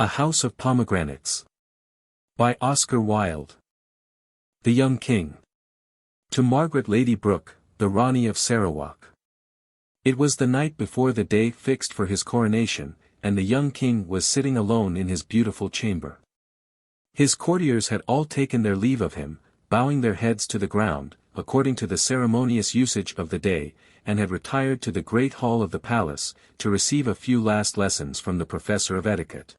A House of Pomegranates. By Oscar Wilde. The Young King. To Margaret Lady Brooke, the Rani of Sarawak. It was the night before the day fixed for his coronation, and the young king was sitting alone in his beautiful chamber. His courtiers had all taken their leave of him, bowing their heads to the ground, according to the ceremonious usage of the day, and had retired to the great hall of the palace, to receive a few last lessons from the professor of etiquette.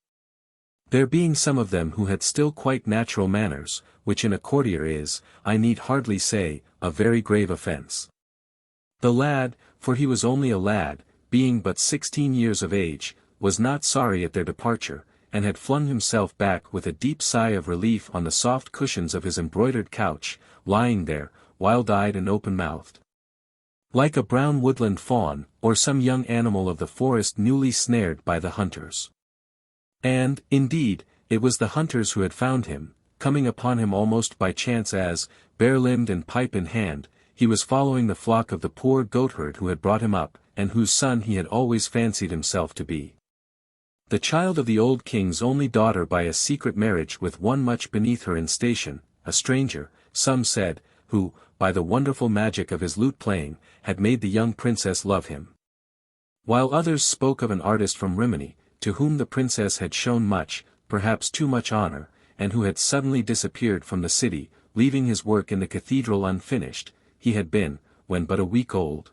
There being some of them who had still quite natural manners, which in a courtier is, I need hardly say, a very grave offence. The lad, for he was only a lad, being but 16 years of age, was not sorry at their departure, and had flung himself back with a deep sigh of relief on the soft cushions of his embroidered couch, lying there, wild-eyed and open-mouthed. Like a brown woodland fawn, or some young animal of the forest newly snared by the hunters. And, indeed, it was the hunters who had found him, coming upon him almost by chance as, bare-limbed and pipe in hand, he was following the flock of the poor goatherd who had brought him up, and whose son he had always fancied himself to be. The child of the old king's only daughter by a secret marriage with one much beneath her in station, a stranger, some said, who, by the wonderful magic of his lute-playing, had made the young princess love him. While others spoke of an artist from Rimini, to whom the princess had shown much, perhaps too much honor, and who had suddenly disappeared from the city, leaving his work in the cathedral unfinished. He had been, when but a week old,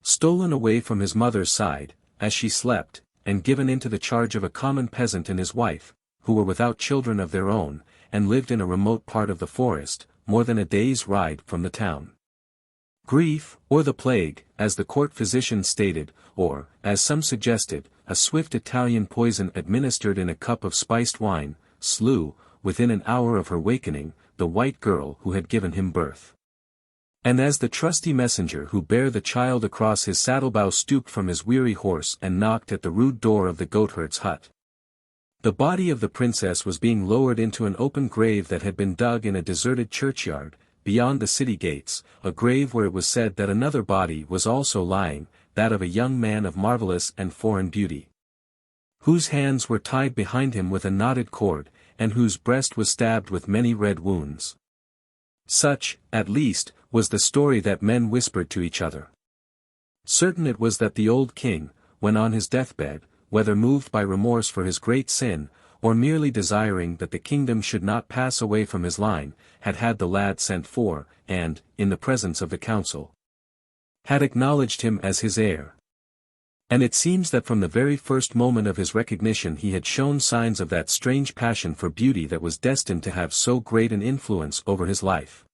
stolen away from his mother's side, as she slept, and given into the charge of a common peasant and his wife, who were without children of their own, and lived in a remote part of the forest, more than a day's ride from the town. Grief, or the plague, as the court physician stated, or, as some suggested, a swift Italian poison administered in a cup of spiced wine, slew, within an hour of her wakening, the white girl who had given him birth. And as the trusty messenger who bare the child across his saddlebow stooped from his weary horse and knocked at the rude door of the goatherd's hut, the body of the princess was being lowered into an open grave that had been dug in a deserted churchyard, beyond the city gates, a grave where it was said that another body was also lying, that of a young man of marvelous and foreign beauty, whose hands were tied behind him with a knotted cord, and whose breast was stabbed with many red wounds. Such, at least, was the story that men whispered to each other. Certain it was that the old king, when on his deathbed, whether moved by remorse for his great sin, or merely desiring that the kingdom should not pass away from his line, had had the lad sent for, and, in the presence of the council, had acknowledged him as his heir. And it seems that from the very first moment of his recognition he had shown signs of that strange passion for beauty that was destined to have so great an influence over his life.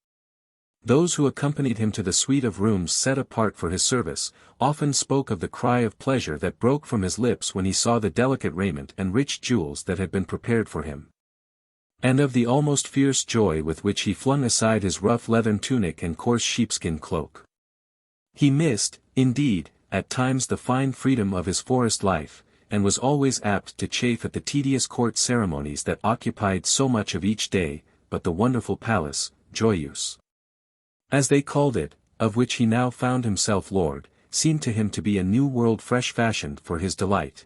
Those who accompanied him to the suite of rooms set apart for his service, often spoke of the cry of pleasure that broke from his lips when he saw the delicate raiment and rich jewels that had been prepared for him, and of the almost fierce joy with which he flung aside his rough leathern tunic and coarse sheepskin cloak. He missed, indeed, at times the fine freedom of his forest life, and was always apt to chafe at the tedious court ceremonies that occupied so much of each day, but the wonderful palace, joyeuse, as they called it, of which he now found himself lord, seemed to him to be a new world fresh fashioned for his delight.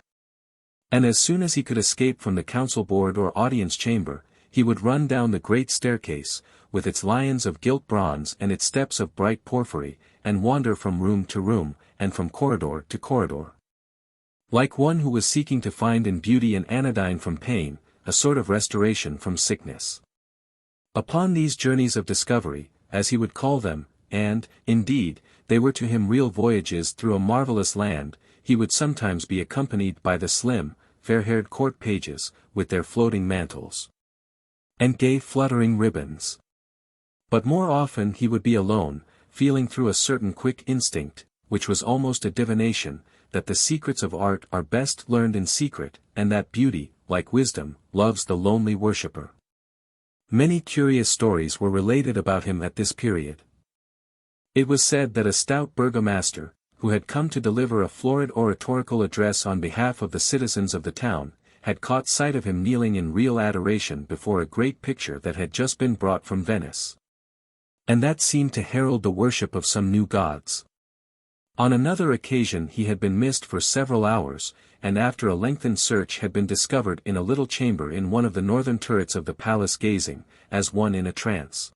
And as soon as he could escape from the council board or audience chamber, he would run down the great staircase, with its lions of gilt bronze and its steps of bright porphyry, and wander from room to room, and from corridor to corridor, like one who was seeking to find in beauty an anodyne from pain, a sort of restoration from sickness. Upon these journeys of discovery, as he would call them, and, indeed, they were to him real voyages through a marvelous land, he would sometimes be accompanied by the slim, fair-haired court pages, with their floating mantles and gay fluttering ribbons. But more often he would be alone, feeling through a certain quick instinct, which was almost a divination, that the secrets of art are best learned in secret, and that beauty, like wisdom, loves the lonely worshipper. Many curious stories were related about him at this period. It was said that a stout burgomaster, who had come to deliver a florid oratorical address on behalf of the citizens of the town, had caught sight of him kneeling in real adoration before a great picture that had just been brought from Venice, and that seemed to herald the worship of some new gods. On another occasion he had been missed for several hours, and after a lengthened search had been discovered in a little chamber in one of the northern turrets of the palace gazing, as one in a trance,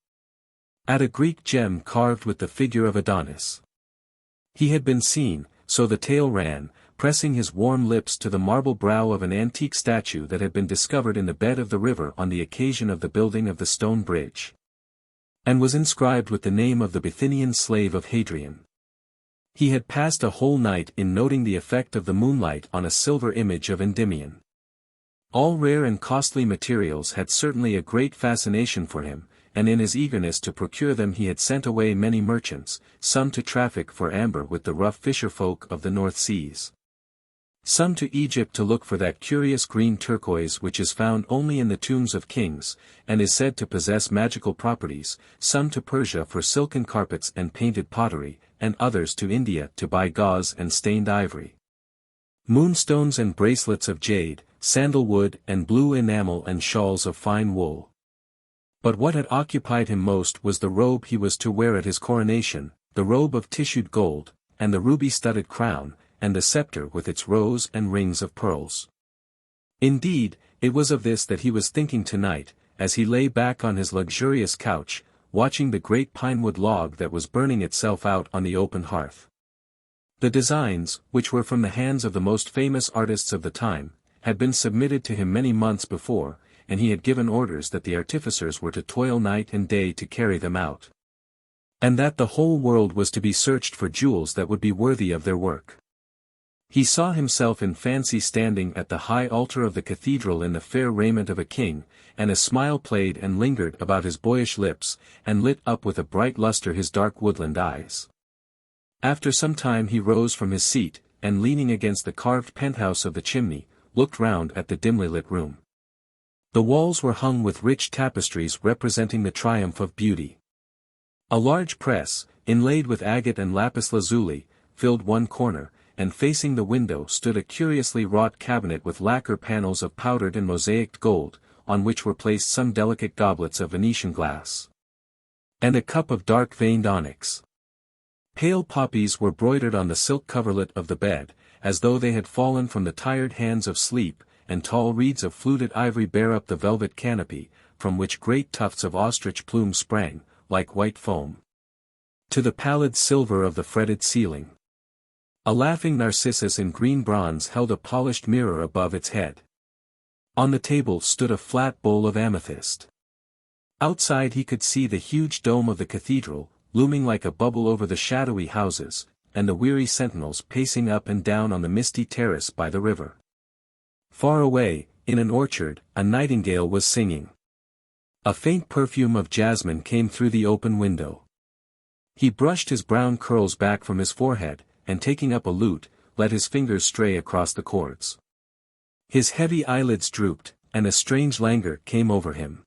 at a Greek gem carved with the figure of Adonis. He had been seen, so the tale ran, pressing his warm lips to the marble brow of an antique statue that had been discovered in the bed of the river on the occasion of the building of the stone bridge, and was inscribed with the name of the Bithynian slave of Hadrian. He had passed a whole night in noting the effect of the moonlight on a silver image of Endymion. All rare and costly materials had certainly a great fascination for him, and in his eagerness to procure them he had sent away many merchants, some to traffic for amber with the rough fisherfolk of the North Seas, some to Egypt to look for that curious green turquoise which is found only in the tombs of kings, and is said to possess magical properties, some to Persia for silken carpets and painted pottery, and others to India to buy gauze and stained ivory, moonstones and bracelets of jade, sandalwood and blue enamel and shawls of fine wool. But what had occupied him most was the robe he was to wear at his coronation, the robe of tissued gold, and the ruby-studded crown, and the scepter with its rows and rings of pearls. Indeed, it was of this that he was thinking tonight, as he lay back on his luxurious couch, watching the great pinewood log that was burning itself out on the open hearth. The designs, which were from the hands of the most famous artists of the time, had been submitted to him many months before, and he had given orders that the artificers were to toil night and day to carry them out, and that the whole world was to be searched for jewels that would be worthy of their work. He saw himself in fancy standing at the high altar of the cathedral in the fair raiment of a king, and a smile played and lingered about his boyish lips, and lit up with a bright luster his dark woodland eyes. After some time he rose from his seat, and leaning against the carved penthouse of the chimney, looked round at the dimly lit room. The walls were hung with rich tapestries representing the triumph of beauty. A large press, inlaid with agate and lapis lazuli, filled one corner, and facing the window stood a curiously wrought cabinet with lacquer panels of powdered and mosaicked gold, on which were placed some delicate goblets of Venetian glass, and a cup of dark-veined onyx. Pale poppies were broidered on the silk coverlet of the bed, as though they had fallen from the tired hands of sleep, and tall reeds of fluted ivory bear up the velvet canopy, from which great tufts of ostrich plumes sprang, like white foam, to the pallid silver of the fretted ceiling. A laughing narcissus in green bronze held a polished mirror above its head. On the table stood a flat bowl of amethyst. Outside he could see the huge dome of the cathedral, looming like a bubble over the shadowy houses, and the weary sentinels pacing up and down on the misty terrace by the river. Far away, in an orchard, a nightingale was singing. A faint perfume of jasmine came through the open window. He brushed his brown curls back from his forehead, and taking up a lute, let his fingers stray across the chords. His heavy eyelids drooped, and a strange languor came over him.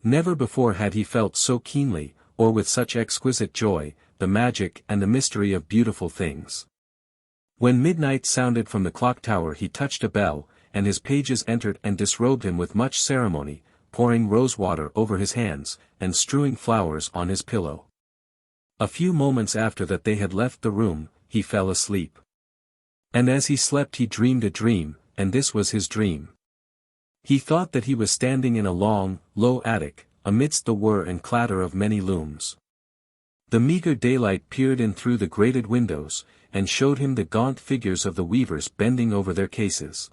Never before had he felt so keenly, or with such exquisite joy, the magic and the mystery of beautiful things. When midnight sounded from the clock tower he touched a bell, and his pages entered and disrobed him with much ceremony, pouring rose-water over his hands, and strewing flowers on his pillow. A few moments after that they had left the room, he fell asleep. And as he slept he dreamed a dream, and this was his dream. He thought that he was standing in a long, low attic, amidst the whir and clatter of many looms. The meager daylight peered in through the grated windows, and showed him the gaunt figures of the weavers bending over their cases.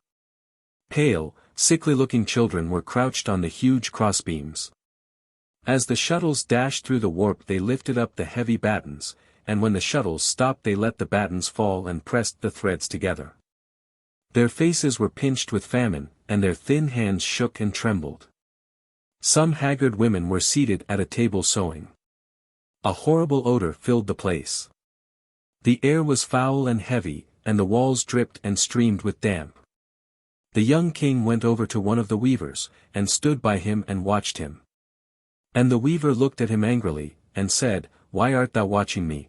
Pale, sickly-looking children were crouched on the huge crossbeams. As the shuttles dashed through the warp they lifted up the heavy battens, and when the shuttles stopped they let the battens fall and pressed the threads together. Their faces were pinched with famine, and their thin hands shook and trembled. Some haggard women were seated at a table sewing. A horrible odor filled the place. The air was foul and heavy, and the walls dripped and streamed with damp. The young king went over to one of the weavers, and stood by him and watched him. And the weaver looked at him angrily, and said, "Why art thou watching me?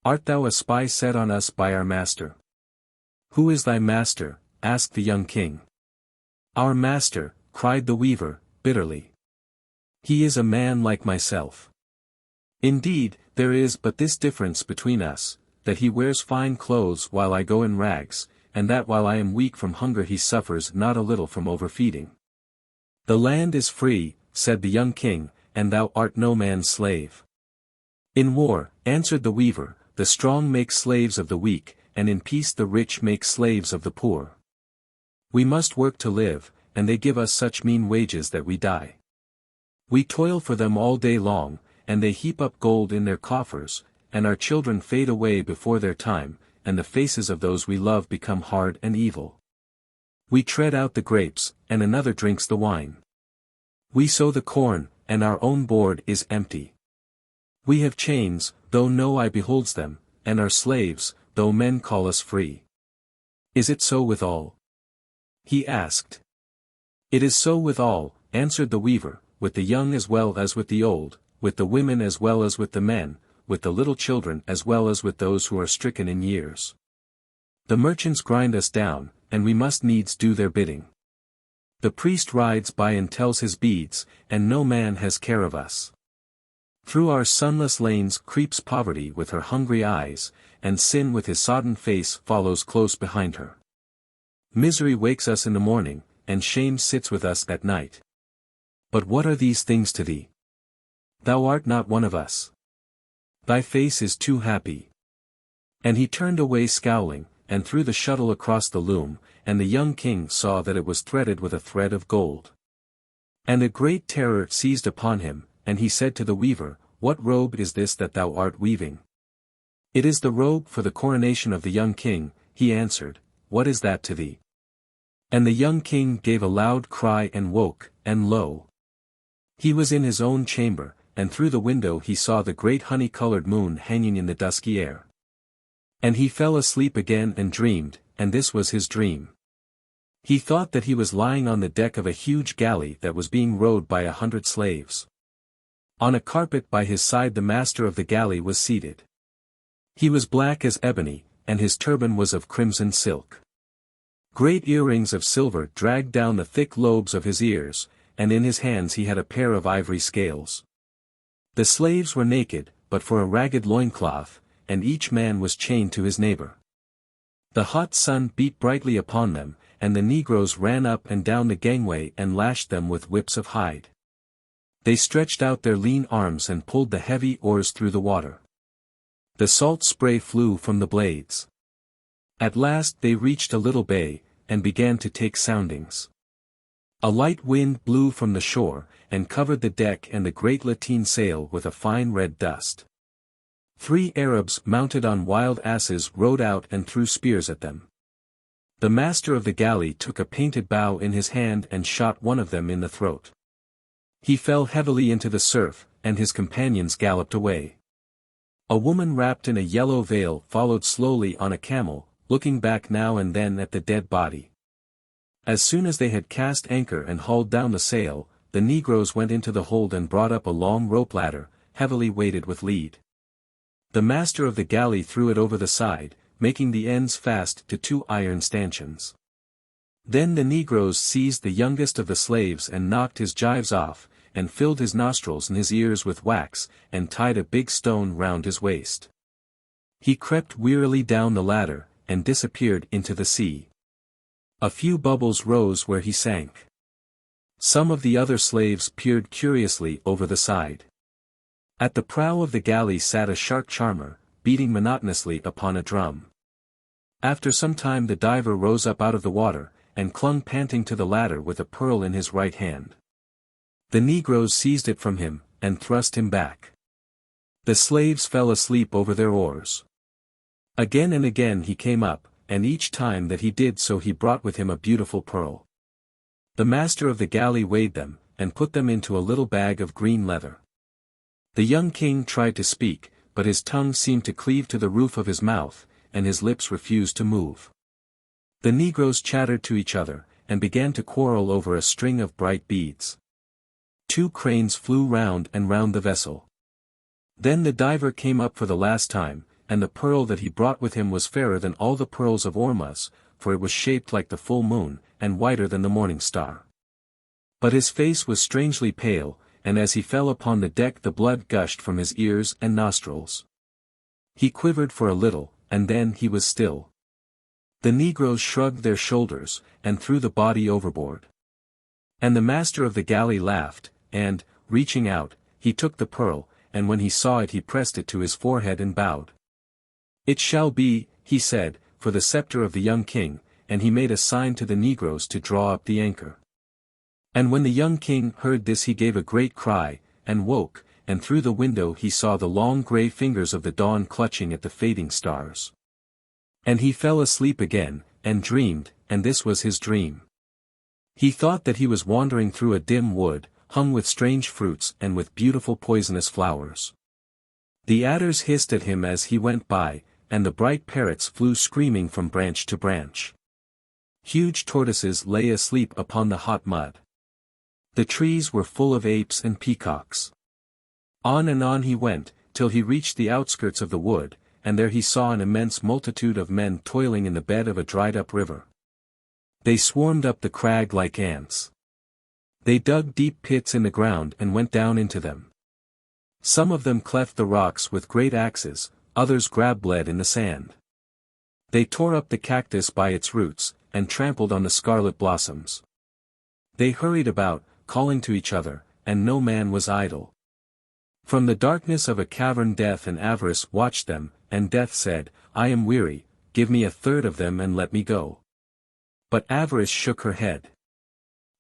Art thou a spy set on us by our master?" "Who is thy master?" asked the young king. "Our master," cried the weaver, bitterly. "He is a man like myself. Indeed, there is but this difference between us, that he wears fine clothes while I go in rags, and that while I am weak from hunger he suffers not a little from overfeeding. The land is free, said the young king, and thou art no man's slave. In war, answered the weaver, the strong make slaves of the weak, and in peace the rich make slaves of the poor. We must work to live, and they give us such mean wages that we die. We toil for them all day long, and they heap up gold in their coffers, and our children fade away before their time, and the faces of those we love become hard and evil. We tread out the grapes, and another drinks the wine. We sow the corn, and our own board is empty. We have chains, though no eye beholds them, and are slaves, though men call us free. Is it so with all? He asked. It is so with all, answered the weaver, with the young as well as with the old, with the women as well as with the men, with the little children as well as with those who are stricken in years. The merchants grind us down, and we must needs do their bidding. The priest rides by and tells his beads, and no man has care of us. Through our sunless lanes creeps poverty with her hungry eyes, and sin with his sodden face follows close behind her. Misery wakes us in the morning, and shame sits with us at night. But what are these things to thee? Thou art not one of us. Thy face is too happy. And he turned away scowling, and threw the shuttle across the loom, and the young king saw that it was threaded with a thread of gold. And a great terror seized upon him, and he said to the weaver, What robe is this that thou art weaving? It is the robe for the coronation of the young king, he answered. What is that to thee? And the young king gave a loud cry and woke, and lo! He was in his own chamber, and through the window he saw the great honey-colored moon hanging in the dusky air. And he fell asleep again and dreamed, and this was his dream. He thought that he was lying on the deck of a huge galley that was being rowed by 100 slaves. On a carpet by his side the master of the galley was seated. He was black as ebony, and his turban was of crimson silk. Great earrings of silver dragged down the thick lobes of his ears, and in his hands he had a pair of ivory scales. The slaves were naked, but for a ragged loincloth, and each man was chained to his neighbor. The hot sun beat brightly upon them, and the negroes ran up and down the gangway and lashed them with whips of hide. They stretched out their lean arms and pulled the heavy oars through the water. The salt spray flew from the blades. At last they reached a little bay, and began to take soundings. A light wind blew from the shore, and covered the deck and the great lateen sail with a fine red dust. 3 Arabs mounted on wild asses rode out and threw spears at them. The master of the galley took a painted bow in his hand and shot one of them in the throat. He fell heavily into the surf, and his companions galloped away. A woman wrapped in a yellow veil followed slowly on a camel, looking back now and then at the dead body. As soon as they had cast anchor and hauled down the sail, the negroes went into the hold and brought up a long rope ladder, heavily weighted with lead. The master of the galley threw it over the side, making the ends fast to 2 iron stanchions. Then the negroes seized the youngest of the slaves and knocked his gyves off, and filled his nostrils and his ears with wax, and tied a big stone round his waist. He crept wearily down the ladder, and disappeared into the sea. A few bubbles rose where he sank. Some of the other slaves peered curiously over the side. At the prow of the galley sat a shark charmer, beating monotonously upon a drum. After some time the diver rose up out of the water, and clung panting to the ladder with a pearl in his right hand. The negroes seized it from him, and thrust him back. The slaves fell asleep over their oars. Again and again he came up, and each time that he did so he brought with him a beautiful pearl. The master of the galley weighed them, and put them into a little bag of green leather. The young king tried to speak, but his tongue seemed to cleave to the roof of his mouth, and his lips refused to move. The negroes chattered to each other, and began to quarrel over a string of bright beads. 2 cranes flew round and round the vessel. Then the diver came up for the last time, and the pearl that he brought with him was fairer than all the pearls of Ormuz, for it was shaped like the full moon, and whiter than the morning star. But his face was strangely pale, and as he fell upon the deck the blood gushed from his ears and nostrils. He quivered for a little, and then he was still. The negroes shrugged their shoulders, and threw the body overboard. And the master of the galley laughed, and, reaching out, he took the pearl, and when he saw it he pressed it to his forehead and bowed. "It shall be," he said, "for the scepter of the young king," and he made a sign to the negroes to draw up the anchor. And when the young king heard this he gave a great cry, and woke, and through the window he saw the long grey fingers of the dawn clutching at the fading stars. And he fell asleep again, and dreamed, and this was his dream. He thought that he was wandering through a dim wood, hung with strange fruits and with beautiful poisonous flowers. The adders hissed at him as he went by, and the bright parrots flew screaming from branch to branch. Huge tortoises lay asleep upon the hot mud. The trees were full of apes and peacocks. On and on he went, till he reached the outskirts of the wood, and there he saw an immense multitude of men toiling in the bed of a dried-up river. They swarmed up the crag like ants. They dug deep pits in the ground and went down into them. Some of them cleft the rocks with great axes, others grabbed lead in the sand. They tore up the cactus by its roots, and trampled on the scarlet blossoms. They hurried about, calling to each other, and no man was idle. From the darkness of a cavern Death and Avarice watched them, and Death said, "I am weary, give me a third of them and let me go." But Avarice shook her head.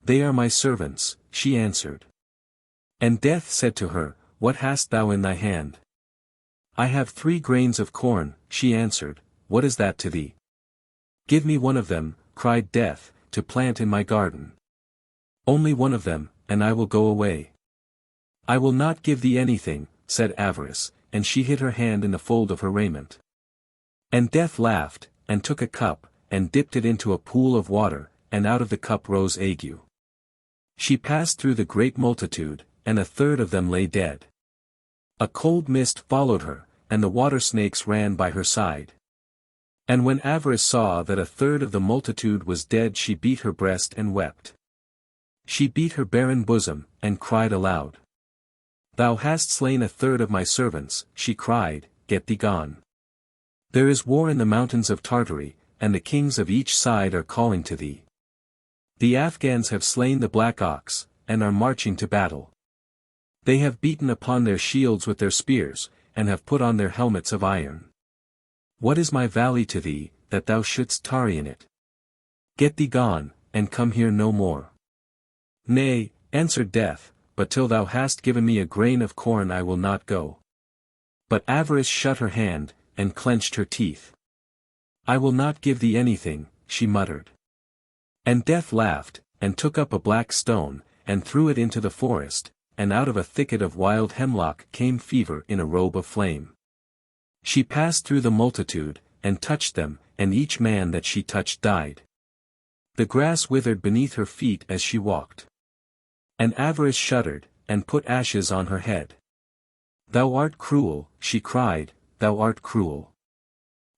"They are my servants," she answered. And Death said to her, "What hast thou in thy hand?" "I have 3 grains of corn," she answered. "What is that to thee?" "Give me one of them," cried Death, "to plant in my garden." "Only one of them, and I will go away." "I will not give thee anything," said Avarice, and she hid her hand in the fold of her raiment. And Death laughed, and took a cup, and dipped it into a pool of water, and out of the cup rose ague. She passed through the great multitude, and a third of them lay dead. A cold mist followed her, and the water snakes ran by her side. And when Avarice saw that a third of the multitude was dead she beat her breast and wept. She beat her barren bosom, and cried aloud. "Thou hast slain a third of my servants," she cried, "get thee gone. There is war in the mountains of Tartary, and the kings of each side are calling to thee. The Afghans have slain the black ox, and are marching to battle. They have beaten upon their shields with their spears, and have put on their helmets of iron. What is my valley to thee, that thou shouldst tarry in it? Get thee gone, and come here no more." "Nay," answered Death, "but till thou hast given me a grain of corn I will not go." But Avarice shut her hand, and clenched her teeth. "I will not give thee anything," she muttered. And Death laughed, and took up a black stone, and threw it into the forest, and out of a thicket of wild hemlock came Fever in a robe of flame. She passed through the multitude, and touched them, and each man that she touched died. The grass withered beneath her feet as she walked. And Avarice shuddered, and put ashes on her head. "Thou art cruel," she cried, "thou art cruel.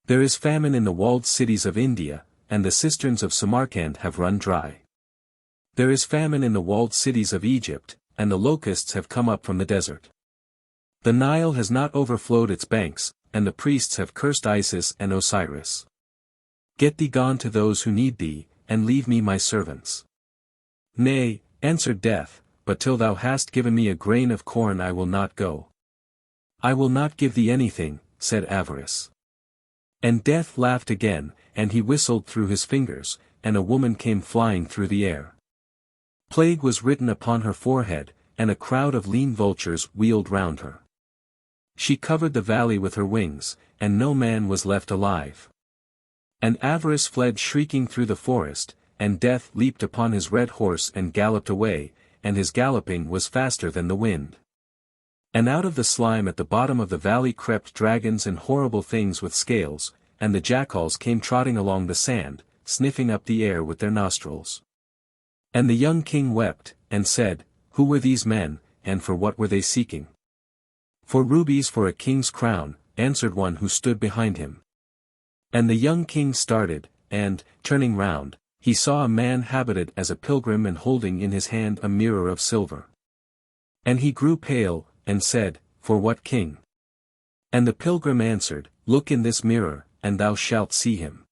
There is famine in the walled cities of India, and the cisterns of Samarkand have run dry. There is famine in the walled cities of Egypt, and the locusts have come up from the desert. The Nile has not overflowed its banks, and the priests have cursed Isis and Osiris. Get thee gone to those who need thee, and leave me my servants." "Nay," answered Death, "but till thou hast given me a grain of corn I will not go." "I will not give thee anything," said Avarice. And Death laughed again, and he whistled through his fingers, and a woman came flying through the air. Plague was written upon her forehead, and a crowd of lean vultures wheeled round her. She covered the valley with her wings, and no man was left alive. And Avarice fled shrieking through the forest, and Death leaped upon his red horse and galloped away, and his galloping was faster than the wind. And out of the slime at the bottom of the valley crept dragons and horrible things with scales, and the jackals came trotting along the sand, sniffing up the air with their nostrils. And the young king wept, and said, "Who were these men, and for what were they seeking?" "For rubies for a king's crown," answered one who stood behind him. And the young king started, and, turning round, he saw a man habited as a pilgrim and holding in his hand a mirror of silver. And he grew pale, and said, "For what king?" And the pilgrim answered, Look in this mirror, and thou shalt see him.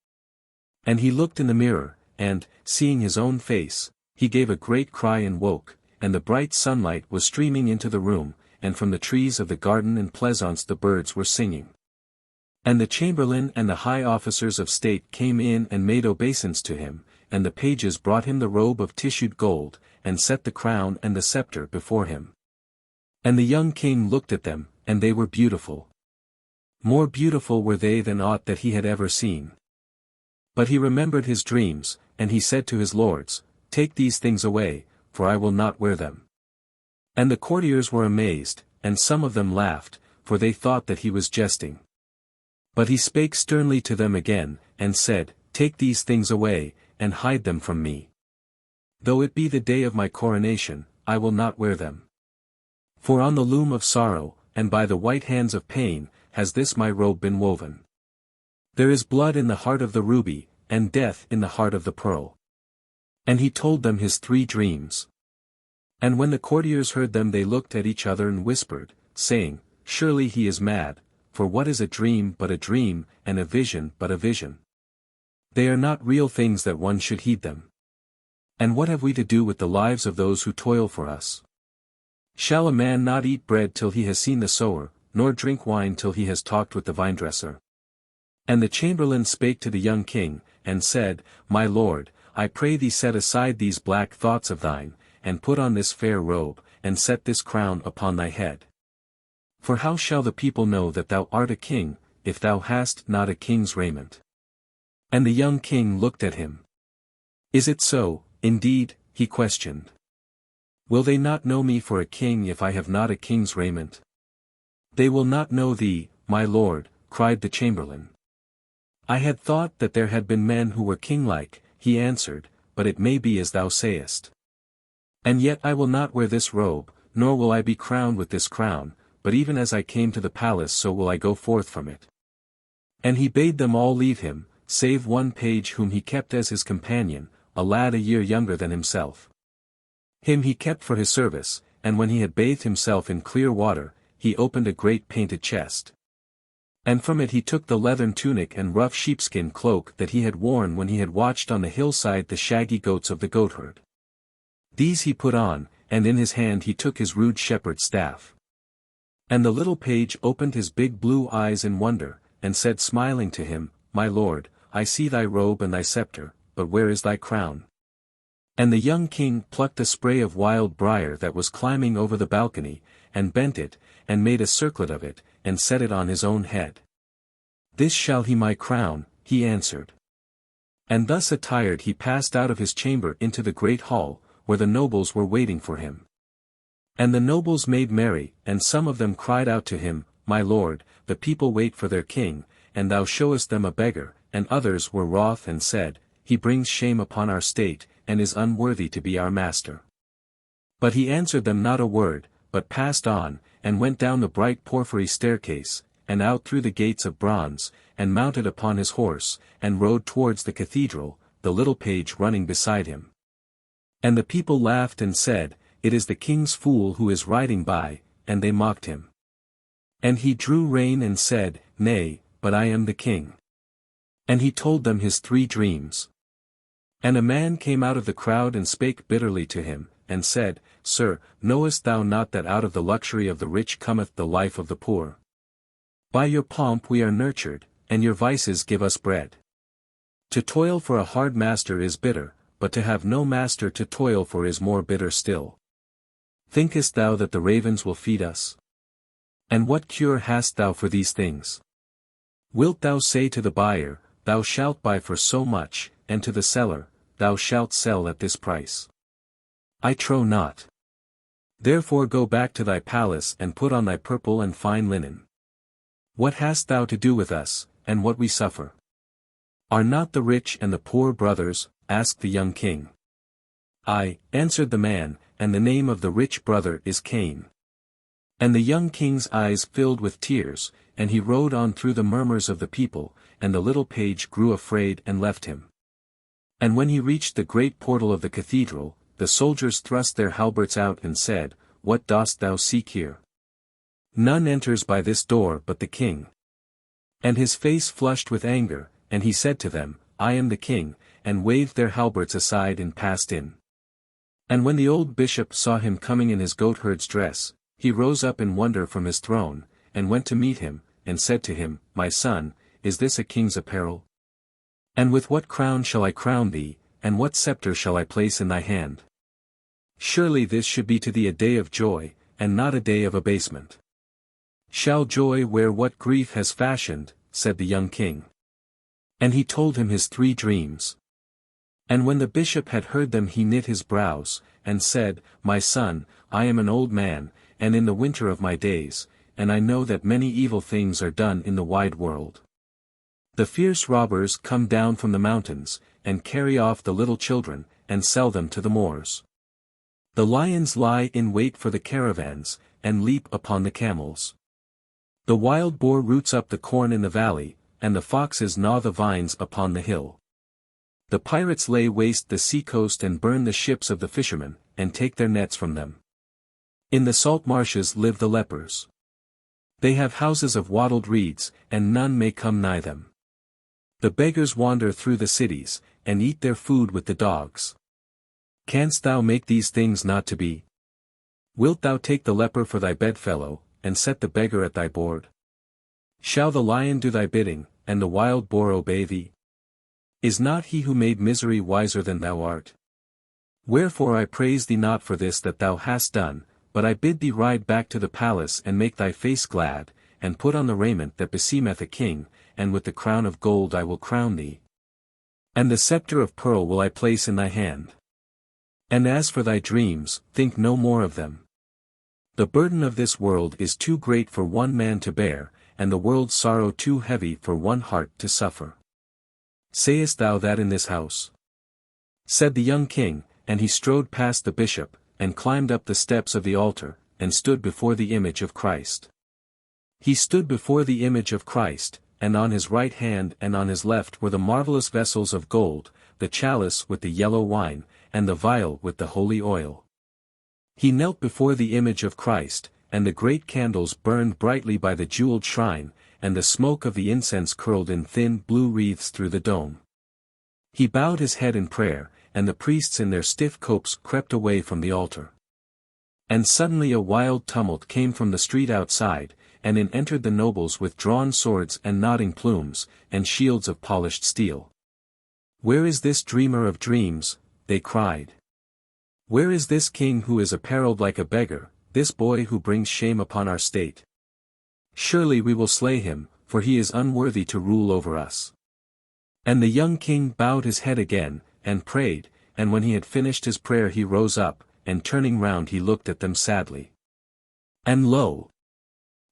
And he looked in the mirror, and, seeing his own face, he gave a great cry and woke, and the bright sunlight was streaming into the room, and from the trees of the garden and pleasaunce the birds were singing. And the chamberlain and the high officers of state came in and made obeisance to him, and the pages brought him the robe of tissued gold, and set the crown and the scepter before him. And the young king looked at them, and they were beautiful. More beautiful were they than aught that he had ever seen. But he remembered his dreams, and he said to his lords, Take these things away, for I will not wear them. And the courtiers were amazed, and some of them laughed, for they thought that he was jesting. But he spake sternly to them again, and said, Take these things away, and hide them from me. Though it be the day of my coronation, I will not wear them. For on the loom of sorrow, and by the white hands of pain, has this my robe been woven. There is blood in the heart of the ruby, and death in the heart of the pearl. And he told them his 3 dreams. And when the courtiers heard them they looked at each other and whispered, saying, Surely he is mad, for what is a dream but a dream, and a vision but a vision? They are not real things that one should heed them. And what have we to do with the lives of those who toil for us? Shall a man not eat bread till he has seen the sower, nor drink wine till he has talked with the vinedresser? And the chamberlain spake to the young king, and said, My lord, I pray thee set aside these black thoughts of thine, and put on this fair robe, and set this crown upon thy head. For how shall the people know that thou art a king, if thou hast not a king's raiment? And the young king looked at him. Is it so, indeed, he questioned. Will they not know me for a king if I have not a king's raiment? They will not know thee, my lord, cried the chamberlain. I had thought that there had been men who were king-like, he answered, but it may be as thou sayest. And yet I will not wear this robe, nor will I be crowned with this crown, but even as I came to the palace so will I go forth from it. And he bade them all leave him, save one page whom he kept as his companion, a lad a year younger than himself. Him he kept for his service, and when he had bathed himself in clear water, he opened a great painted chest. And from it he took the leathern tunic and rough sheepskin cloak that he had worn when he had watched on the hillside the shaggy goats of the goatherd. These he put on, and in his hand he took his rude shepherd's staff. And the little page opened his big blue eyes in wonder, and said smiling to him, My lord, I see thy robe and thy scepter, but where is thy crown? And the young king plucked a spray of wild briar that was climbing over the balcony, and bent it, and made a circlet of it, and set it on his own head. This shall he my crown, he answered. And thus attired he passed out of his chamber into the great hall, where the nobles were waiting for him. And the nobles made merry, and some of them cried out to him, My lord, the people wait for their king, and thou showest them a beggar, and others were wroth and said, He brings shame upon our state, and is unworthy to be our master. But he answered them not a word, but passed on, and went down the bright porphyry staircase, and out through the gates of bronze, and mounted upon his horse, and rode towards the cathedral, the little page running beside him. And the people laughed and said, It is the king's fool who is riding by, and they mocked him. And he drew rein and said, Nay, but I am the king. And he told them his 3 dreams. And a man came out of the crowd and spake bitterly to him, and said, Sir, knowest thou not that out of the luxury of the rich cometh the life of the poor? By your pomp we are nurtured, and your vices give us bread. To toil for a hard master is bitter, but to have no master to toil for is more bitter still. Thinkest thou that the ravens will feed us? And what cure hast thou for these things? Wilt thou say to the buyer, Thou shalt buy for so much, and to the seller, Thou shalt sell at this price? I trow not. Therefore go back to thy palace and put on thy purple and fine linen. What hast thou to do with us, and what we suffer? Are not the rich and the poor brothers? Asked the young king. Aye, answered the man, and the name of the rich brother is Cain. And the young king's eyes filled with tears, and he rode on through the murmurs of the people, and the little page grew afraid and left him. And when he reached the great portal of the cathedral, the soldiers thrust their halberts out and said, What dost thou seek here? None enters by this door but the king. And his face flushed with anger, and he said to them, I am the king, and waved their halberds aside and passed in. And when the old bishop saw him coming in his goatherd's dress, he rose up in wonder from his throne, and went to meet him, and said to him, My son, is this a king's apparel? And with what crown shall I crown thee, and what scepter shall I place in thy hand? Surely this should be to thee a day of joy, and not a day of abasement. Shall joy wear what grief has fashioned? Said the young king. And he told him his 3 dreams. And when the bishop had heard them he knit his brows, and said, My son, I am an old man, and in the winter of my days, and I know that many evil things are done in the wide world. The fierce robbers come down from the mountains, and carry off the little children, and sell them to the Moors. The lions lie in wait for the caravans, and leap upon the camels. The wild boar roots up the corn in the valley, and the foxes gnaw the vines upon the hill. The pirates lay waste the sea-coast and burn the ships of the fishermen, and take their nets from them. In the salt marshes live the lepers. They have houses of wattled reeds, and none may come nigh them. The beggars wander through the cities, and eat their food with the dogs. Canst thou make these things not to be? Wilt thou take the leper for thy bedfellow, and set the beggar at thy board? Shall the lion do thy bidding, and the wild boar obey thee? Is not he who made misery wiser than thou art? Wherefore I praise thee not for this that thou hast done, but I bid thee ride back to the palace and make thy face glad, and put on the raiment that beseemeth a king, and with the crown of gold I will crown thee. And the scepter of pearl will I place in thy hand. And as for thy dreams, think no more of them. The burden of this world is too great for one man to bear, and the world's sorrow too heavy for one heart to suffer. Sayest thou that in this house? Said the young king, and he strode past the bishop, and climbed up the steps of the altar, and stood before the image of Christ. He stood before the image of Christ, and on his right hand and on his left were the marvelous vessels of gold, the chalice with the yellow wine, and the vial with the holy oil. He knelt before the image of Christ, and the great candles burned brightly by the jeweled shrine, and the smoke of the incense curled in thin blue wreaths through the dome. He bowed his head in prayer, and the priests in their stiff copes crept away from the altar. And suddenly a wild tumult came from the street outside, and in entered the nobles with drawn swords and nodding plumes, and shields of polished steel. Where is this dreamer of dreams? They cried. Where is this king who is apparelled like a beggar, this boy who brings shame upon our state? Surely we will slay him, for he is unworthy to rule over us. And the young king bowed his head again, and prayed, and when he had finished his prayer he rose up, and turning round he looked at them sadly. And lo!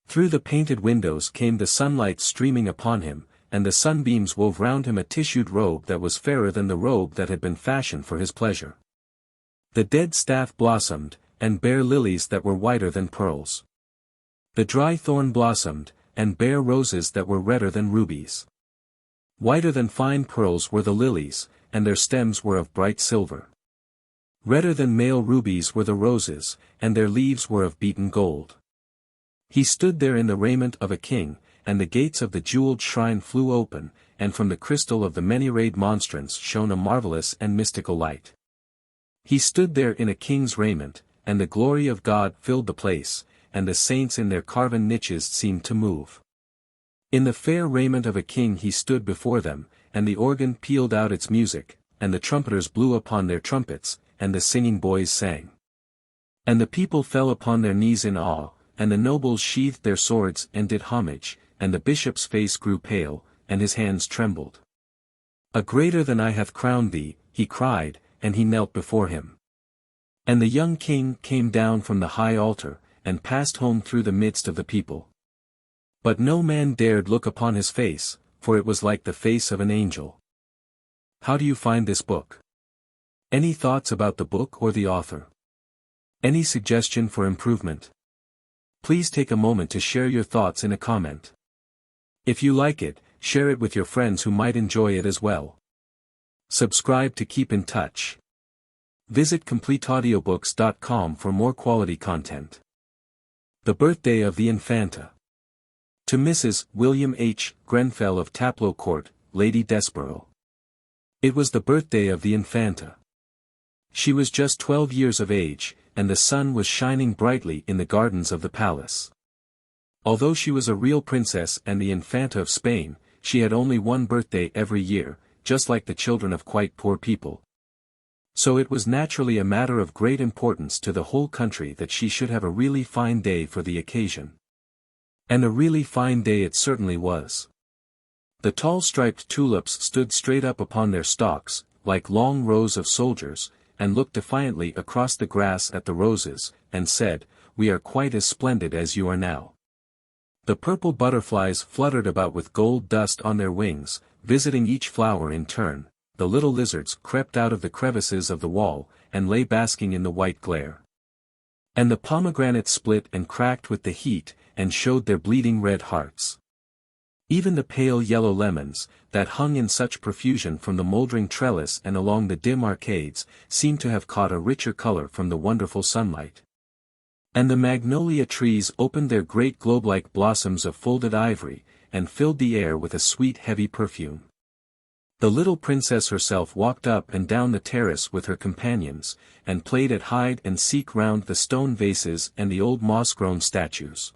Through the painted windows came the sunlight streaming upon him, and the sunbeams wove round him a tissued robe that was fairer than the robe that had been fashioned for his pleasure. The dead staff blossomed, and bare lilies that were whiter than pearls. The dry thorn blossomed, and bare roses that were redder than rubies. Whiter than fine pearls were the lilies, and their stems were of bright silver. Redder than male rubies were the roses, and their leaves were of beaten gold. He stood there in the raiment of a king, and the gates of the jeweled shrine flew open, and from the crystal of the many-rayed monstrance shone a marvelous and mystical light. He stood there in a king's raiment, and the glory of God filled the place, and the saints in their carven niches seemed to move. In the fair raiment of a king he stood before them, and the organ pealed out its music, and the trumpeters blew upon their trumpets, and the singing boys sang. And the people fell upon their knees in awe, and the nobles sheathed their swords and did homage, and the bishop's face grew pale, and his hands trembled. A greater than I hath crowned thee, he cried, and he knelt before him. And the young king came down from the high altar, and passed home through the midst of the people. But no man dared look upon his face, for it was like the face of an angel. How do you find this book? Any thoughts about the book or the author? Any suggestion for improvement? Please take a moment to share your thoughts in a comment. If you like it, share it with your friends who might enjoy it as well. Subscribe to keep in touch. Visit CompleteAudiobooks.com for more quality content. The Birthday of the Infanta. To Mrs. William H. Grenfell of Taplow Court, Lady Desborough. It was the birthday of the Infanta. She was just 12 years of age, and the sun was shining brightly in the gardens of the palace. Although she was a real princess and the Infanta of Spain, she had only one birthday every year, just like the children of quite poor people. So it was naturally a matter of great importance to the whole country that she should have a really fine day for the occasion. And a really fine day it certainly was. The tall striped tulips stood straight up upon their stalks, like long rows of soldiers, and looked defiantly across the grass at the roses, and said, "We are quite as splendid as you are now." The purple butterflies fluttered about with gold dust on their wings, visiting each flower in turn. The little lizards crept out of the crevices of the wall, and lay basking in the white glare. And the pomegranates split and cracked with the heat, and showed their bleeding red hearts. Even the pale yellow lemons, that hung in such profusion from the mouldering trellis and along the dim arcades, seemed to have caught a richer color from the wonderful sunlight. And the magnolia trees opened their great globe-like blossoms of folded ivory, and filled the air with a sweet heavy perfume. The little princess herself walked up and down the terrace with her companions, and played at hide and seek round the stone vases and the old moss-grown statues.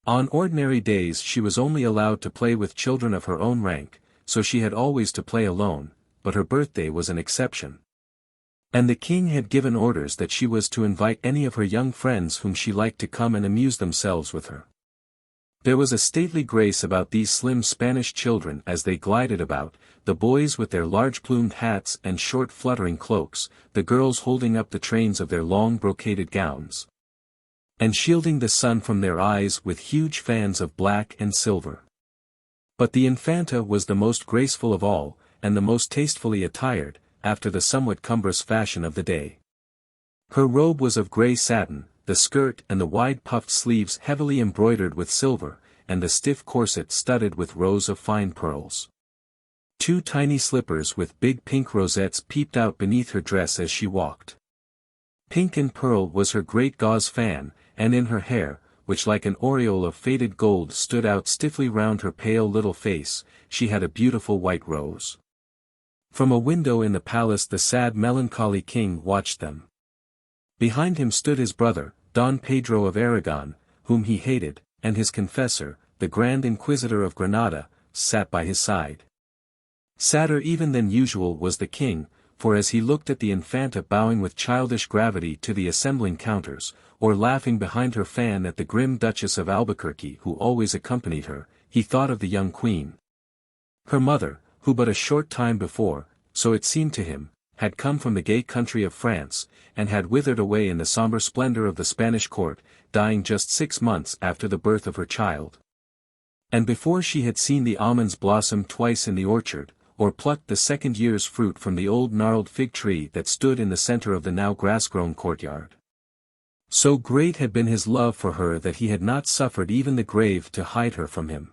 On ordinary days she was only allowed to play with children of her own rank, so she had always to play alone, but her birthday was an exception. And the king had given orders that she was to invite any of her young friends whom she liked to come and amuse themselves with her. There was a stately grace about these slim Spanish children as they glided about, the boys with their large plumed hats and short fluttering cloaks, the girls holding up the trains of their long brocaded gowns, and shielding the sun from their eyes with huge fans of black and silver. But the Infanta was the most graceful of all, and the most tastefully attired, after the somewhat cumbrous fashion of the day. Her robe was of grey satin, the skirt and the wide puffed sleeves heavily embroidered with silver, and the stiff corset studded with rows of fine pearls. Two tiny slippers with big pink rosettes peeped out beneath her dress as she walked. Pink and pearl was her great gauze fan, and in her hair, which like an aureole of faded gold stood out stiffly round her pale little face, she had a beautiful white rose. From a window in the palace the sad melancholy king watched them. Behind him stood his brother, Don Pedro of Aragon, whom he hated, and his confessor, the Grand Inquisitor of Granada, sat by his side. Sadder even than usual was the king, for as he looked at the Infanta bowing with childish gravity to the assembling counters, or laughing behind her fan at the grim Duchess of Albuquerque who always accompanied her, he thought of the young queen. Her mother, who but a short time before, so it seemed to him, had come from the gay country of France, and had withered away in the sombre splendor of the Spanish court, dying just 6 months after the birth of her child. And before she had seen the almonds blossom twice in the orchard, or plucked the second year's fruit from the old gnarled fig tree that stood in the center of the now grass-grown courtyard. So great had been his love for her that he had not suffered even the grave to hide her from him.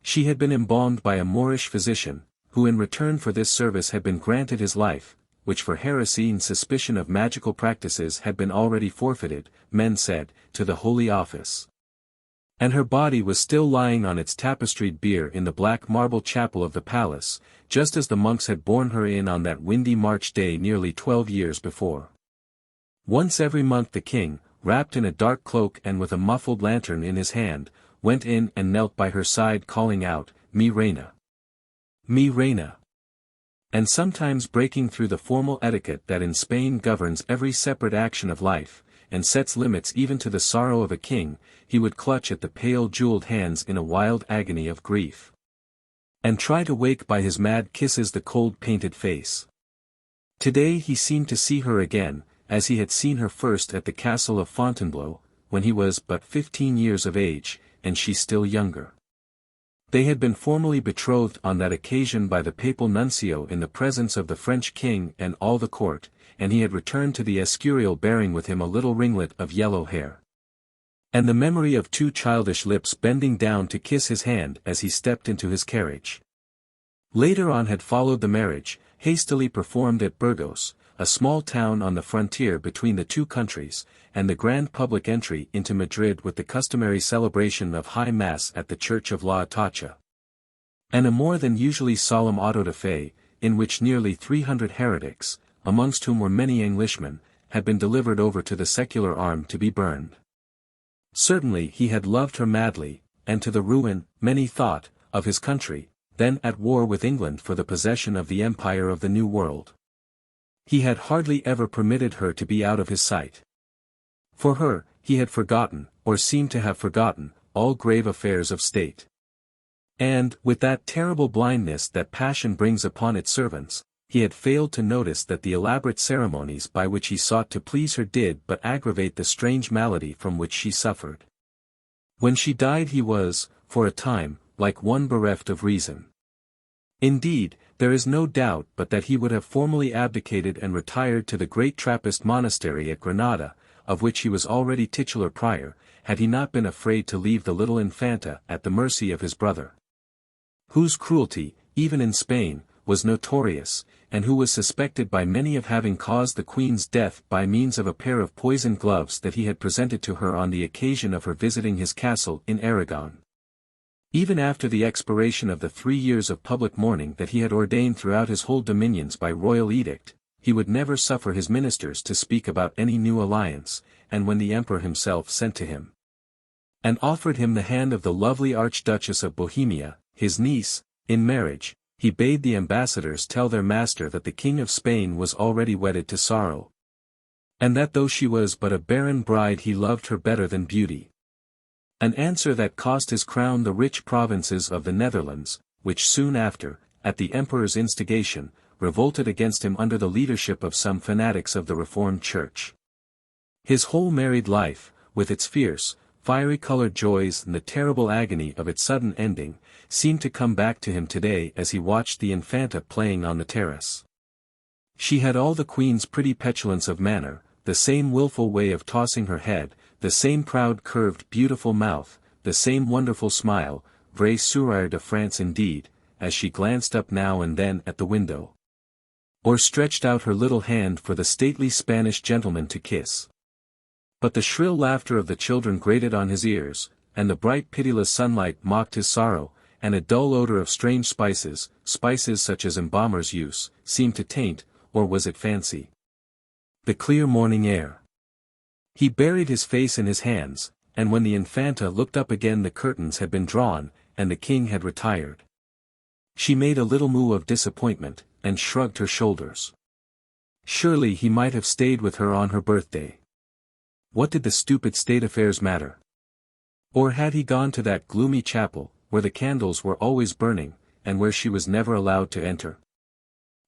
She had been embalmed by a Moorish physician, who in return for this service had been granted his life, which for heresy and suspicion of magical practices had been already forfeited, men said, to the Holy Office. And her body was still lying on its tapestried bier in the black marble chapel of the palace, just as the monks had borne her in on that windy March day nearly 12 years before. Once every month the king, wrapped in a dark cloak and with a muffled lantern in his hand, went in and knelt by her side calling out, "Mi reina! Mi reina!" And sometimes breaking through the formal etiquette that in Spain governs every separate action of life, and sets limits even to the sorrow of a king, he would clutch at the pale jeweled hands in a wild agony of grief, and try to wake by his mad kisses the cold painted face. Today he seemed to see her again, as he had seen her first at the castle of Fontainebleau, when he was but 15 years of age, and she still younger. They had been formally betrothed on that occasion by the papal nuncio in the presence of the French king and all the court, and he had returned to the Escurial bearing with him a little ringlet of yellow hair, and the memory of 2 childish lips bending down to kiss his hand as he stepped into his carriage. Later on had followed the marriage, hastily performed at Burgos, a small town on the frontier between the two countries, and the grand public entry into Madrid with the customary celebration of High Mass at the Church of La Atocha. And a more than usually solemn auto de fe, in which nearly 300 heretics, amongst whom were many Englishmen, had been delivered over to the secular arm to be burned. Certainly he had loved her madly, and to the ruin, many thought, of his country, then at war with England for the possession of the empire of the New World. He had hardly ever permitted her to be out of his sight. For her, he had forgotten, or seemed to have forgotten, all grave affairs of state. And, with that terrible blindness that passion brings upon its servants, he had failed to notice that the elaborate ceremonies by which he sought to please her did but aggravate the strange malady from which she suffered. When she died he was, for a time, like one bereft of reason. Indeed, there is no doubt but that he would have formally abdicated and retired to the great Trappist monastery at Granada, of which he was already titular prior, had he not been afraid to leave the little Infanta at the mercy of his brother, whose cruelty, even in Spain, was notorious, and who was suspected by many of having caused the Queen's death by means of a pair of poisoned gloves that he had presented to her on the occasion of her visiting his castle in Aragon. Even after the expiration of the 3 years of public mourning that he had ordained throughout his whole dominions by royal edict, he would never suffer his ministers to speak about any new alliance, and when the emperor himself sent to him and offered him the hand of the lovely Archduchess of Bohemia, his niece, in marriage, he bade the ambassadors tell their master that the King of Spain was already wedded to sorrow, and that though she was but a barren bride he loved her better than beauty. An answer that cost his crown the rich provinces of the Netherlands, which soon after, at the emperor's instigation, revolted against him under the leadership of some fanatics of the Reformed Church. His whole married life, with its fierce, fiery-colored joys and the terrible agony of its sudden ending, seemed to come back to him today as he watched the Infanta playing on the terrace. She had all the Queen's pretty petulance of manner, the same wilful way of tossing her head, the same proud curved beautiful mouth, the same wonderful smile, vraie sourire de France indeed, as she glanced up now and then at the window, or stretched out her little hand for the stately Spanish gentleman to kiss. But the shrill laughter of the children grated on his ears, and the bright pitiless sunlight mocked his sorrow, and a dull odor of strange spices such as embalmers use, seemed to taint, or was it fancy, the clear morning air. He buried his face in his hands, and when the Infanta looked up again the curtains had been drawn, and the king had retired. She made a little moue of disappointment, and shrugged her shoulders. Surely he might have stayed with her on her birthday. What did the stupid state affairs matter? Or had he gone to that gloomy chapel, where the candles were always burning, and where she was never allowed to enter?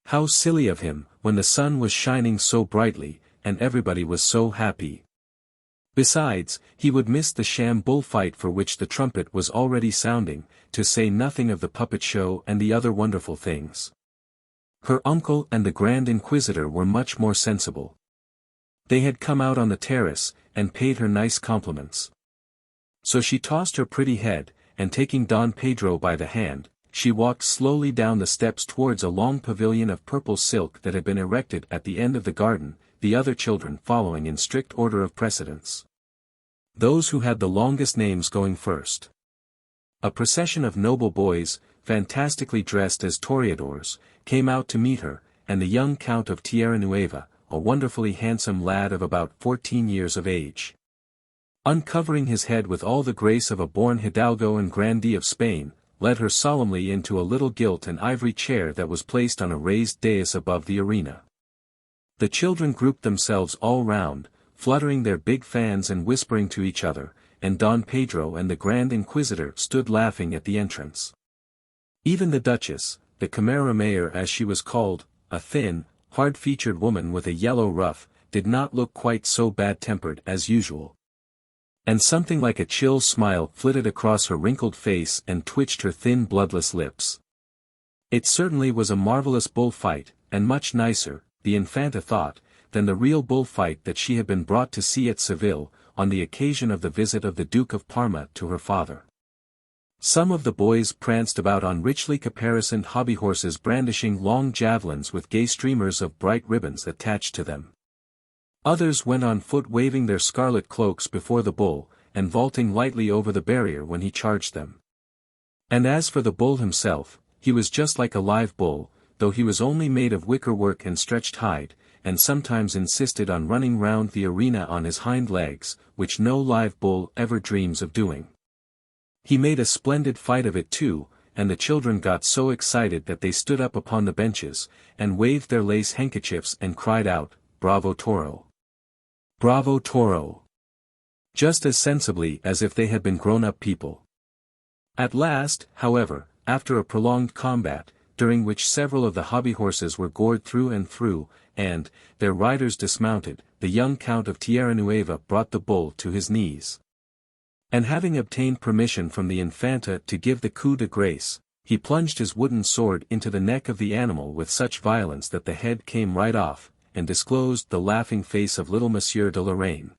How silly of him, when the sun was shining so brightly, and everybody was so happy. Besides, he would miss the sham bullfight for which the trumpet was already sounding, to say nothing of the puppet show and the other wonderful things. Her uncle and the Grand Inquisitor were much more sensible. They had come out on the terrace, and paid her nice compliments. So she tossed her pretty head, and taking Don Pedro by the hand, she walked slowly down the steps towards a long pavilion of purple silk that had been erected at the end of the garden, the other children following in strict order of precedence, those who had the longest names going first. A procession of noble boys, fantastically dressed as toreadors, came out to meet her, and the young Count of Tierra Nueva, a wonderfully handsome lad of about 14 years of age, uncovering his head with all the grace of a born hidalgo and grandee of Spain, led her solemnly into a little gilt and ivory chair that was placed on a raised dais above the arena. The children grouped themselves all round, fluttering their big fans and whispering to each other, and Don Pedro and the Grand Inquisitor stood laughing at the entrance. Even the Duchess, the Camera Mayor as she was called, a thin, hard-featured woman with a yellow ruff, did not look quite so bad-tempered as usual. And something like a chill smile flitted across her wrinkled face and twitched her thin bloodless lips. It certainly was a marvelous bullfight, and much nicer, the Infanta thought, than the real bullfight that she had been brought to see at Seville, on the occasion of the visit of the Duke of Parma to her father. Some of the boys pranced about on richly caparisoned hobby horses brandishing long javelins with gay streamers of bright ribbons attached to them. Others went on foot waving their scarlet cloaks before the bull, and vaulting lightly over the barrier when he charged them. And as for the bull himself, he was just like a live bull, though he was only made of wickerwork and stretched hide, and sometimes insisted on running round the arena on his hind legs, which no live bull ever dreams of doing. He made a splendid fight of it too, and the children got so excited that they stood up upon the benches, and waved their lace handkerchiefs and cried out, "Bravo Toro! Bravo Toro!" just as sensibly as if they had been grown-up people. At last, however, after a prolonged combat, during which several of the hobby horses were gored through and through, and, their riders dismounted, the young Count of Tierranueva brought the bull to his knees. And having obtained permission from the Infanta to give the coup de grace, he plunged his wooden sword into the neck of the animal with such violence that the head came right off, and disclosed the laughing face of little Monsieur de Lorraine,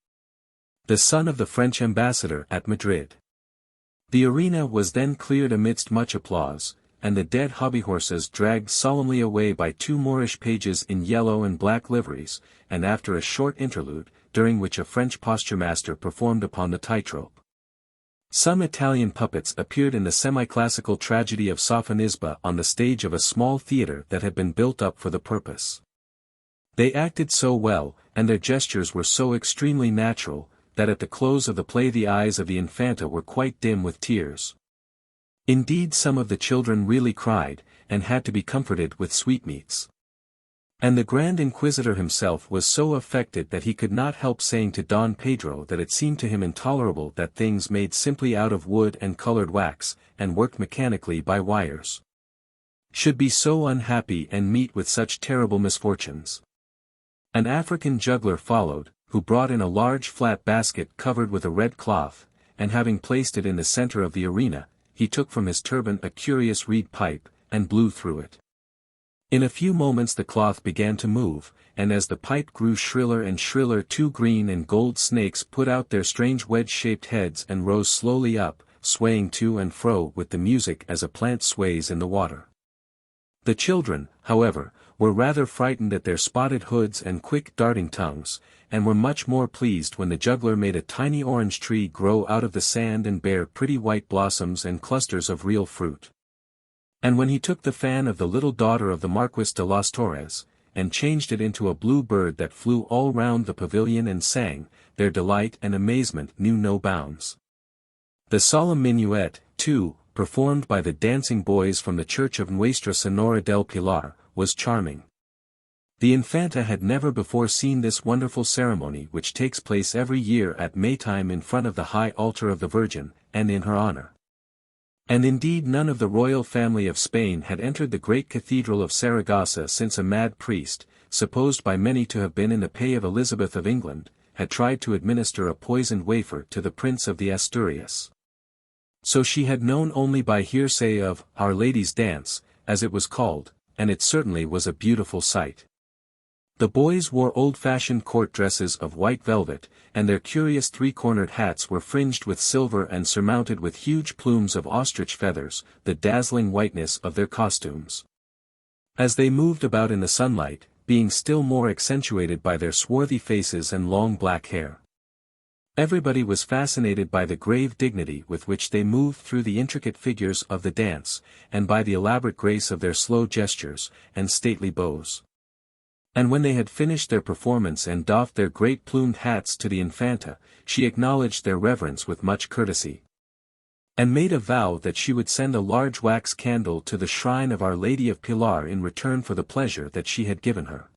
the son of the French ambassador at Madrid. The arena was then cleared amidst much applause, and the dead hobby horses dragged solemnly away by two Moorish pages in yellow and black liveries, and after a short interlude, during which a French posturemaster performed upon the tightrope. Some Italian puppets appeared in the semi-classical tragedy of Sophonisba on the stage of a small theatre that had been built up for the purpose. They acted so well, and their gestures were so extremely natural, that at the close of the play the eyes of the Infanta were quite dim with tears. Indeed, some of the children really cried, and had to be comforted with sweetmeats. And the Grand Inquisitor himself was so affected that he could not help saying to Don Pedro that it seemed to him intolerable that things made simply out of wood and colored wax, and worked mechanically by wires, should be so unhappy and meet with such terrible misfortunes. An African juggler followed, who brought in a large flat basket covered with a red cloth, and having placed it in the center of the arena, he took from his turban a curious reed pipe, and blew through it. In a few moments the cloth began to move, and as the pipe grew shriller and shriller, two green and gold snakes put out their strange wedge-shaped heads and rose slowly up, swaying to and fro with the music as a plant sways in the water. The children, however, were rather frightened at their spotted hoods and quick darting tongues, and were much more pleased when the juggler made a tiny orange tree grow out of the sand and bear pretty white blossoms and clusters of real fruit. And when he took the fan of the little daughter of the Marquis de las Torres, and changed it into a blue bird that flew all round the pavilion and sang, their delight and amazement knew no bounds. The solemn minuet, too, performed by the dancing boys from the church of Nuestra Señora del Pilar, was charming. The Infanta had never before seen this wonderful ceremony which takes place every year at Maytime in front of the high altar of the Virgin, and in her honor. And indeed none of the royal family of Spain had entered the great cathedral of Saragossa since a mad priest, supposed by many to have been in the pay of Elizabeth of England, had tried to administer a poisoned wafer to the Prince of the Asturias. So she had known only by hearsay of Our Lady's Dance, as it was called, and it certainly was a beautiful sight. The boys wore old-fashioned court dresses of white velvet, and their curious three-cornered hats were fringed with silver and surmounted with huge plumes of ostrich feathers, the dazzling whiteness of their costumes. As they moved about in the sunlight, being still more accentuated by their swarthy faces and long black hair, everybody was fascinated by the grave dignity with which they moved through the intricate figures of the dance, and by the elaborate grace of their slow gestures, and stately bows. And when they had finished their performance and doffed their great plumed hats to the Infanta, she acknowledged their reverence with much courtesy, and made a vow that she would send a large wax candle to the shrine of Our Lady of Pilar in return for the pleasure that she had given her.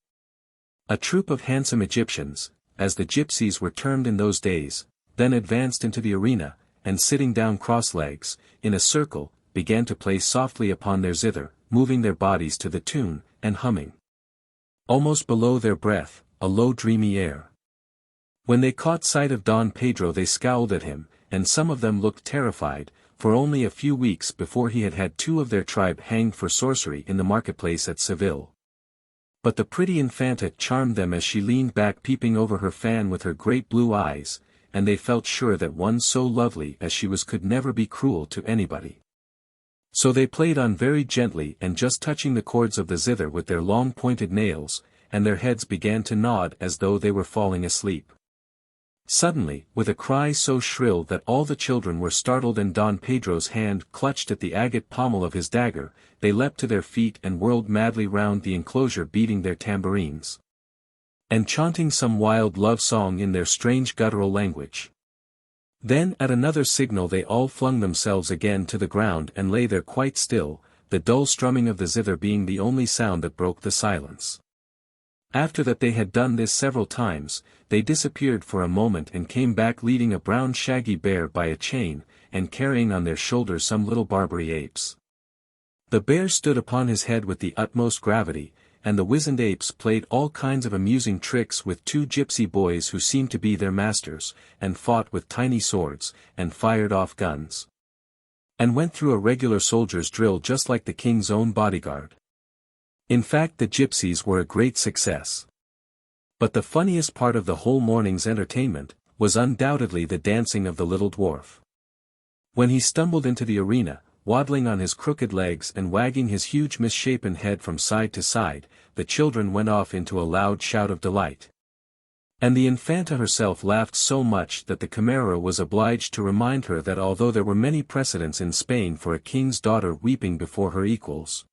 A troop of handsome Egyptians, as the gypsies were termed in those days, then advanced into the arena, and sitting down cross-legs, in a circle, began to play softly upon their zither, moving their bodies to the tune, and humming, almost below their breath, a low dreamy air. When they caught sight of Don Pedro they scowled at him, and some of them looked terrified, for only a few weeks before he had had two of their tribe hanged for sorcery in the marketplace at Seville. But the pretty Infanta charmed them as she leaned back peeping over her fan with her great blue eyes, and they felt sure that one so lovely as she was could never be cruel to anybody. So they played on very gently and just touching the cords of the zither with their long pointed nails, and their heads began to nod as though they were falling asleep. Suddenly, with a cry so shrill that all the children were startled and Don Pedro's hand clutched at the agate pommel of his dagger, they leapt to their feet and whirled madly round the enclosure beating their tambourines and chanting some wild love song in their strange guttural language. Then at another signal they all flung themselves again to the ground and lay there quite still, the dull strumming of the zither being the only sound that broke the silence. After that they had done this several times, they disappeared for a moment and came back leading a brown shaggy bear by a chain, and carrying on their shoulders some little Barbary apes. The bear stood upon his head with the utmost gravity, and the wizened apes played all kinds of amusing tricks with two gypsy boys who seemed to be their masters, and fought with tiny swords, and fired off guns, and went through a regular soldier's drill just like the king's own bodyguard. In fact, the gypsies were a great success. But the funniest part of the whole morning's entertainment was undoubtedly the dancing of the little dwarf. When he stumbled into the arena, waddling on his crooked legs and wagging his huge misshapen head from side to side, the children went off into a loud shout of delight. And the Infanta herself laughed so much that the Camarera was obliged to remind her that although there were many precedents in Spain for a king's daughter weeping before her equals,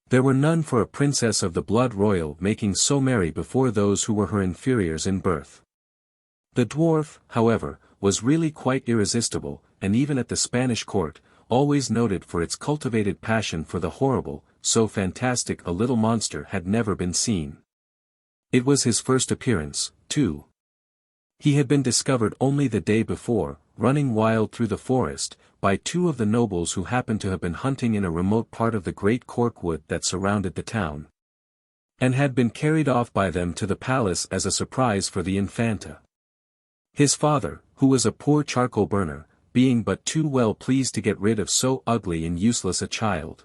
there were none for a princess of the blood royal making so merry before those who were her inferiors in birth. The dwarf, however, was really quite irresistible, and even at the Spanish court, always noted for its cultivated passion for the horrible, so fantastic a little monster had never been seen. It was his first appearance, too. He had been discovered only the day before, running wild through the forest, by two of the nobles who happened to have been hunting in a remote part of the great cork wood that surrounded the town, and had been carried off by them to the palace as a surprise for the Infanta. His father, who was a poor charcoal burner, being but too well pleased to get rid of so ugly and useless a child.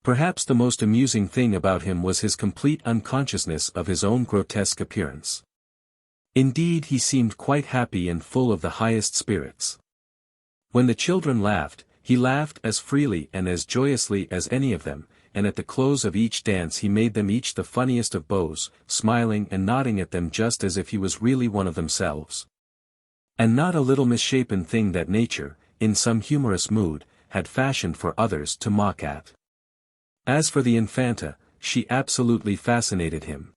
Perhaps the most amusing thing about him was his complete unconsciousness of his own grotesque appearance. Indeed, he seemed quite happy and full of the highest spirits. When the children laughed, he laughed as freely and as joyously as any of them, and at the close of each dance he made them each the funniest of bows, smiling and nodding at them just as if he was really one of themselves, and not a little misshapen thing that nature, in some humorous mood, had fashioned for others to mock at. As for the Infanta, she absolutely fascinated him.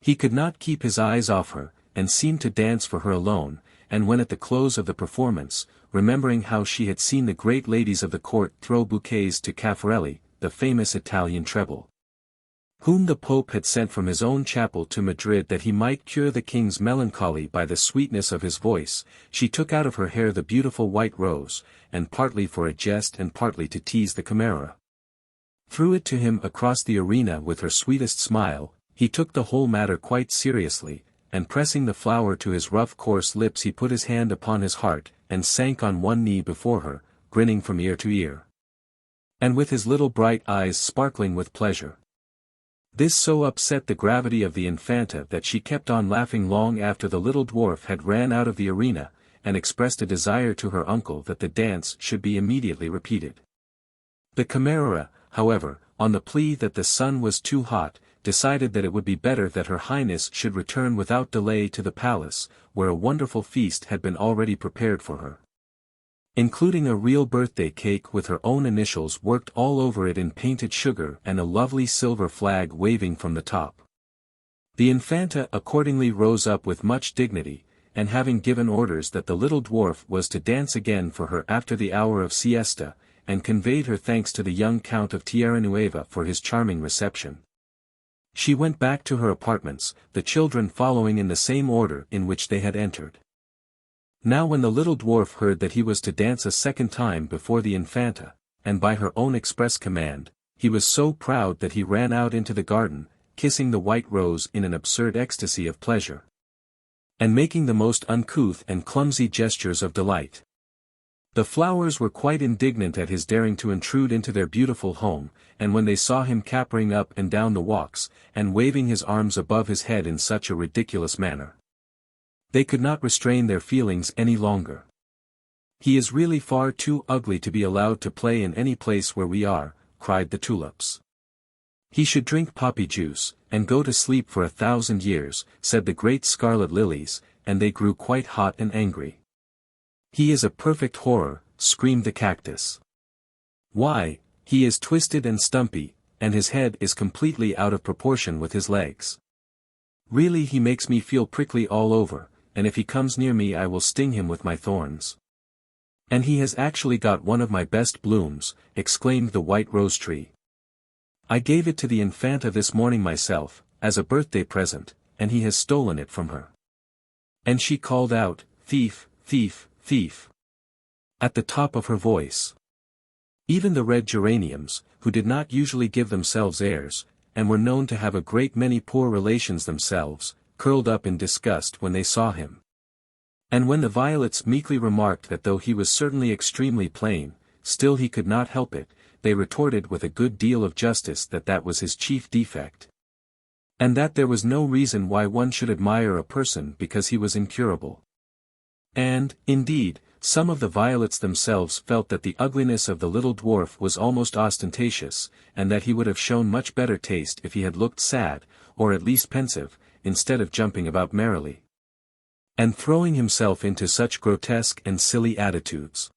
He could not keep his eyes off her, and seemed to dance for her alone, and when at the close of the performance, remembering how she had seen the great ladies of the court throw bouquets to Caffarelli, the famous Italian treble, whom the Pope had sent from his own chapel to Madrid that he might cure the king's melancholy by the sweetness of his voice, she took out of her hair the beautiful white rose, and partly for a jest and partly to tease the Camarera, threw it to him across the arena with her sweetest smile. He took the whole matter quite seriously, and pressing the flower to his rough coarse lips he put his hand upon his heart, and sank on one knee before her, grinning from ear to ear, and with his little bright eyes sparkling with pleasure. This so upset the gravity of the Infanta that she kept on laughing long after the little dwarf had ran out of the arena, and expressed a desire to her uncle that the dance should be immediately repeated. The Camarera, however, on the plea that the sun was too hot, decided that it would be better that her highness should return without delay to the palace, where a wonderful feast had been already prepared for her, including a real birthday cake with her own initials worked all over it in painted sugar and a lovely silver flag waving from the top. The Infanta accordingly rose up with much dignity, and having given orders that the little dwarf was to dance again for her after the hour of siesta, and conveyed her thanks to the young Count of Tierranueva for his charming reception, she went back to her apartments, the children following in the same order in which they had entered. Now when the little dwarf heard that he was to dance a second time before the Infanta, and by her own express command, he was so proud that he ran out into the garden, kissing the white rose in an absurd ecstasy of pleasure, and making the most uncouth and clumsy gestures of delight. The flowers were quite indignant at his daring to intrude into their beautiful home, and when they saw him capering up and down the walks, and waving his arms above his head in such a ridiculous manner, They could not restrain their feelings any longer. "He is really far too ugly to be allowed to play in any place where we are," cried the tulips. "He should drink poppy juice, and go to sleep for 1,000 years, said the great scarlet lilies, and they grew quite hot and angry. "He is a perfect horror," screamed the cactus. "Why, he is twisted and stumpy, and his head is completely out of proportion with his legs. Really he makes me feel prickly all over, and if he comes near me I will sting him with my thorns. And he has actually got one of my best blooms," exclaimed the white rose tree. "I gave it to the Infanta this morning myself, as a birthday present, and he has stolen it from her." And she called out, "Thief, thief, thief," at the top of her voice. Even the red geraniums, who did not usually give themselves airs, and were known to have a great many poor relations themselves, curled up in disgust when they saw him. And when the violets meekly remarked that though he was certainly extremely plain, still he could not help it, they retorted with a good deal of justice that that was his chief defect. And that there was no reason why one should admire a person because he was incurable. And, indeed, some of the violets themselves felt that the ugliness of the little dwarf was almost ostentatious, and that he would have shown much better taste if he had looked sad, or at least pensive, instead of jumping about merrily, and throwing himself into such grotesque and silly attitudes.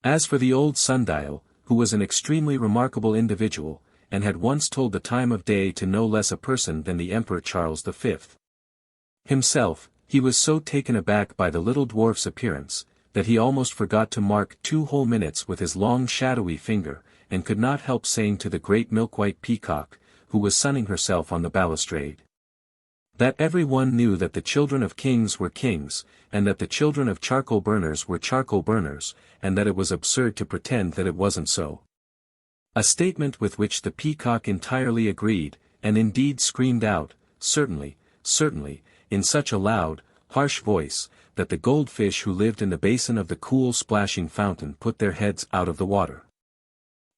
As for the old sundial, who was an extremely remarkable individual, and had once told the time of day to no less a person than the Emperor Charles V. himself, he was so taken aback by the little dwarf's appearance, that he almost forgot to mark 2 whole minutes with his long shadowy finger, and could not help saying to the great milk-white peacock, who was sunning herself on the balustrade, that every one knew that the children of kings were kings, and that the children of charcoal burners were charcoal burners, and that it was absurd to pretend that it wasn't so. A statement with which the peacock entirely agreed, and indeed screamed out, "Certainly, certainly," in such a loud, harsh voice, that the goldfish who lived in the basin of the cool splashing fountain put their heads out of the water,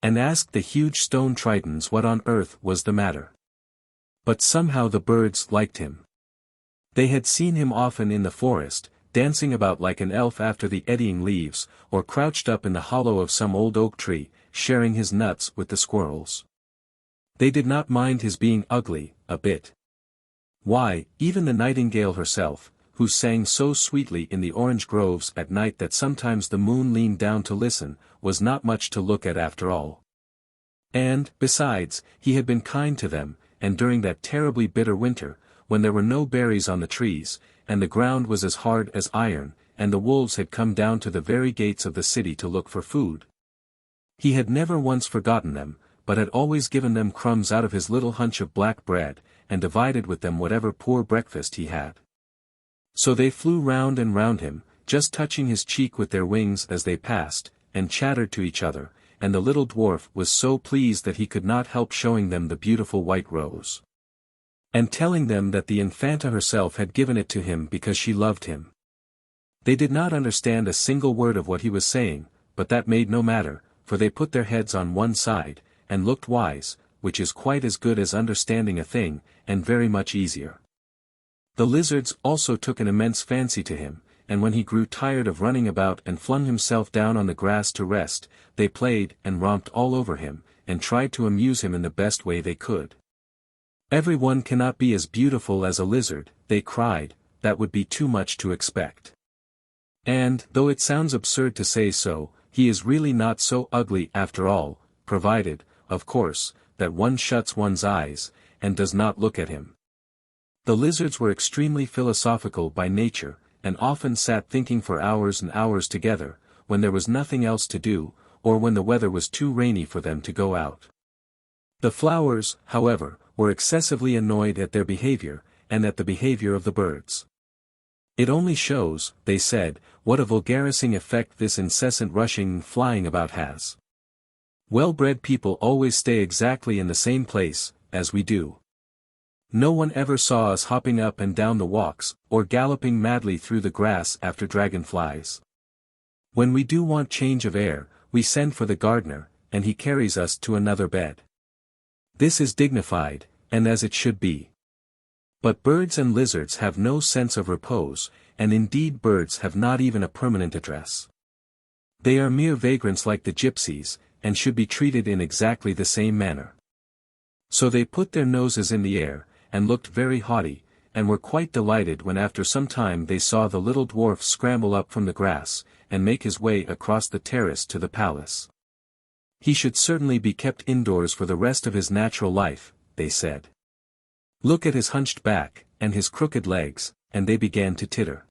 and asked the huge stone tritons what on earth was the matter. But somehow the birds liked him. They had seen him often in the forest, dancing about like an elf after the eddying leaves, or crouched up in the hollow of some old oak tree, sharing his nuts with the squirrels. They did not mind his being ugly, a bit. Why, even the nightingale herself, who sang so sweetly in the orange groves at night that sometimes the moon leaned down to listen, was not much to look at after all. And, besides, he had been kind to them, and during that terribly bitter winter, when there were no berries on the trees, and the ground was as hard as iron, and the wolves had come down to the very gates of the city to look for food, he had never once forgotten them, but had always given them crumbs out of his little hunch of black bread, and divided with them whatever poor breakfast he had. So they flew round and round him, just touching his cheek with their wings as they passed, and chattered to each other, and the little dwarf was so pleased that he could not help showing them the beautiful white rose, and telling them that the Infanta herself had given it to him because she loved him. They did not understand a single word of what he was saying, but that made no matter, for they put their heads on one side, and looked wise, which is quite as good as understanding a thing, and very much easier. The lizards also took an immense fancy to him, and when he grew tired of running about and flung himself down on the grass to rest, they played and romped all over him, and tried to amuse him in the best way they could. "Every one cannot be as beautiful as a lizard," they cried, "that would be too much to expect. And, though it sounds absurd to say so, he is really not so ugly after all, provided, of course, that one shuts one's eyes, and does not look at him." The lizards were extremely philosophical by nature, and often sat thinking for hours and hours together, when there was nothing else to do, or when the weather was too rainy for them to go out. The flowers, however, were excessively annoyed at their behavior, and at the behavior of the birds. "It only shows," they said, "what a vulgarising effect this incessant rushing and flying about has. Well-bred people always stay exactly in the same place, as we do. No one ever saw us hopping up and down the walks, or galloping madly through the grass after dragonflies. When we do want change of air, we send for the gardener, and he carries us to another bed. This is dignified, and as it should be. But birds and lizards have no sense of repose, and indeed birds have not even a permanent address. They are mere vagrants like the gypsies, and should be treated in exactly the same manner. So they put their noses in the air, and looked very haughty, and were quite delighted when after some time they saw the little dwarf scramble up from the grass, and make his way across the terrace to the palace. He should certainly be kept indoors for the rest of his natural life, they said. Look at his hunched back, and his crooked legs, and they began to titter.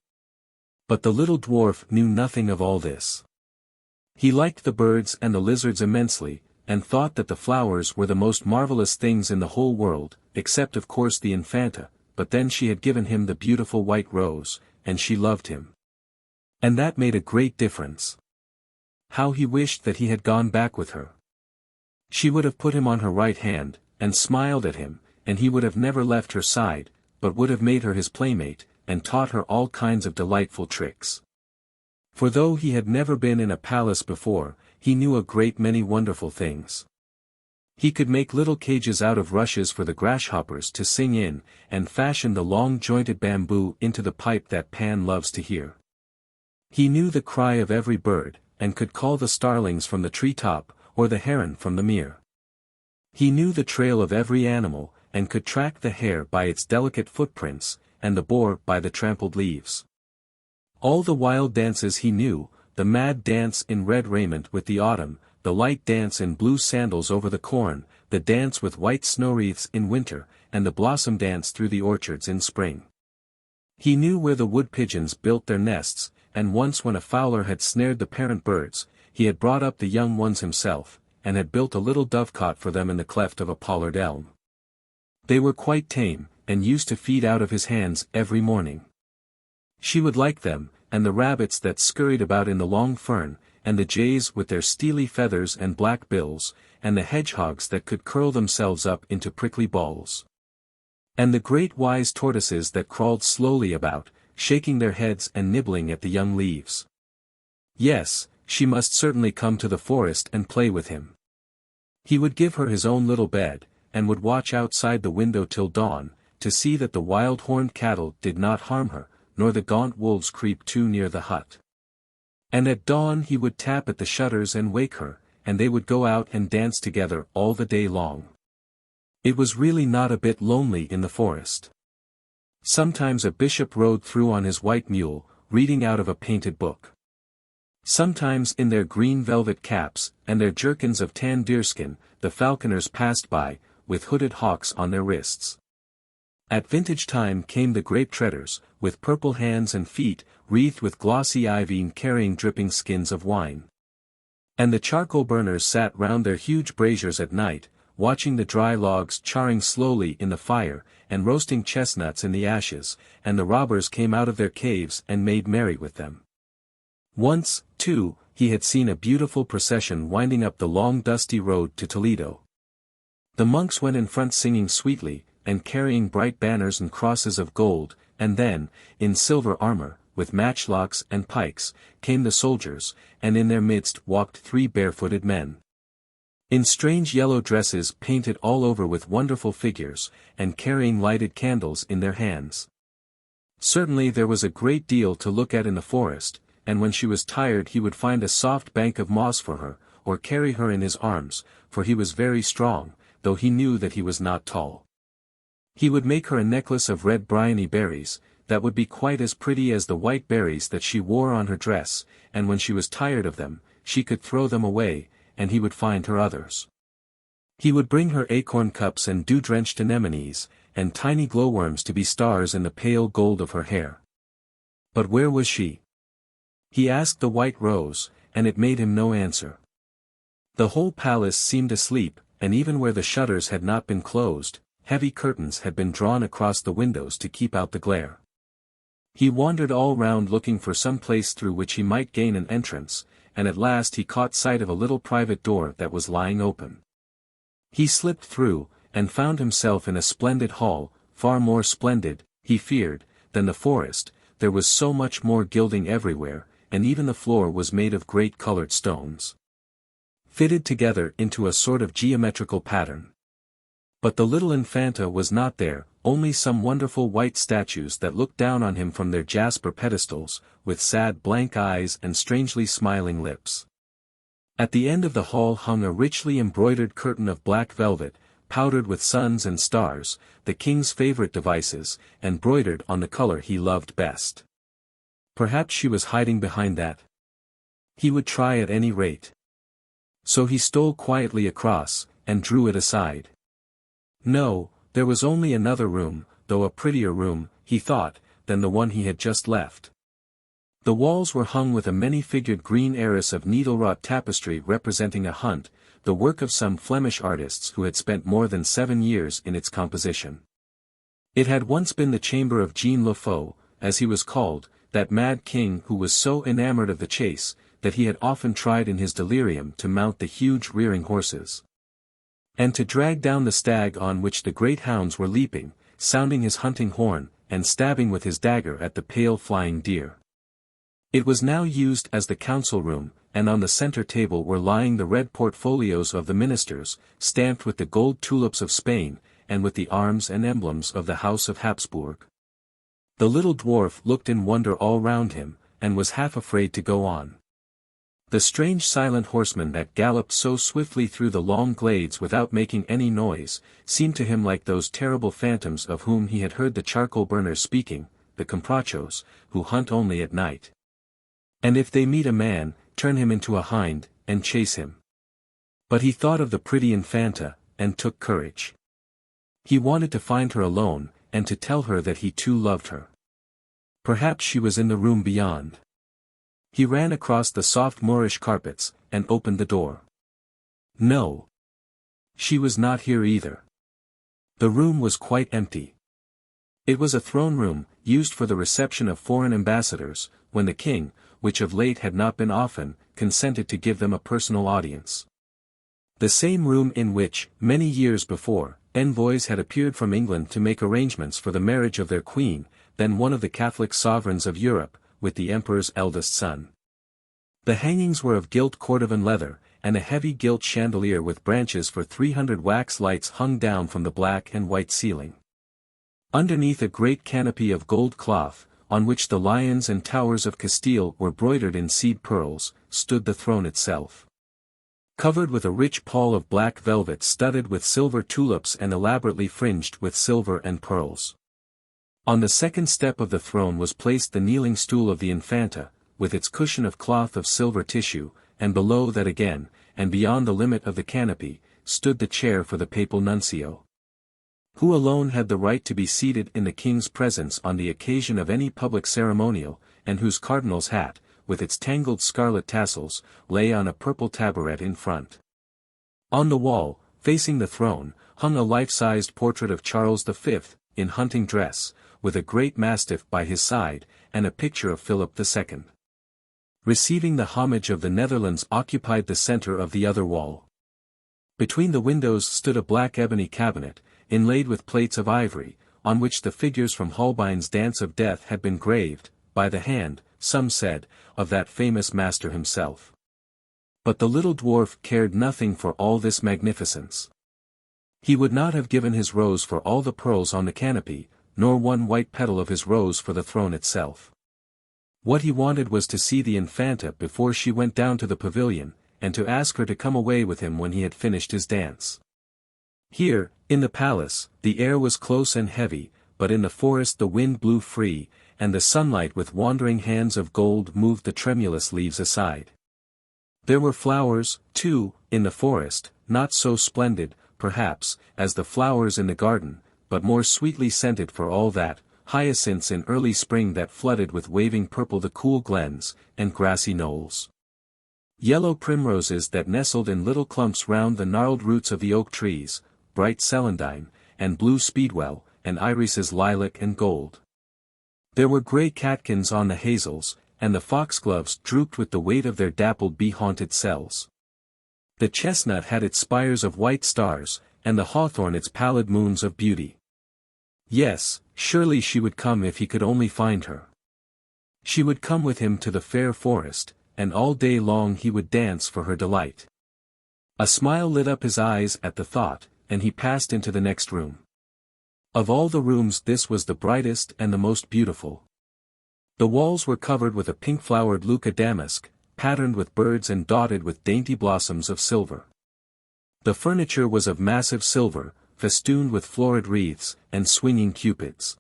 But the little dwarf knew nothing of all this. He liked the birds and the lizards immensely, and thought that the flowers were the most marvelous things in the whole world, except of course the Infanta, but then she had given him the beautiful white rose, and she loved him. And that made a great difference. How he wished that he had gone back with her. She would have put him on her right hand, and smiled at him, and he would have never left her side, but would have made her his playmate, and taught her all kinds of delightful tricks. For though he had never been in a palace before, he knew a great many wonderful things. He could make little cages out of rushes for the grasshoppers to sing in, and fashion the long jointed bamboo into the pipe that Pan loves to hear. He knew the cry of every bird, and could call the starlings from the tree-top, or the heron from the mere. He knew the trail of every animal, and could track the hare by its delicate footprints, and the boar by the trampled leaves. All the wild dances he knew, the mad dance in red raiment with the autumn, the light dance in blue sandals over the corn, the dance with white snow wreaths in winter, and the blossom dance through the orchards in spring. He knew where the wood pigeons built their nests, and once when a fowler had snared the parent birds, he had brought up the young ones himself, and had built a little dovecot for them in the cleft of a pollard elm. They were quite tame, and used to feed out of his hands every morning. She would like them, and the rabbits that scurried about in the long fern, and the jays with their steely feathers and black bills, and the hedgehogs that could curl themselves up into prickly balls. And the great wise tortoises that crawled slowly about, shaking their heads and nibbling at the young leaves. Yes, she must certainly come to the forest and play with him. He would give her his own little bed, and would watch outside the window till dawn, to see that the wild horned cattle did not harm her, nor the gaunt wolves creep too near the hut. And at dawn he would tap at the shutters and wake her, and they would go out and dance together all the day long. It was really not a bit lonely in the forest. Sometimes a bishop rode through on his white mule, reading out of a painted book. Sometimes in their green velvet caps, and their jerkins of tanned deerskin, the falconers passed by, with hooded hawks on their wrists. At vintage time came the grape treaders, with purple hands and feet, wreathed with glossy ivy and carrying dripping skins of wine. And the charcoal burners sat round their huge braziers at night, watching the dry logs charring slowly in the fire, and roasting chestnuts in the ashes, and the robbers came out of their caves and made merry with them. Once, too, he had seen a beautiful procession winding up the long dusty road to Toledo. The monks went in front singing sweetly, and carrying bright banners and crosses of gold, and then, in silver armor, with matchlocks and pikes, came the soldiers, and in their midst walked 3 barefooted men. In strange yellow dresses painted all over with wonderful figures, and carrying lighted candles in their hands. Certainly there was a great deal to look at in the forest, and when she was tired he would find a soft bank of moss for her, or carry her in his arms, for he was very strong, though he knew that he was not tall. He would make her a necklace of red bryony berries, that would be quite as pretty as the white berries that she wore on her dress, and when she was tired of them, she could throw them away, and he would find her others. He would bring her acorn cups and dew-drenched anemones, and tiny glowworms to be stars in the pale gold of her hair. But where was she? He asked the white rose, and it made him no answer. The whole palace seemed asleep, and even where the shutters had not been closed, heavy curtains had been drawn across the windows to keep out the glare. He wandered all round looking for some place through which he might gain an entrance, and at last he caught sight of a little private door that was lying open. He slipped through, and found himself in a splendid hall, far more splendid, he feared, than the forest. There was so much more gilding everywhere, and even the floor was made of great colored stones, fitted together into a sort of geometrical pattern. But the little Infanta was not there, only some wonderful white statues that looked down on him from their jasper pedestals, with sad blank eyes and strangely smiling lips. At the end of the hall hung a richly embroidered curtain of black velvet, powdered with suns and stars, the king's favorite devices, and broidered on the color he loved best. Perhaps she was hiding behind that. He would try at any rate. So he stole quietly across, and drew it aside. No, there was only another room, though a prettier room, he thought, than the one he had just left. The walls were hung with a many-figured green arras of needle-wrought tapestry representing a hunt, the work of some Flemish artists who had spent more than 7 years in its composition. It had once been the chamber of Jean Le Fou, as he was called, that mad king who was so enamored of the chase, that he had often tried in his delirium to mount the huge rearing horses, and to drag down the stag on which the great hounds were leaping, sounding his hunting horn, and stabbing with his dagger at the pale flying deer. It was now used as the council room, and on the center table were lying the red portfolios of the ministers, stamped with the gold tulips of Spain, and with the arms and emblems of the House of Habsburg. The little dwarf looked in wonder all round him, and was half afraid to go on. The strange silent horsemen that galloped so swiftly through the long glades without making any noise, seemed to him like those terrible phantoms of whom he had heard the charcoal burners speaking, the comprachos, who hunt only at night. And if they meet a man, turn him into a hind, and chase him. But he thought of the pretty Infanta, and took courage. He wanted to find her alone, and to tell her that he too loved her. Perhaps she was in the room beyond. He ran across the soft Moorish carpets, and opened the door. No. She was not here either. The room was quite empty. It was a throne room, used for the reception of foreign ambassadors, when the king, which of late had not been often, consented to give them a personal audience. The same room in which, many years before, envoys had appeared from England to make arrangements for the marriage of their queen, then one of the Catholic sovereigns of Europe, with the emperor's eldest son. The hangings were of gilt Cordovan leather, and a heavy gilt chandelier with branches for 300 wax lights hung down from the black and white ceiling. Underneath a great canopy of gold cloth, on which the lions and towers of Castile were broidered in seed pearls, stood the throne itself. Covered with a rich pall of black velvet studded with silver tulips and elaborately fringed with silver and pearls. On the second step of the throne was placed the kneeling stool of the Infanta, with its cushion of cloth of silver tissue, and below that again, and beyond the limit of the canopy, stood the chair for the papal nuncio, who alone had the right to be seated in the king's presence on the occasion of any public ceremonial, and whose cardinal's hat, with its tangled scarlet tassels, lay on a purple tabouret in front. On the wall, facing the throne, hung a life-sized portrait of Charles V, in hunting dress, with a great mastiff by his side, and a picture of Philip II. Receiving the homage of the Netherlands occupied the center of the other wall. Between the windows stood a black ebony cabinet, inlaid with plates of ivory, on which the figures from Holbein's Dance of Death had been graved, by the hand, some said, of that famous master himself. But the little dwarf cared nothing for all this magnificence. He would not have given his rose for all the pearls on the canopy, nor one white petal of his rose for the throne itself. What he wanted was to see the Infanta before she went down to the pavilion, and to ask her to come away with him when he had finished his dance. Here, in the palace, the air was close and heavy, but in the forest the wind blew free, and the sunlight with wandering hands of gold moved the tremulous leaves aside. There were flowers, too, in the forest, not so splendid, perhaps, as the flowers in the garden, but more sweetly scented for all that, hyacinths in early spring that flooded with waving purple the cool glens, and grassy knolls. Yellow primroses that nestled in little clumps round the gnarled roots of the oak trees, bright celandine, and blue speedwell, and irises lilac and gold. There were grey catkins on the hazels, and the foxgloves drooped with the weight of their dappled bee-haunted cells. The chestnut had its spires of white stars, and the hawthorn its pallid moons of beauty. Yes, surely she would come if he could only find her. She would come with him to the fair forest, and all day long he would dance for her delight. A smile lit up his eyes at the thought, and he passed into the next room. Of all the rooms this was the brightest and the most beautiful. The walls were covered with a pink-flowered Lucca damask, patterned with birds and dotted with dainty blossoms of silver. The furniture was of massive silver, festooned with florid wreaths, and swinging cupids.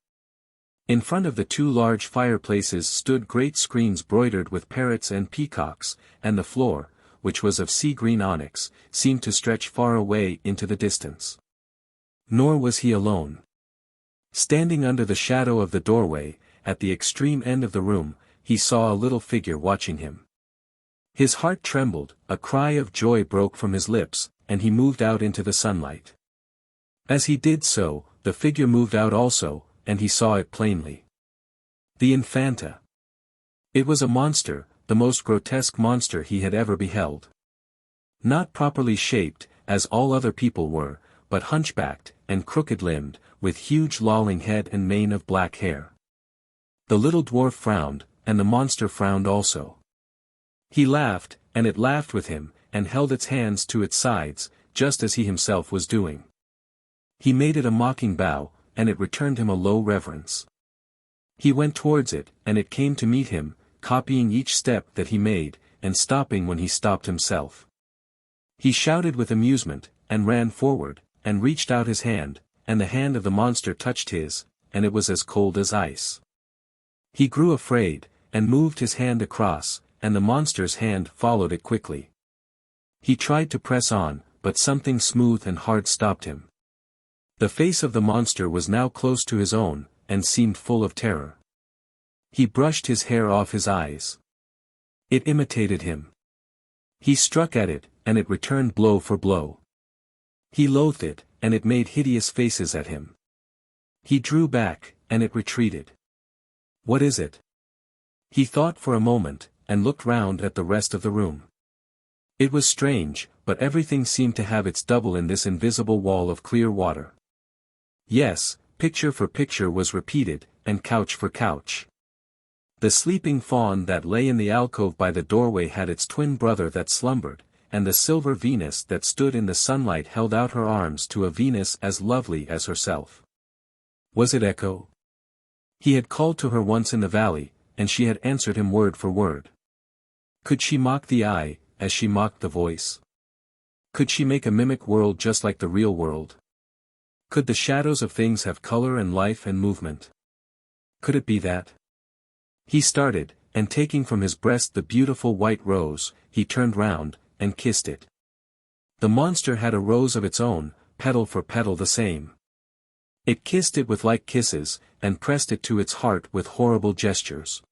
In front of the two large fireplaces stood great screens broidered with parrots and peacocks, and the floor, which was of sea-green onyx, seemed to stretch far away into the distance. Nor was he alone. Standing under the shadow of the doorway, at the extreme end of the room, he saw a little figure watching him. His heart trembled, a cry of joy broke from his lips, and he moved out into the sunlight. As he did so, the figure moved out also, and he saw it plainly. The Infanta. It was a monster, the most grotesque monster he had ever beheld. Not properly shaped, as all other people were, but hunchbacked, and crooked-limbed, with huge lolling head and mane of black hair. The little dwarf frowned, and the monster frowned also. He laughed, and it laughed with him, and held its hands to its sides, just as he himself was doing. He made it a mocking bow, and it returned him a low reverence. He went towards it, and it came to meet him, copying each step that he made, and stopping when he stopped himself. He shouted with amusement, and ran forward, and reached out his hand, and the hand of the monster touched his, and it was as cold as ice. He grew afraid, and moved his hand across, and the monster's hand followed it quickly. He tried to press on, but something smooth and hard stopped him. The face of the monster was now close to his own, and seemed full of terror. He brushed his hair off his eyes. It imitated him. He struck at it, and it returned blow for blow. He loathed it, and it made hideous faces at him. He drew back, and it retreated. What is it? He thought for a moment, and looked round at the rest of the room. It was strange, but everything seemed to have its double in this invisible wall of clear water. Yes, picture for picture was repeated, and couch for couch. The sleeping fawn that lay in the alcove by the doorway had its twin brother that slumbered, and the silver Venus that stood in the sunlight held out her arms to a Venus as lovely as herself. Was it Echo? He had called to her once in the valley, and she had answered him word for word. Could she mock the eye, as she mocked the voice? Could she make a mimic world just like the real world? Could the shadows of things have color and life and movement? Could it be that? He started, and taking from his breast the beautiful white rose, he turned round, and kissed it. The monster had a rose of its own, petal for petal the same. It kissed it with like kisses, and pressed it to its heart with horrible gestures.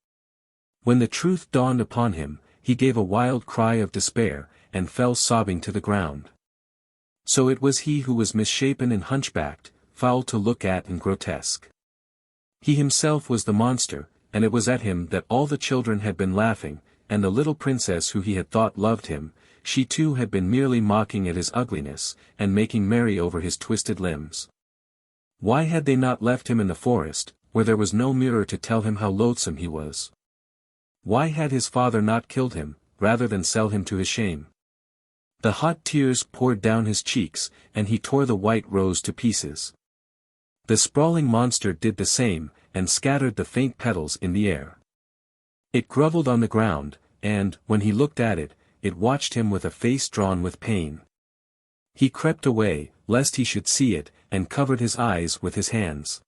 When the truth dawned upon him, he gave a wild cry of despair, and fell sobbing to the ground. So it was he who was misshapen and hunchbacked, foul to look at and grotesque. He himself was the monster, and it was at him that all the children had been laughing, and the little princess who he had thought loved him, she too had been merely mocking at his ugliness, and making merry over his twisted limbs. Why had they not left him in the forest, where there was no mirror to tell him how loathsome he was? Why had his father not killed him, rather than sell him to his shame? The hot tears poured down his cheeks, and he tore the white rose to pieces. The sprawling monster did the same, and scattered the faint petals in the air. It grovelled on the ground, and, when he looked at it, it watched him with a face drawn with pain. He crept away, lest he should see it, and covered his eyes with his hands.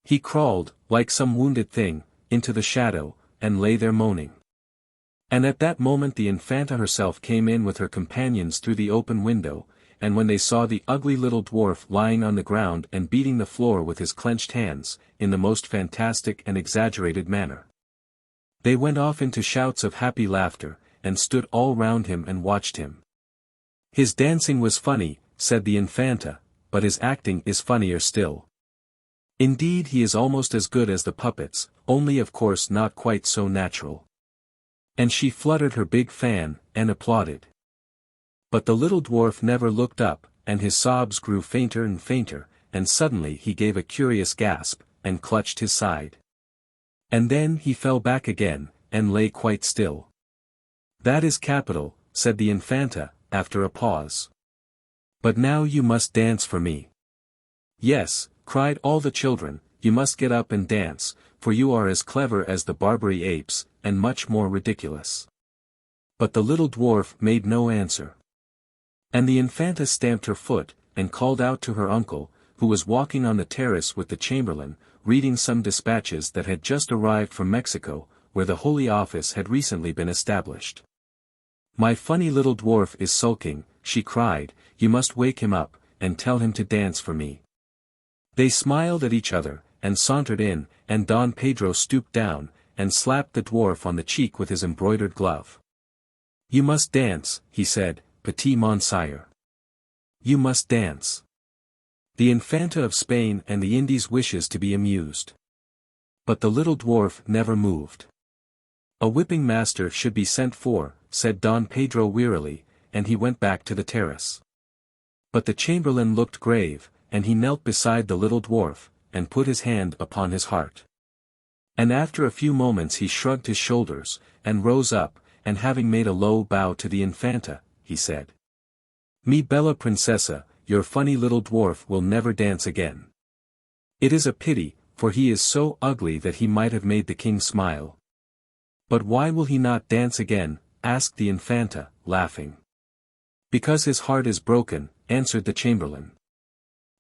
He crawled, like some wounded thing, into the shadow, and lay there moaning. And at that moment the Infanta herself came in with her companions through the open window, and when they saw the ugly little dwarf lying on the ground and beating the floor with his clenched hands, in the most fantastic and exaggerated manner, they went off into shouts of happy laughter, and stood all round him and watched him. His dancing was funny, said the Infanta, but his acting is funnier still. Indeed, he is almost as good as the puppets, only of course not quite so natural. And she fluttered her big fan, and applauded. But the little dwarf never looked up, and his sobs grew fainter and fainter, and suddenly he gave a curious gasp, and clutched his side. And then he fell back again, and lay quite still. That is capital, said the Infanta, after a pause. But now you must dance for me. Yes, cried all the children, you must get up and dance, for you are as clever as the Barbary apes, and much more ridiculous. But the little dwarf made no answer. And the Infanta stamped her foot, and called out to her uncle, who was walking on the terrace with the chamberlain, reading some dispatches that had just arrived from Mexico, where the Holy Office had recently been established. My funny little dwarf is sulking, she cried, you must wake him up, and tell him to dance for me. They smiled at each other, and sauntered in, and Don Pedro stooped down, and slapped the dwarf on the cheek with his embroidered glove. You must dance, he said, petit monsignor. You must dance. The Infanta of Spain and the Indies wishes to be amused. But the little dwarf never moved. A whipping master should be sent for, said Don Pedro wearily, and he went back to the terrace. But the chamberlain looked grave, and he knelt beside the little dwarf, and put his hand upon his heart. And after a few moments he shrugged his shoulders, and rose up, and having made a low bow to the Infanta, he said, Mi bella princessa, your funny little dwarf will never dance again. It is a pity, for he is so ugly that he might have made the king smile. But why will he not dance again? Asked the Infanta, laughing. Because his heart is broken, answered the chamberlain.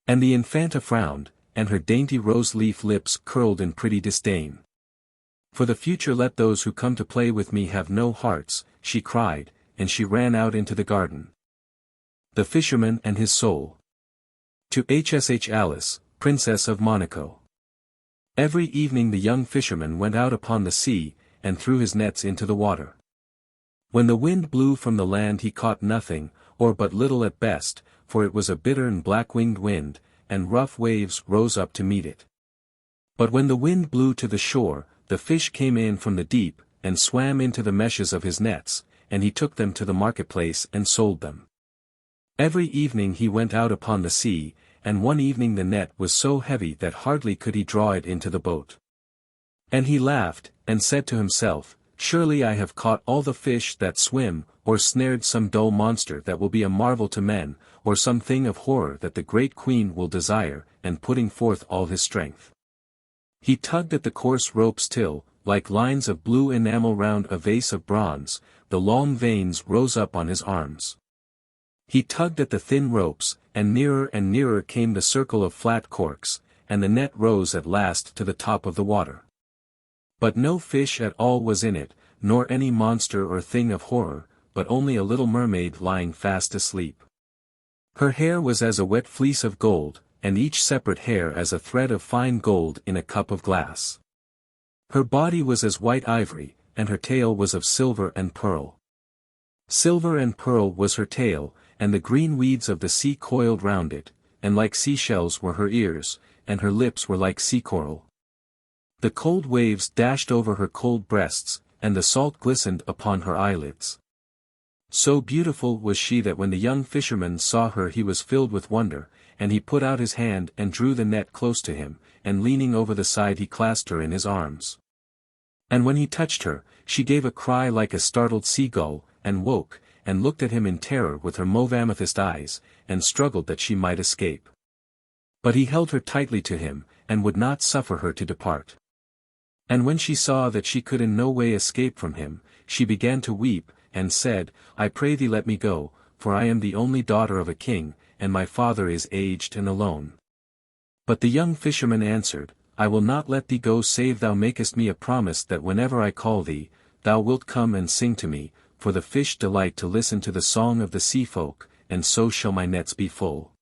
And the Infanta frowned, and her dainty rose-leaf lips curled in pretty disdain. For the future let those who come to play with me have no hearts, she cried, and she ran out into the garden. The Fisherman and His Soul. To Hsh Alice, Princess of Monaco. Every evening the young fisherman went out upon the sea, and threw his nets into the water. When the wind blew from the land he caught nothing, or but little at best, for it was a bitter and black-winged wind, and rough waves rose up to meet it. But when the wind blew to the shore, the fish came in from the deep, and swam into the meshes of his nets, and he took them to the marketplace and sold them. Every evening he went out upon the sea, and one evening the net was so heavy that hardly could he draw it into the boat. And he laughed, and said to himself, surely I have caught all the fish that swim, or snared some dull monster that will be a marvel to men, or some thing of horror that the great queen will desire, and putting forth all his strength. He tugged at the coarse ropes till, like lines of blue enamel round a vase of bronze, the long veins rose up on his arms. He tugged at the thin ropes, and nearer came the circle of flat corks, and the net rose at last to the top of the water. But no fish at all was in it, nor any monster or thing of horror, but only a little mermaid lying fast asleep. Her hair was as a wet fleece of gold, and each separate hair as a thread of fine gold in a cup of glass. Her body was as white ivory, and her tail was of silver and pearl. Silver and pearl was her tail, and the green weeds of the sea coiled round it, and like seashells were her ears, and her lips were like sea coral. The cold waves dashed over her cold breasts, and the salt glistened upon her eyelids. So beautiful was she that when the young fisherman saw her he was filled with wonder, and he put out his hand and drew the net close to him, and leaning over the side he clasped her in his arms. And when he touched her, she gave a cry like a startled seagull, and woke, and looked at him in terror with her mauve amethyst eyes, and struggled that she might escape. But he held her tightly to him, and would not suffer her to depart. And when she saw that she could in no way escape from him, she began to weep, and said, I pray thee let me go, for I am the only daughter of a king, and my father is aged and alone. But the young fisherman answered, I will not let thee go save thou makest me a promise that whenever I call thee, thou wilt come and sing to me, for the fish delight to listen to the song of the sea folk, and so shall my nets be full.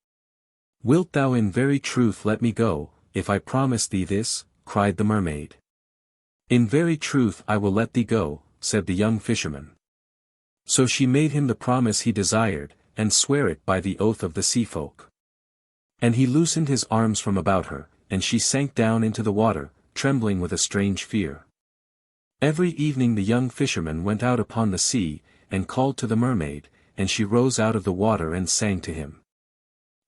Wilt thou in very truth let me go, if I promise thee this? Cried the mermaid. In very truth I will let thee go, said the young fisherman. So she made him the promise he desired, and sware it by the oath of the sea folk. And he loosened his arms from about her, and she sank down into the water, trembling with a strange fear. Every evening the young fisherman went out upon the sea, and called to the mermaid, and she rose out of the water and sang to him.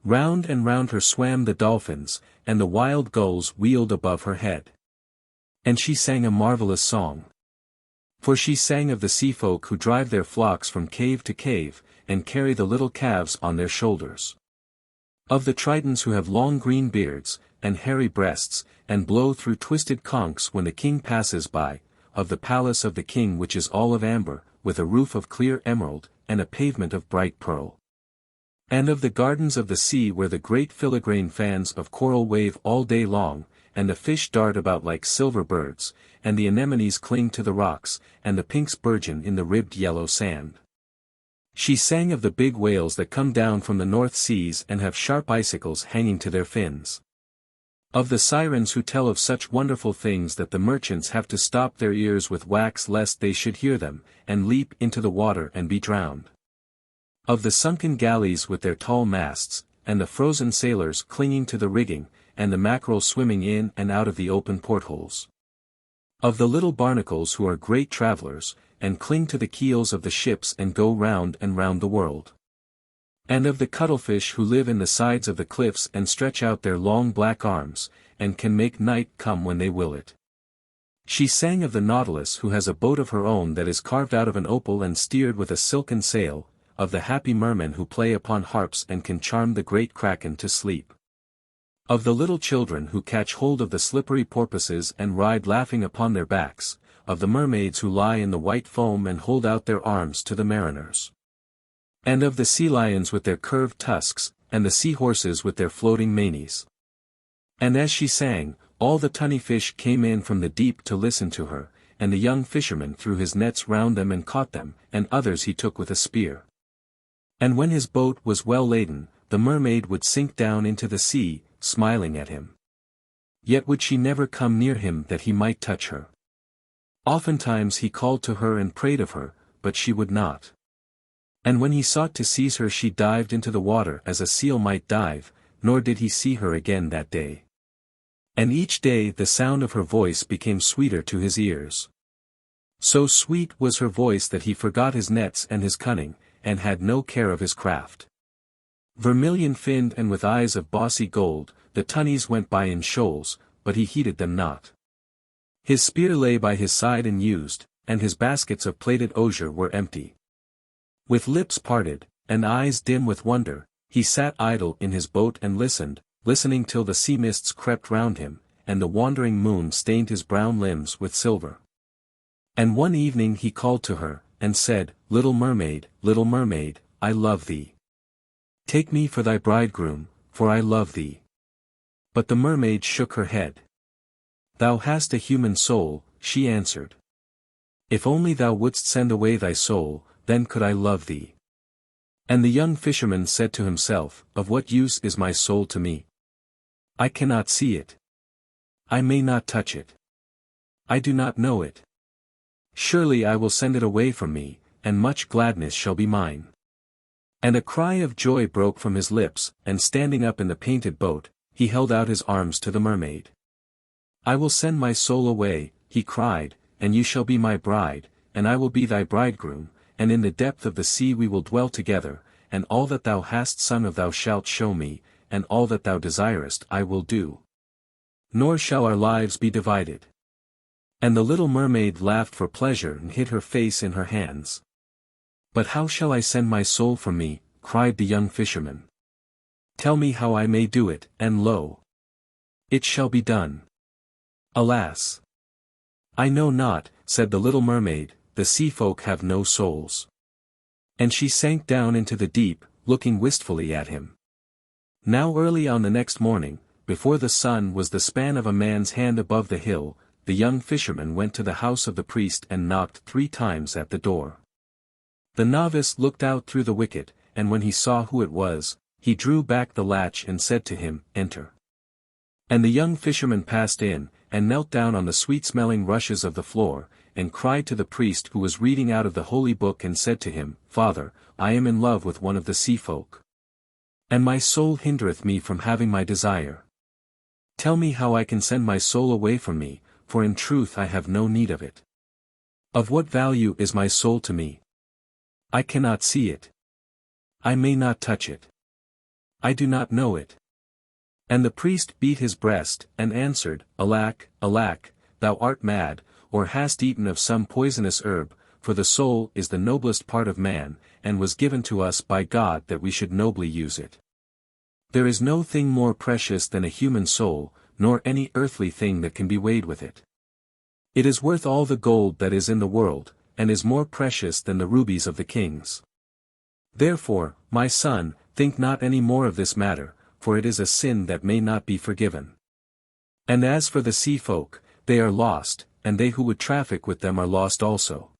Round and round her swam the dolphins, and the wild gulls wheeled above her head. And she sang a marvelous song. For she sang of the sea folk who drive their flocks from cave to cave, and carry the little calves on their shoulders. Of the tritons who have long green beards, and hairy breasts, and blow through twisted conchs when the king passes by, of the palace of the king which is all of amber, with a roof of clear emerald, and a pavement of bright pearl. And of the gardens of the sea where the great filigrane fans of coral wave all day long, and the fish dart about like silver birds, and the anemones cling to the rocks, and the pinks burgeon in the ribbed yellow sand. She sang of the big whales that come down from the North Seas and have sharp icicles hanging to their fins. Of the sirens who tell of such wonderful things that the merchants have to stop their ears with wax lest they should hear them, and leap into the water and be drowned. Of the sunken galleys with their tall masts, and the frozen sailors clinging to the rigging, and the mackerel swimming in and out of the open portholes. Of the little barnacles who are great travelers, and cling to the keels of the ships and go round and round the world. And of the cuttlefish who live in the sides of the cliffs and stretch out their long black arms, and can make night come when they will it. She sang of the nautilus who has a boat of her own that is carved out of an opal and steered with a silken sail, of the happy mermen who play upon harps and can charm the great kraken to sleep. Of the little children who catch hold of the slippery porpoises and ride laughing upon their backs, of the mermaids who lie in the white foam and hold out their arms to the mariners. And of the sea lions with their curved tusks, and the sea horses with their floating manes. And as she sang, all the tunny fish came in from the deep to listen to her, and the young fisherman threw his nets round them and caught them, and others he took with a spear. And when his boat was well laden, the mermaid would sink down into the sea, smiling at him. Yet would she never come near him that he might touch her. Oftentimes he called to her and prayed of her, but she would not. And when he sought to seize her she dived into the water as a seal might dive, nor did he see her again that day. And each day the sound of her voice became sweeter to his ears. So sweet was her voice that he forgot his nets and his cunning, and had no care of his craft. Vermilion-finned and with eyes of bossy gold, the tunnies went by in shoals, but he heeded them not. His spear lay by his side unused, and his baskets of plaited osier were empty. With lips parted, and eyes dim with wonder, he sat idle in his boat and listening till the sea mists crept round him, and the wandering moon stained his brown limbs with silver. And one evening he called to her, and said, little mermaid, I love thee. Take me for thy bridegroom, for I love thee. But the mermaid shook her head. Thou hast a human soul, she answered. If only thou wouldst send away thy soul, then could I love thee. And the young fisherman said to himself, of what use is my soul to me? I cannot see it. I may not touch it. I do not know it. Surely I will send it away from me, and much gladness shall be mine. And a cry of joy broke from his lips, and standing up in the painted boat, he held out his arms to the mermaid. I will send my soul away, he cried, and you shall be my bride, and I will be thy bridegroom, and in the depth of the sea we will dwell together, and all that thou hast sung of thou shalt show me, and all that thou desirest I will do. Nor shall our lives be divided. And the little mermaid laughed for pleasure and hid her face in her hands. But how shall I send my soul from me? Cried the young fisherman. Tell me how I may do it, and lo! It shall be done. Alas! I know not, said the little mermaid, the sea folk have no souls. And she sank down into the deep, looking wistfully at him. Now early on the next morning, before the sun was the span of a man's hand above the hill, the young fisherman went to the house of the priest and knocked 3 times at the door. The novice looked out through the wicket, and when he saw who it was, he drew back the latch and said to him, Enter. And the young fisherman passed in, and knelt down on the sweet-smelling rushes of the floor, and cried to the priest who was reading out of the holy book and said to him, Father, I am in love with one of the sea folk. And my soul hindereth me from having my desire. Tell me how I can send my soul away from me, for in truth I have no need of it. Of what value is my soul to me? I cannot see it. I may not touch it. I do not know it. And the priest beat his breast, and answered, Alack, alack, thou art mad, or hast eaten of some poisonous herb, for the soul is the noblest part of man, and was given to us by God that we should nobly use it. There is no thing more precious than a human soul, nor any earthly thing that can be weighed with it. It is worth all the gold that is in the world, and is more precious than the rubies of the kings. Therefore, my son, think not any more of this matter, for it is a sin that may not be forgiven. And as for the sea folk, they are lost, and they who would traffic with them are lost also.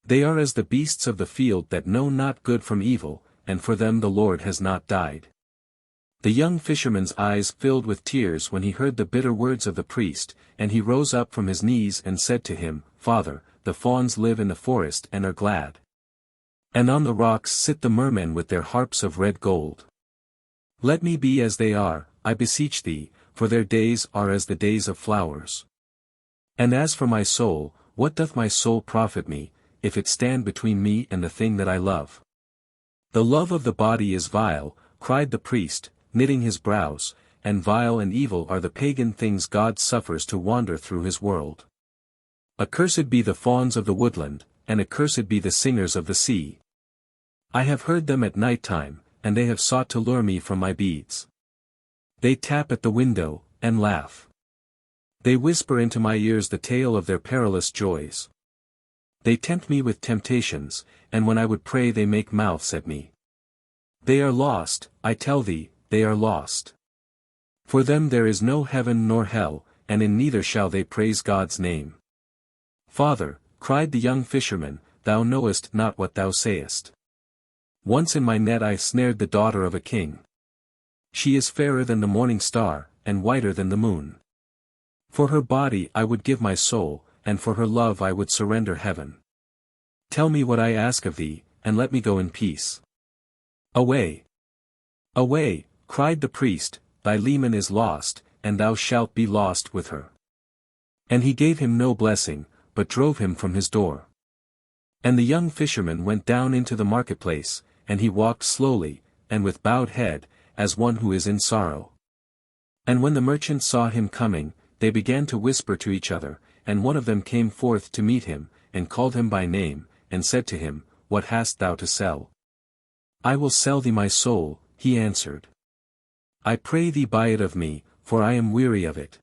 They are as the beasts of the field that know not good from evil, and for them the Lord has not died. The young fisherman's eyes filled with tears when he heard the bitter words of the priest, and he rose up from his knees and said to him, Father, the fawns live in the forest and are glad. And on the rocks sit the mermen with their harps of red gold. Let me be as they are, I beseech thee, for their days are as the days of flowers. And as for my soul, what doth my soul profit me, if it stand between me and the thing that I love? The love of the body is vile, cried the priest, knitting his brows, and vile and evil are the pagan things God suffers to wander through his world. Accursed be the fawns of the woodland, and accursed be the singers of the sea. I have heard them at night time, and they have sought to lure me from my beads. They tap at the window, and laugh. They whisper into my ears the tale of their perilous joys. They tempt me with temptations, and when I would pray they make mouths at me. They are lost, I tell thee, they are lost. For them there is no heaven nor hell, and in neither shall they praise God's name. Father, cried the young fisherman, thou knowest not what thou sayest. Once in my net I snared the daughter of a king. She is fairer than the morning star, and whiter than the moon. For her body I would give my soul, and for her love I would surrender heaven. Tell me what I ask of thee, and let me go in peace. Away! Away! Cried the priest, thy leman is lost, and thou shalt be lost with her. And he gave him no blessing, but drove him from his door. And the young fisherman went down into the marketplace, and he walked slowly, and with bowed head, as one who is in sorrow. And when the merchants saw him coming, they began to whisper to each other, and one of them came forth to meet him, and called him by name, and said to him, What hast thou to sell? I will sell thee my soul, he answered. I pray thee buy it of me, for I am weary of it.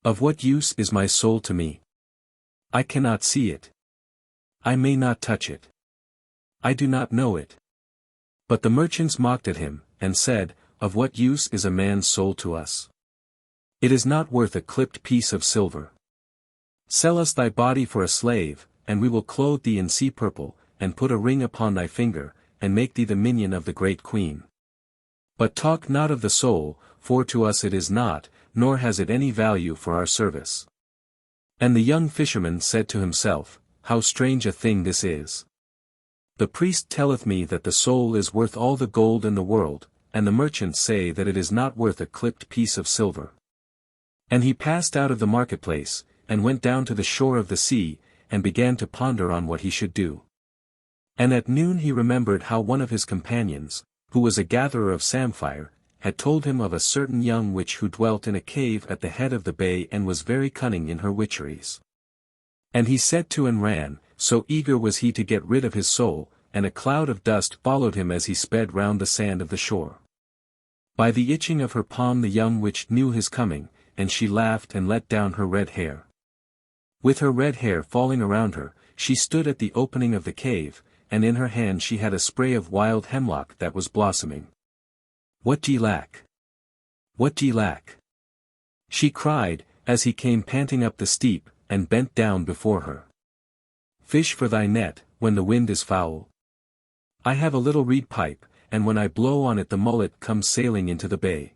Of what use is my soul to me? I cannot see it. I may not touch it. I do not know it. But the merchants mocked at him, and said, Of what use is a man's soul to us? It is not worth a clipped piece of silver. Sell us thy body for a slave, and we will clothe thee in sea purple, and put a ring upon thy finger, and make thee the minion of the great queen. But talk not of the soul, for to us it is not, nor has it any value for our service. And the young fisherman said to himself, How strange a thing this is. The priest telleth me that the soul is worth all the gold in the world, and the merchants say that it is not worth a clipped piece of silver. And he passed out of the marketplace, and went down to the shore of the sea, and began to ponder on what he should do. And at noon he remembered how one of his companions, who was a gatherer of samphire, had told him of a certain young witch who dwelt in a cave at the head of the bay and was very cunning in her witcheries. And he set to and ran, so eager was he to get rid of his soul, and a cloud of dust followed him as he sped round the sand of the shore. By the itching of her palm the young witch knew his coming, and she laughed and let down her red hair. With her red hair falling around her, she stood at the opening of the cave, and in her hand she had a spray of wild hemlock that was blossoming. What d'ye lack? What d'ye lack? She cried, as he came panting up the steep, and bent down before her. Fish for thy net, when the wind is foul. I have a little reed pipe, and when I blow on it the mullet comes sailing into the bay.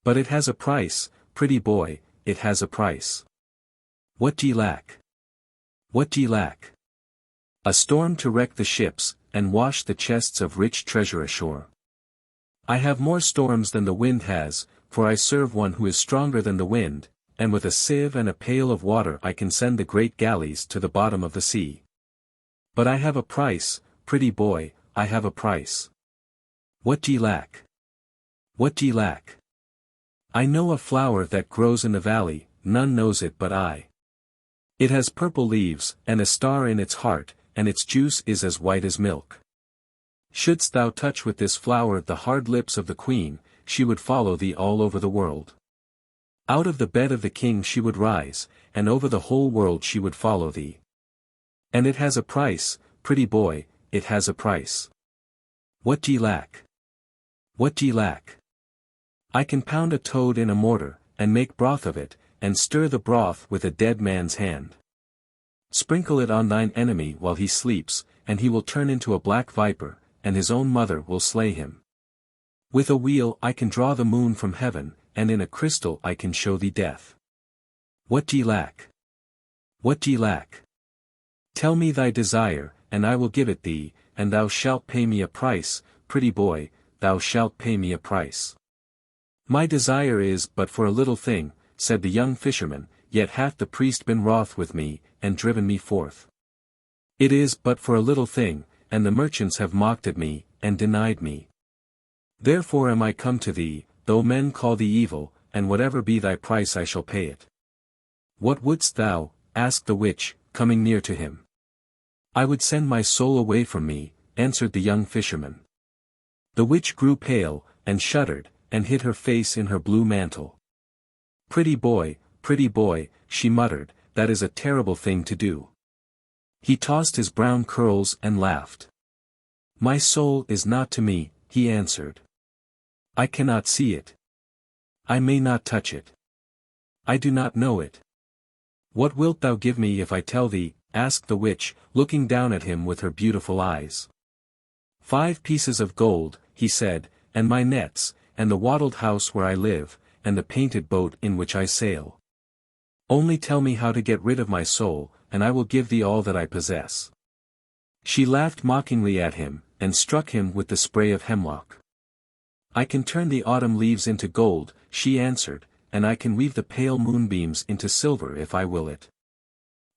But it has a price, pretty boy, it has a price. What d'ye lack? What d'ye lack? A storm to wreck the ships, and wash the chests of rich treasure ashore. I have more storms than the wind has, for I serve one who is stronger than the wind, and with a sieve and a pail of water I can send the great galleys to the bottom of the sea. But I have a price, pretty boy, I have a price. What d'ye lack? What d'ye lack? I know a flower that grows in the valley, none knows it but I. It has purple leaves, and a star in its heart, and its juice is as white as milk. Shouldst thou touch with this flower the hard lips of the queen, she would follow thee all over the world. Out of the bed of the king she would rise, and over the whole world she would follow thee. And it has a price, pretty boy, it has a price. What d'ye lack? What d'ye lack? I can pound a toad in a mortar, and make broth of it, and stir the broth with a dead man's hand. Sprinkle it on thine enemy while he sleeps, and he will turn into a black viper, and his own mother will slay him. With a wheel I can draw the moon from heaven, and in a crystal I can show thee death. What d'ye lack? What d'ye lack? Tell me thy desire, and I will give it thee, and thou shalt pay me a price, pretty boy, thou shalt pay me a price. My desire is but for a little thing, said the young fisherman, yet hath the priest been wroth with me, and driven me forth. It is but for a little thing, and the merchants have mocked at me, and denied me. Therefore am I come to thee, though men call thee evil, and whatever be thy price I shall pay it. What wouldst thou? Asked the witch, coming near to him. I would send my soul away from me, answered the young fisherman. The witch grew pale, and shuddered, and hid her face in her blue mantle. Pretty boy, she muttered, that is a terrible thing to do. He tossed his brown curls and laughed. My soul is not to me, he answered. I cannot see it. I may not touch it. I do not know it. What wilt thou give me if I tell thee? Asked the witch, looking down at him with her beautiful eyes. 5 pieces of gold, he said, and my nets, and the wattled house where I live, and the painted boat in which I sail. Only tell me how to get rid of my soul, and I will give thee all that I possess. She laughed mockingly at him, and struck him with the spray of hemlock. I can turn the autumn leaves into gold, she answered, and I can weave the pale moonbeams into silver if I will it.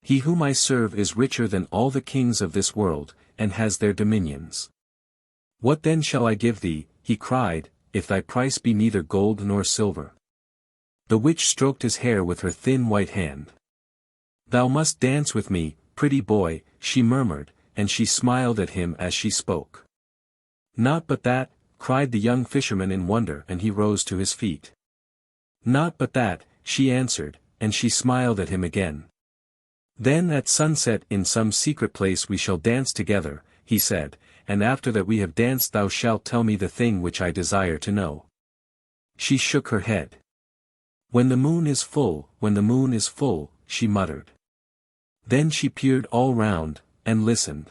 He whom I serve is richer than all the kings of this world, and has their dominions. What then shall I give thee, he cried, if thy price be neither gold nor silver? The witch stroked his hair with her thin white hand. Thou must dance with me, pretty boy, she murmured, and she smiled at him as she spoke. Not but that, cried the young fisherman in wonder, and he rose to his feet. Not but that, she answered, and she smiled at him again. Then at sunset in some secret place we shall dance together, he said, and after that we have danced thou shalt tell me the thing which I desire to know. She shook her head. When the moon is full, she muttered. Then she peered all round, and listened.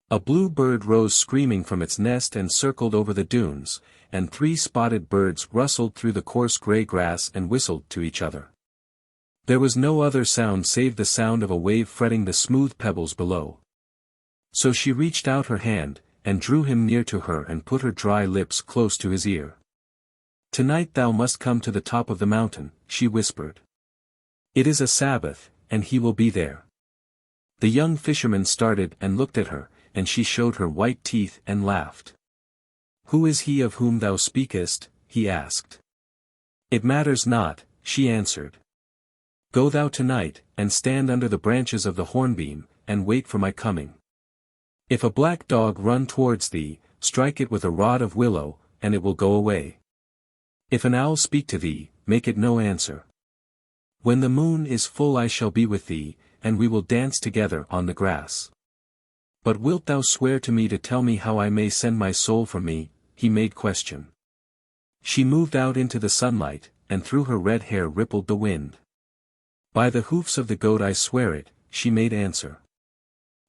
A blue bird rose screaming from its nest and circled over the dunes, and 3 spotted birds rustled through the coarse grey grass and whistled to each other. There was no other sound save the sound of a wave fretting the smooth pebbles below. So she reached out her hand, and drew him near to her and put her dry lips close to his ear. Tonight thou must come to the top of the mountain, she whispered. It is a Sabbath, and he will be there. The young fisherman started and looked at her, and she showed her white teeth and laughed. Who is he of whom thou speakest? He asked. It matters not, she answered. Go thou tonight, and stand under the branches of the hornbeam, and wait for my coming. If a black dog run towards thee, strike it with a rod of willow, and it will go away. If an owl speak to thee, make it no answer. When the moon is full I shall be with thee, and we will dance together on the grass. But wilt thou swear to me to tell me how I may send my soul from me? He made question. She moved out into the sunlight, and through her red hair rippled the wind. By the hoofs of the goat I swear it, she made answer.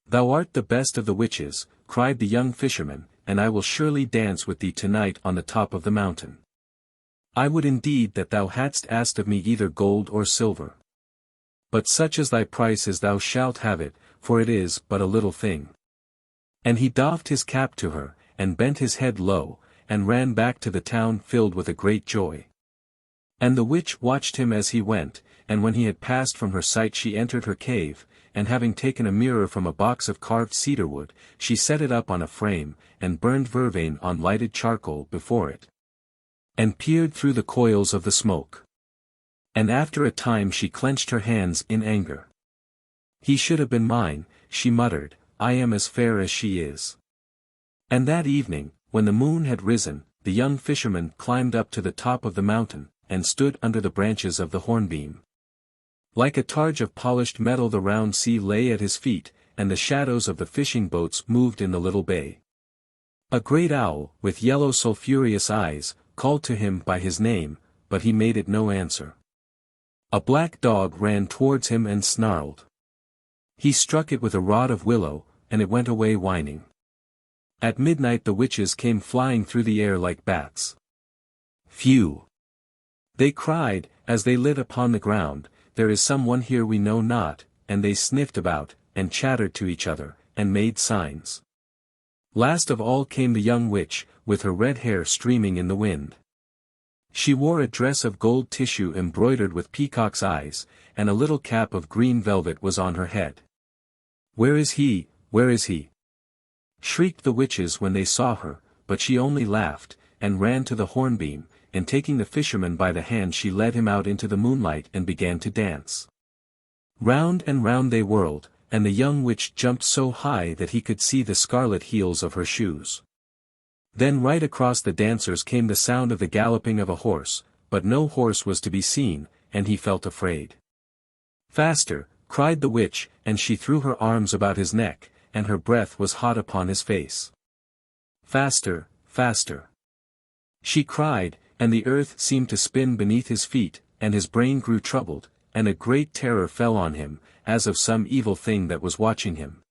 Thou art the best of the witches, cried the young fisherman, and I will surely dance with thee tonight on the top of the mountain. I would indeed that thou hadst asked of me either gold or silver. But such as thy price is thou shalt have it, for it is but a little thing. And he doffed his cap to her, and bent his head low, and ran back to the town filled with a great joy. And the witch watched him as he went, and when he had passed from her sight she entered her cave, and having taken a mirror from a box of carved cedar wood, she set it up on a frame, and burned vervain on lighted charcoal before it. And peered through the coils of the smoke. And after a time she clenched her hands in anger. He should have been mine, she muttered, I am as fair as she is. And that evening, when the moon had risen, the young fisherman climbed up to the top of the mountain, and stood under the branches of the hornbeam. Like a targe of polished metal the round sea lay at his feet, and the shadows of the fishing boats moved in the little bay. A great owl, with yellow sulphurous eyes, called to him by his name, but he made it no answer. A black dog ran towards him and snarled. He struck it with a rod of willow, and it went away whining. At midnight the witches came flying through the air like bats. Phew! They cried, as they lit upon the ground, there is some one here we know not, and they sniffed about, and chattered to each other, and made signs. Last of all came the young witch, with her red hair streaming in the wind. She wore a dress of gold tissue embroidered with peacock's eyes, and a little cap of green velvet was on her head. "Where is he, where is he?" shrieked the witches when they saw her, but she only laughed, and ran to the hornbeam, and taking the fisherman by the hand she led him out into the moonlight and began to dance. Round and round they whirled, and the young witch jumped so high that he could see the scarlet heels of her shoes. Then right across the dancers came the sound of the galloping of a horse, but no horse was to be seen, and he felt afraid. "Faster!" cried the witch, and she threw her arms about his neck, and her breath was hot upon his face. "Faster, faster!" she cried, and the earth seemed to spin beneath his feet, and his brain grew troubled, and a great terror fell on him, as of some evil thing that was watching him.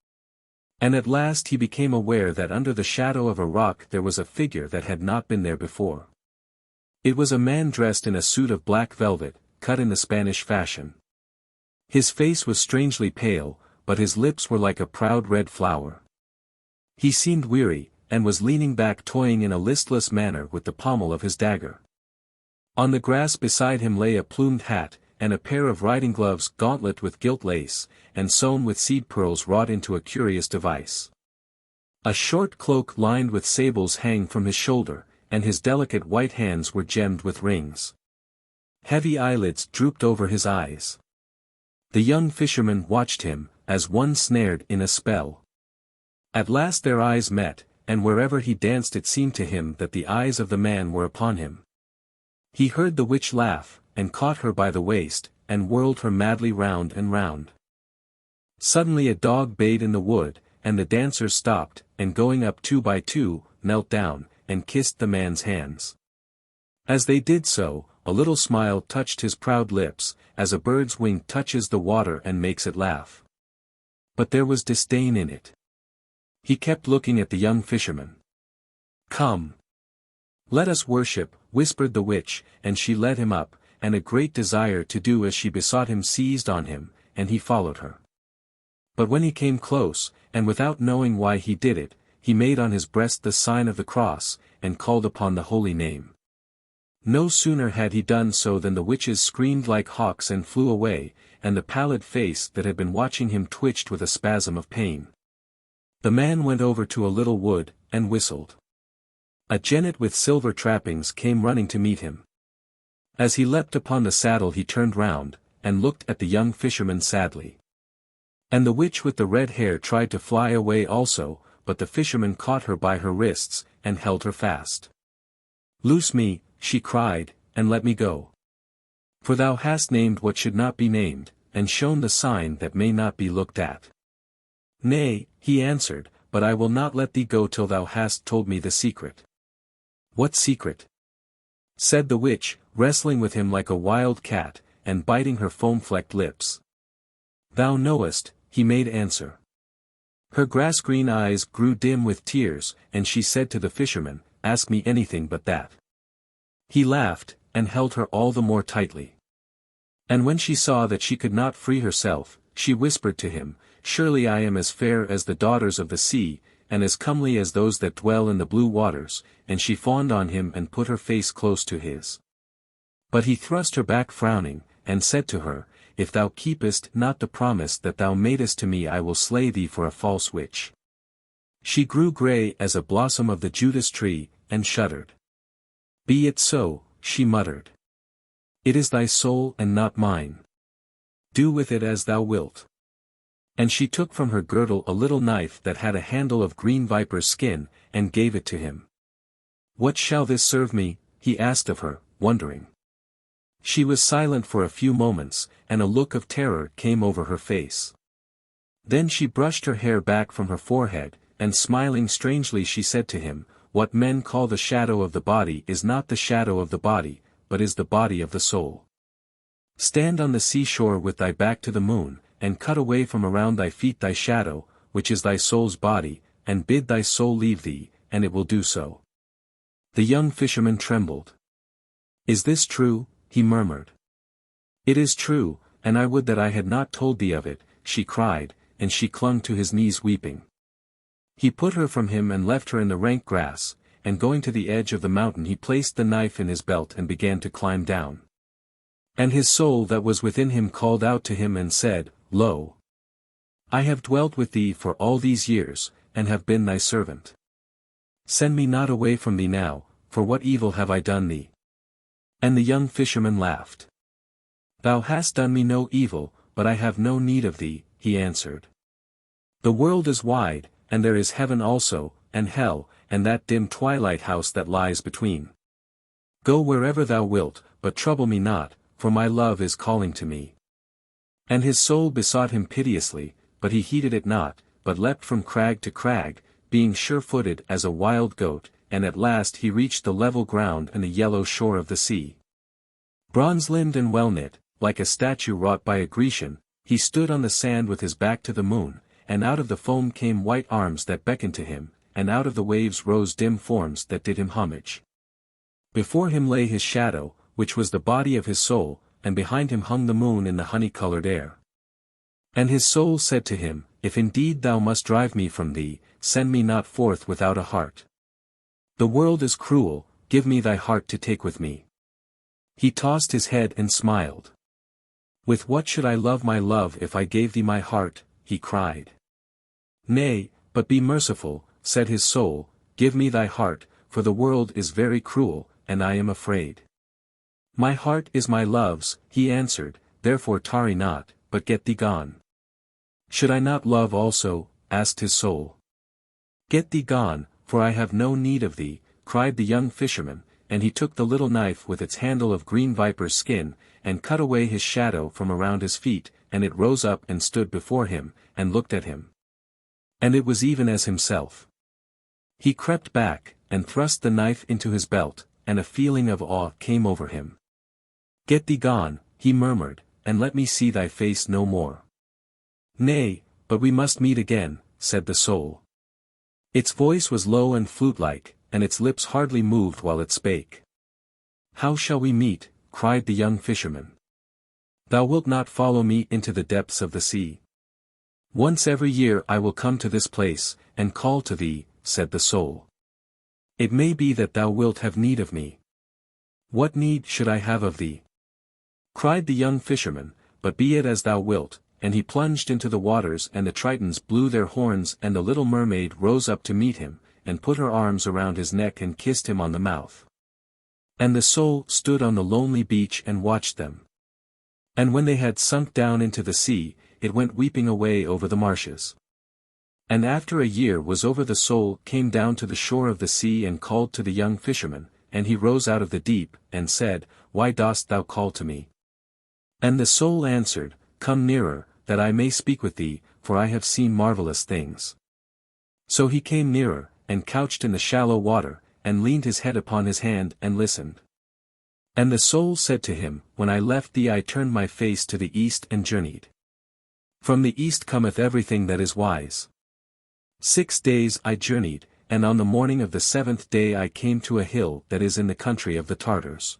And at last he became aware that under the shadow of a rock there was a figure that had not been there before. It was a man dressed in a suit of black velvet, cut in the Spanish fashion. His face was strangely pale, but his lips were like a proud red flower. He seemed weary, and was leaning back toying in a listless manner with the pommel of his dagger. On the grass beside him lay a plumed hat, and a pair of riding gloves gauntlet with gilt lace, and sewn with seed pearls wrought into a curious device. A short cloak lined with sables hung from his shoulder, and his delicate white hands were gemmed with rings. Heavy eyelids drooped over his eyes. The young fisherman watched him, as one snared in a spell. At last their eyes met, and wherever he danced it seemed to him that the eyes of the man were upon him. He heard the witch laugh, and caught her by the waist, and whirled her madly round and round. Suddenly a dog bayed in the wood, and the dancers stopped, and going up two by two, knelt down, and kissed the man's hands. As they did so, a little smile touched his proud lips, as a bird's wing touches the water and makes it laugh. But there was disdain in it. He kept looking at the young fisherman. "Come. Let us worship," whispered the witch, and she led him up, and a great desire to do as she besought him seized on him, and he followed her. But when he came close, and without knowing why he did it, he made on his breast the sign of the cross, and called upon the holy name. No sooner had he done so than the witches screamed like hawks and flew away, and the pallid face that had been watching him twitched with a spasm of pain. The man went over to a little wood, and whistled. A jennet with silver trappings came running to meet him. As he leapt upon the saddle he turned round, and looked at the young fisherman sadly. And the witch with the red hair tried to fly away also, but the fisherman caught her by her wrists, and held her fast. "Loose me," she cried, "and let me go. For thou hast named what should not be named, and shown the sign that may not be looked at." "Nay," he answered, "but I will not let thee go till thou hast told me the secret." "What secret?" said the witch, wrestling with him like a wild cat, and biting her foam-flecked lips. "Thou knowest," he made answer. Her grass-green eyes grew dim with tears, and she said to the fisherman, "Ask me anything but that." He laughed, and held her all the more tightly. And when she saw that she could not free herself, she whispered to him, "Surely I am as fair as the daughters of the sea, and as comely as those that dwell in the blue waters," and she fawned on him and put her face close to his. But he thrust her back frowning, and said to her, "If thou keepest not the promise that thou madest to me I will slay thee for a false witch." She grew grey as a blossom of the Judas tree, and shuddered. "Be it so," she muttered. "It is thy soul and not mine. Do with it as thou wilt." And she took from her girdle a little knife that had a handle of green viper's skin, and gave it to him. "What shall this serve me?" he asked of her, wondering. She was silent for a few moments, and a look of terror came over her face. Then she brushed her hair back from her forehead, and smiling strangely she said to him, "What men call the shadow of the body is not the shadow of the body, but is the body of the soul. Stand on the seashore with thy back to the moon, and cut away from around thy feet thy shadow, which is thy soul's body, and bid thy soul leave thee, and it will do so." The young fisherman trembled. "Is this true?" he murmured. "It is true, and I would that I had not told thee of it," she cried, and she clung to his knees weeping. He put her from him and left her in the rank grass, and going to the edge of the mountain he placed the knife in his belt and began to climb down. And his soul that was within him called out to him and said, "Lo! I have dwelt with thee for all these years, and have been thy servant. Send me not away from thee now, for what evil have I done thee?" And the young fisherman laughed. "Thou hast done me no evil, but I have no need of thee," he answered. "The world is wide, and there is heaven also, and hell, and that dim twilight house that lies between. Go wherever thou wilt, but trouble me not, for my love is calling to me." And his soul besought him piteously, but he heeded it not, but leapt from crag to crag, being sure-footed as a wild goat, and at last he reached the level ground and the yellow shore of the sea. Bronze-limbed and well-knit, like a statue wrought by a Grecian, he stood on the sand with his back to the moon, and out of the foam came white arms that beckoned to him, and out of the waves rose dim forms that did him homage. Before him lay his shadow, which was the body of his soul, and behind him hung the moon in the honey-colored air. And his soul said to him, "If indeed thou must drive me from thee, send me not forth without a heart. The world is cruel, give me thy heart to take with me." He tossed his head and smiled. "With what should I love my love if I gave thee my heart?" he cried. "Nay, but be merciful," said his soul, "give me thy heart, for the world is very cruel, and I am afraid." "My heart is my love's," he answered, "therefore tarry not, but get thee gone." "Should I not love also?" asked his soul. "Get thee gone, for I have no need of thee," cried the young fisherman, and he took the little knife with its handle of green viper's skin, and cut away his shadow from around his feet, and it rose up and stood before him, and looked at him. And it was even as himself. He crept back, and thrust the knife into his belt, and a feeling of awe came over him. "Get thee gone," he murmured, "and let me see thy face no more." "Nay, but we must meet again," said the soul. Its voice was low and flute-like, and its lips hardly moved while it spake. "How shall we meet?" cried the young fisherman. "Thou wilt not follow me into the depths of the sea. Once every year I will come to this place, and call to thee," said the soul. "It may be that thou wilt have need of me." "What need should I have of thee?" cried the young fisherman, "but be it as thou wilt," and he plunged into the waters and the tritons blew their horns and the little mermaid rose up to meet him, and put her arms around his neck and kissed him on the mouth. And the soul stood on the lonely beach and watched them. And when they had sunk down into the sea, it went weeping away over the marshes. And after a year was over the soul came down to the shore of the sea and called to the young fisherman, and he rose out of the deep, and said, "Why dost thou call to me?" And the soul answered, "Come nearer, that I may speak with thee, for I have seen marvelous things." So he came nearer, and couched in the shallow water, and leaned his head upon his hand and listened. And the soul said to him, "When I left thee I turned my face to the east and journeyed. From the east cometh everything that is wise. 6 days I journeyed, and on the morning of the 7th day I came to a hill that is in the country of the Tartars.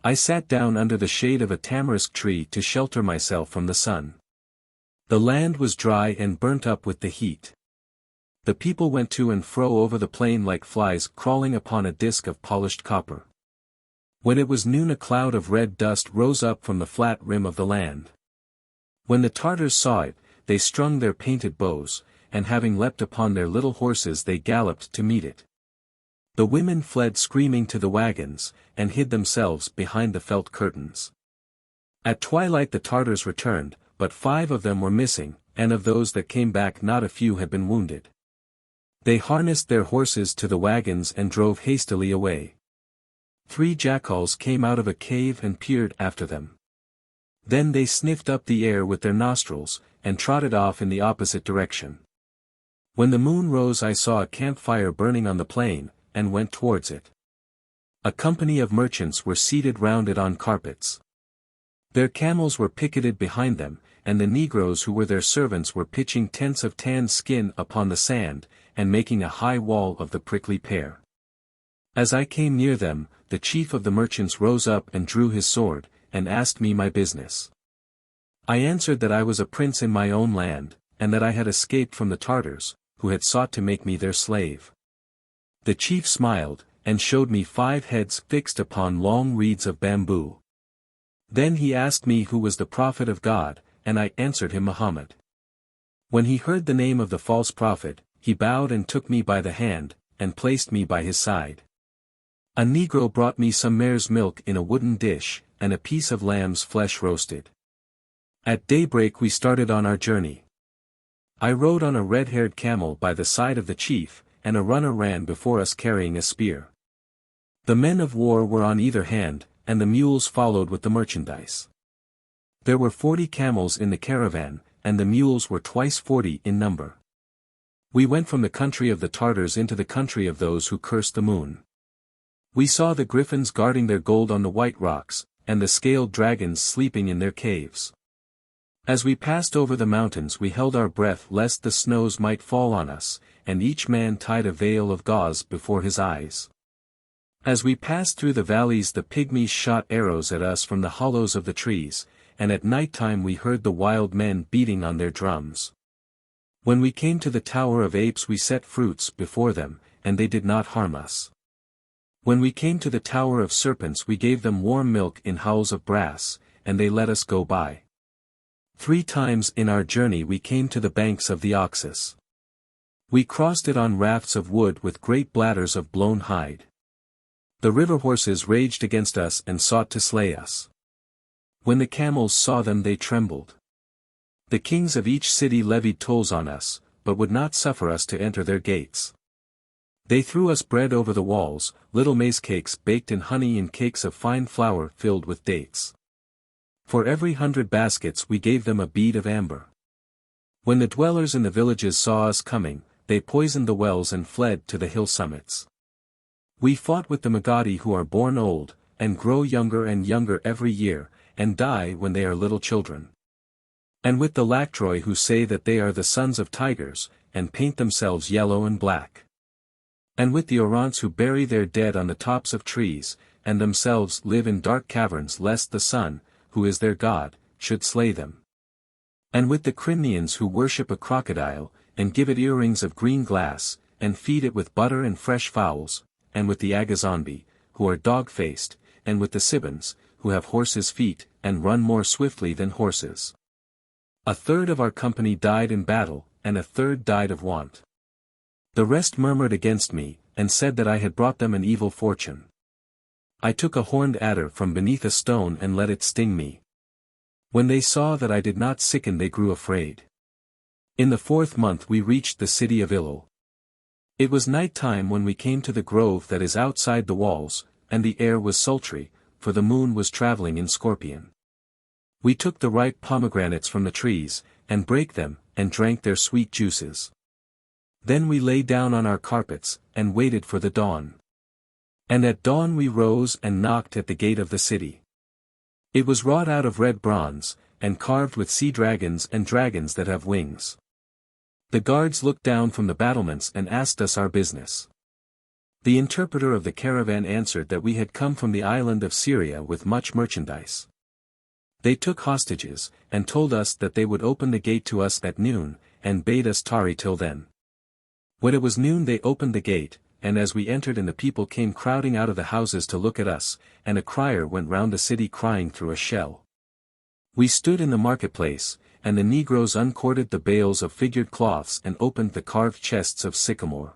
I sat down under the shade of a tamarisk tree to shelter myself from the sun. The land was dry and burnt up with the heat. The people went to and fro over the plain like flies crawling upon a disk of polished copper. When it was noon a cloud of red dust rose up from the flat rim of the land. When the Tartars saw it, they strung their painted bows, and having leapt upon their little horses they galloped to meet it. The women fled screaming to the wagons, and hid themselves behind the felt curtains. At twilight the Tartars returned, but 5 of them were missing, and of those that came back not a few had been wounded. They harnessed their horses to the wagons and drove hastily away. 3 jackals came out of a cave and peered after them. Then they sniffed up the air with their nostrils, and trotted off in the opposite direction. When the moon rose I saw a campfire burning on the plain, and went towards it. A company of merchants were seated round it on carpets. Their camels were picketed behind them, and the negroes who were their servants were pitching tents of tanned skin upon the sand, and making a high wall of the prickly pear. As I came near them, the chief of the merchants rose up and drew his sword, and asked me my business. I answered that I was a prince in my own land, and that I had escaped from the Tartars, who had sought to make me their slave. The chief smiled, and showed me 5 heads fixed upon long reeds of bamboo. Then he asked me who was the prophet of God, and I answered him Muhammad. When he heard the name of the false prophet, he bowed and took me by the hand, and placed me by his side. A negro brought me some mare's milk in a wooden dish, and a piece of lamb's flesh roasted. At daybreak we started on our journey. I rode on a red-haired camel by the side of the chief, and a runner ran before us carrying a spear. The men of war were on either hand, and the mules followed with the merchandise. There were 40 camels in the caravan, and the mules were twice 40 in number. We went from the country of the Tartars into the country of those who cursed the moon. We saw the griffins guarding their gold on the white rocks, and the scaled dragons sleeping in their caves. As we passed over the mountains we held our breath lest the snows might fall on us, and each man tied a veil of gauze before his eyes. As we passed through the valleys the pygmies shot arrows at us from the hollows of the trees, and at night time we heard the wild men beating on their drums. When we came to the Tower of Apes we set fruits before them, and they did not harm us. When we came to the Tower of Serpents we gave them warm milk in howls of brass, and they let us go by. 3 times in our journey we came to the banks of the Oxus. We crossed it on rafts of wood with great bladders of blown hide. The river horses raged against us and sought to slay us. When the camels saw them they trembled. The kings of each city levied tolls on us, but would not suffer us to enter their gates. They threw us bread over the walls, little maize cakes baked in honey and cakes of fine flour filled with dates. For every 100 baskets we gave them a bead of amber. When the dwellers in the villages saw us coming, they poisoned the wells and fled to the hill summits. We fought with the Magadi who are born old, and grow younger and younger every year, and die when they are little children. And with the Lactroi who say that they are the sons of tigers, and paint themselves yellow and black. And with the Orants who bury their dead on the tops of trees, and themselves live in dark caverns lest the sun, who is their god, should slay them. And with the Crinians who worship a crocodile, and give it earrings of green glass, and feed it with butter and fresh fowls, and with the Agazonbi, who are dog-faced, and with the Sibans, who have horses' feet, and run more swiftly than horses. 1/3 of our company died in battle, and 1/3 died of want. The rest murmured against me, and said that I had brought them an evil fortune. I took a horned adder from beneath a stone and let it sting me. When they saw that I did not sicken they grew afraid. In the 4th month we reached the city of Ilil. It was night time when we came to the grove that is outside the walls, and the air was sultry, for the moon was traveling in Scorpion. We took the ripe pomegranates from the trees, and brake them, and drank their sweet juices. Then we lay down on our carpets, and waited for the dawn. And at dawn we rose and knocked at the gate of the city. It was wrought out of red bronze, and carved with sea dragons and dragons that have wings. The guards looked down from the battlements and asked us our business. The interpreter of the caravan answered that we had come from the island of Syria with much merchandise. They took hostages, and told us that they would open the gate to us at noon, and bade us tarry till then. When it was noon they opened the gate, and as we entered and the people came crowding out of the houses to look at us, and a crier went round the city crying through a shell. We stood in the marketplace, and the negroes uncorded the bales of figured cloths and opened the carved chests of sycamore.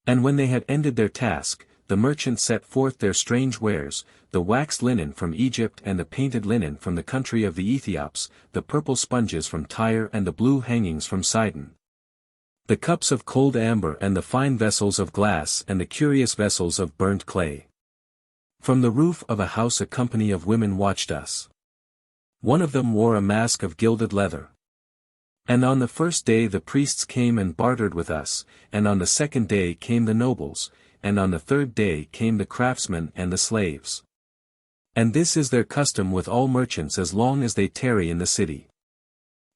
And when they had ended their task, the merchants set forth their strange wares, the waxed linen from Egypt and the painted linen from the country of the Ethiops, the purple sponges from Tyre and the blue hangings from Sidon. The cups of cold amber and the fine vessels of glass and the curious vessels of burnt clay. From the roof of a house a company of women watched us. One of them wore a mask of gilded leather. And on the first day the priests came and bartered with us, and on the second day came the nobles, and on the third day came the craftsmen and the slaves. And this is their custom with all merchants as long as they tarry in the city.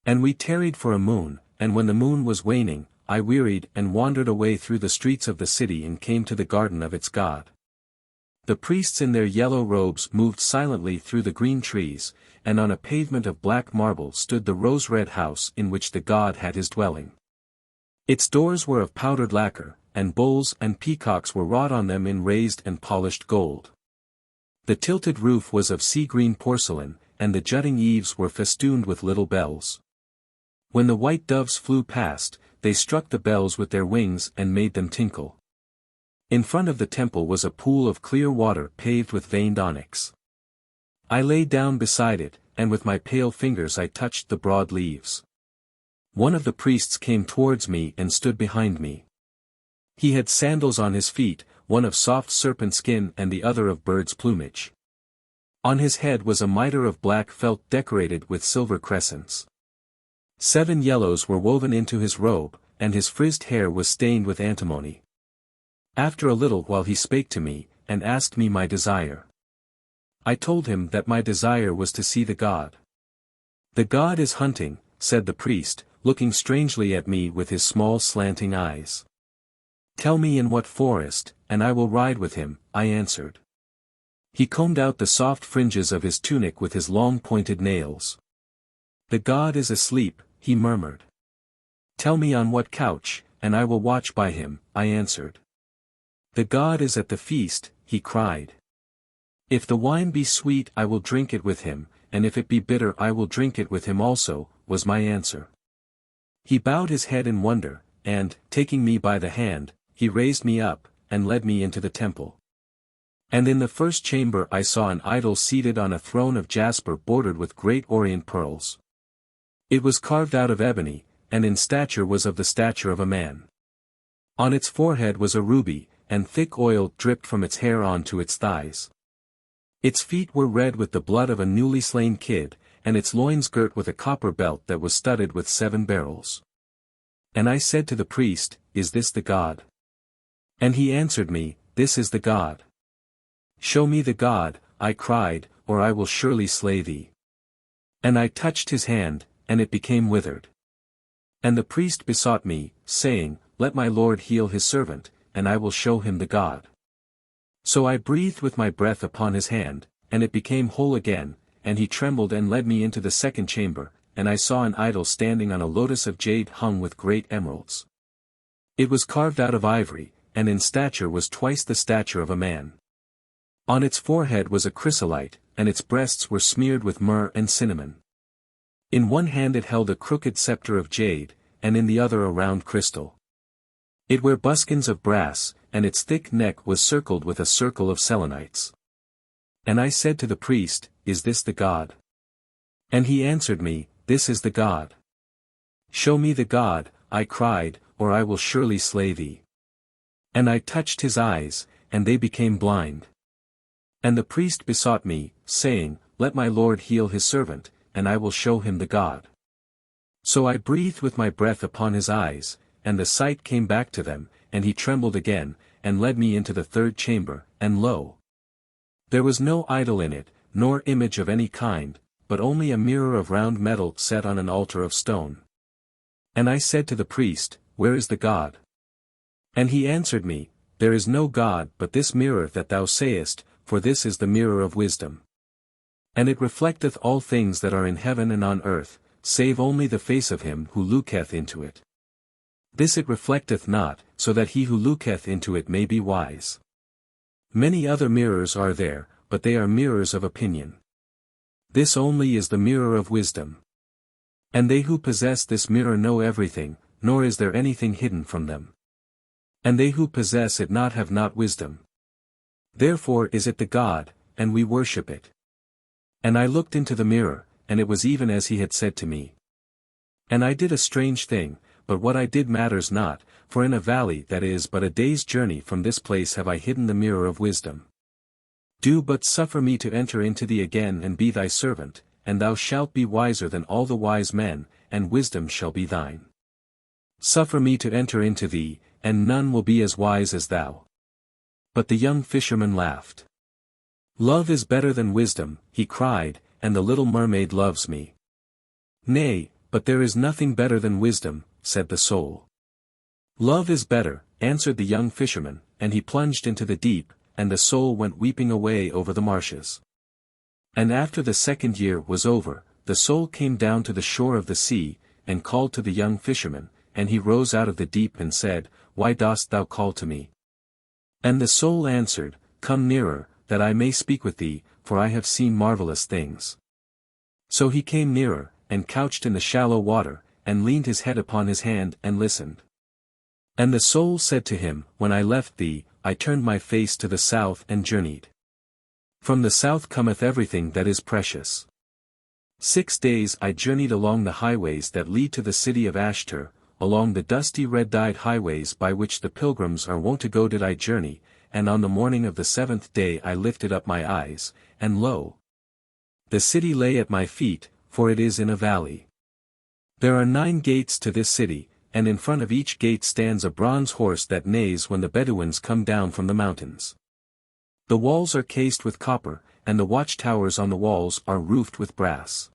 And we tarried for a moon, and when the moon was waning, I wearied and wandered away through the streets of the city and came to the garden of its god. The priests in their yellow robes moved silently through the green trees, and on a pavement of black marble stood the rose-red house in which the god had his dwelling. Its doors were of powdered lacquer, and bulls and peacocks were wrought on them in raised and polished gold. The tilted roof was of sea-green porcelain, and the jutting eaves were festooned with little bells. When the white doves flew past, they struck the bells with their wings and made them tinkle. In front of the temple was a pool of clear water paved with veined onyx. I lay down beside it, and with my pale fingers I touched the broad leaves. One of the priests came towards me and stood behind me. He had sandals on his feet, one of soft serpent skin and the other of bird's plumage. On his head was a mitre of black felt decorated with silver crescents. 7 yellows were woven into his robe, and his frizzed hair was stained with antimony. After a little while he spake to me, and asked me my desire. I told him that my desire was to see the god. The god is hunting, said the priest, looking strangely at me with his small slanting eyes. Tell me in what forest, and I will ride with him, I answered. He combed out the soft fringes of his tunic with his long pointed nails. The god is asleep, he murmured. Tell me on what couch, and I will watch by him, I answered. The god is at the feast, he cried. If the wine be sweet I will drink it with him, and if it be bitter I will drink it with him also, was my answer. He bowed his head in wonder, and, taking me by the hand, he raised me up, and led me into the temple. And in the first chamber I saw an idol seated on a throne of jasper bordered with great orient pearls. It was carved out of ebony, and in stature was of the stature of a man. On its forehead was a ruby, and thick oil dripped from its hair onto its thighs. Its feet were red with the blood of a newly slain kid, and its loins girt with a copper belt that was studded with 7 beryls. And I said to the priest, Is this the god? And he answered me, This is the god. Show me the god, I cried, or I will surely slay thee. And I touched his hand, and it became withered. And the priest besought me, saying, Let my lord heal his servant, and I will show him the god. So I breathed with my breath upon his hand, and it became whole again, and he trembled and led me into the second chamber, and I saw an idol standing on a lotus of jade hung with great emeralds. It was carved out of ivory, and in stature was twice the stature of a man. On its forehead was a chrysolite, and its breasts were smeared with myrrh and cinnamon. In one hand it held a crooked scepter of jade, and in the other a round crystal. It wore buskins of brass, and its thick neck was circled with a circle of selenites. And I said to the priest, Is this the god? And he answered me, This is the god. Show me the god, I cried, or I will surely slay thee. And I touched his eyes, and they became blind. And the priest besought me, saying, Let my lord heal his servant, and I will show him the god. So I breathed with my breath upon his eyes, and the sight came back to them, and he trembled again, and led me into the third chamber, and lo! There was no idol in it, nor image of any kind, but only a mirror of round metal set on an altar of stone. And I said to the priest, Where is the god? And he answered me, There is no god but this mirror that thou sayest, for this is the mirror of wisdom. And it reflecteth all things that are in heaven and on earth, save only the face of him who looketh into it. This it reflecteth not, so that he who looketh into it may be wise. Many other mirrors are there, but they are mirrors of opinion. This only is the mirror of wisdom. And they who possess this mirror know everything, nor is there anything hidden from them. And they who possess it not have not wisdom. Therefore is it the god, and we worship it. And I looked into the mirror, and it was even as he had said to me. And I did a strange thing, but what I did matters not, for in a valley that is but a day's journey from this place have I hidden the mirror of wisdom. Do but suffer me to enter into thee again and be thy servant, and thou shalt be wiser than all the wise men, and wisdom shall be thine. Suffer me to enter into thee, and none will be as wise as thou. But the young fisherman laughed. Love is better than wisdom, he cried, and the little mermaid loves me. Nay, but there is nothing better than wisdom, said the soul. Love is better, answered the young fisherman, and he plunged into the deep, and the soul went weeping away over the marshes. And after the 2nd year was over, the soul came down to the shore of the sea, and called to the young fisherman, and he rose out of the deep and said, Why dost thou call to me? And the soul answered, Come nearer, that I may speak with thee, for I have seen marvelous things. So he came nearer, and couched in the shallow water, and leaned his head upon his hand and listened. And the soul said to him, When I left thee, I turned my face to the south and journeyed. From the south cometh everything that is precious. 6 days I journeyed along the highways that lead to the city of Ashtar, along the dusty red-dyed highways by which the pilgrims are wont to go did I journey, and on the morning of the 7th day I lifted up my eyes, and lo! The city lay at my feet, for it is in a valley. There are 9 gates to this city, and in front of each gate stands a bronze horse that neighs when the Bedouins come down from the mountains. The walls are cased with copper, and the watchtowers on the walls are roofed with brass.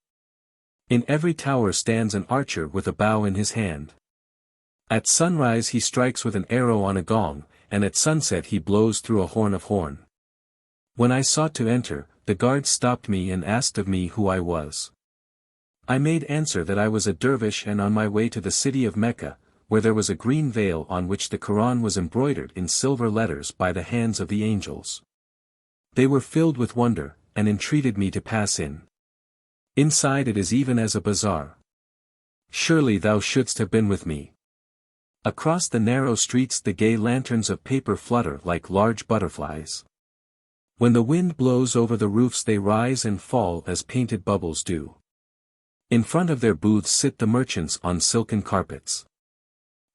In every tower stands an archer with a bow in his hand. At sunrise he strikes with an arrow on a gong, and at sunset he blows through a horn of horn. When I sought to enter, the guards stopped me and asked of me who I was. I made answer that I was a dervish and on my way to the city of Mecca, where there was a green veil on which the Quran was embroidered in silver letters by the hands of the angels. They were filled with wonder, and entreated me to pass in. Inside it is even as a bazaar. Surely thou shouldst have been with me. Across the narrow streets the gay lanterns of paper flutter like large butterflies. When the wind blows over the roofs they rise and fall as painted bubbles do. In front of their booths sit the merchants on silken carpets.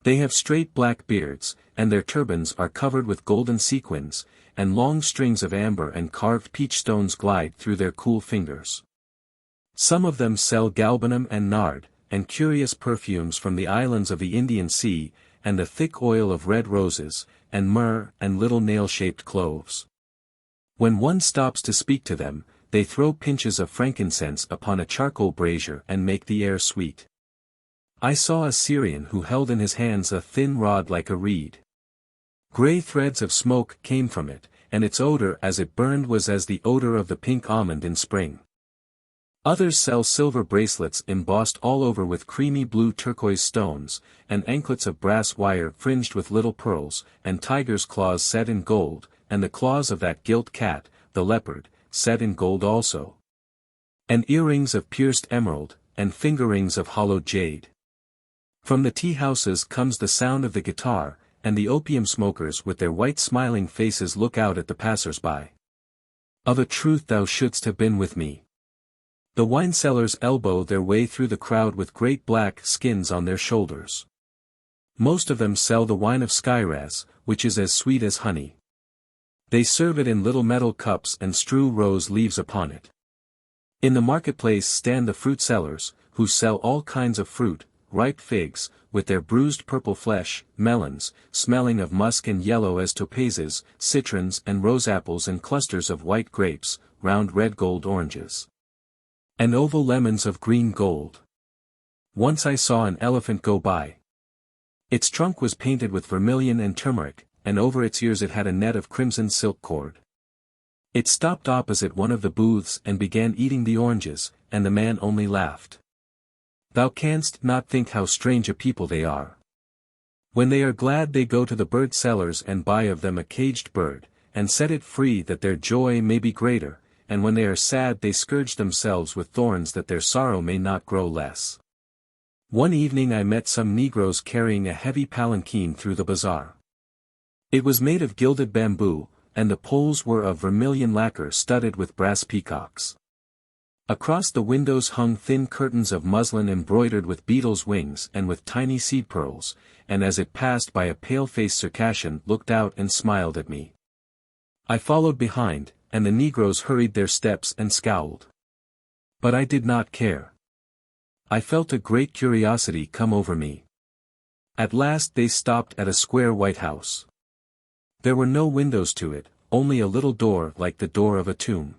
They have straight black beards, and their turbans are covered with golden sequins, and long strings of amber and carved peach stones glide through their cool fingers. Some of them sell galbanum and nard, and curious perfumes from the islands of the Indian Sea, and the thick oil of red roses, and myrrh and little nail-shaped cloves. When one stops to speak to them, they throw pinches of frankincense upon a charcoal brazier and make the air sweet. I saw a Syrian who held in his hands a thin rod like a reed. Grey threads of smoke came from it, and its odor as it burned was as the odor of the pink almond in spring. Others sell silver bracelets embossed all over with creamy blue turquoise stones, and anklets of brass wire fringed with little pearls, and tiger's claws set in gold, and the claws of that gilt cat, the leopard, set in gold also. And earrings of pierced emerald, and finger rings of hollowed jade. From the tea-houses comes the sound of the guitar, and the opium smokers with their white smiling faces look out at the passers-by. Of a truth thou shouldst have been with me. The wine-sellers elbow their way through the crowd with great black skins on their shoulders. Most of them sell the wine of Skyraz, which is as sweet as honey. They serve it in little metal cups and strew rose leaves upon it. In the marketplace stand the fruit sellers, who sell all kinds of fruit, ripe figs, with their bruised purple flesh, melons, smelling of musk and yellow as topazes, citrons and rose apples and clusters of white grapes, round red gold oranges. And oval lemons of green gold. Once I saw an elephant go by. Its trunk was painted with vermilion and turmeric, and over its ears it had a net of crimson silk cord. It stopped opposite one of the booths and began eating the oranges, and the man only laughed. Thou canst not think how strange a people they are. When they are glad they go to the bird sellers and buy of them a caged bird, and set it free that their joy may be greater, and when they are sad they scourge themselves with thorns that their sorrow may not grow less. One evening I met some Negroes carrying a heavy palanquin through the bazaar. It was made of gilded bamboo, and the poles were of vermilion lacquer studded with brass peacocks. Across the windows hung thin curtains of muslin embroidered with beetles' wings and with tiny seed pearls, and as it passed by a pale-faced Circassian looked out and smiled at me. I followed behind, and the negroes hurried their steps and scowled. But I did not care. I felt a great curiosity come over me. At last they stopped at a square white house. There were no windows to it, only a little door like the door of a tomb.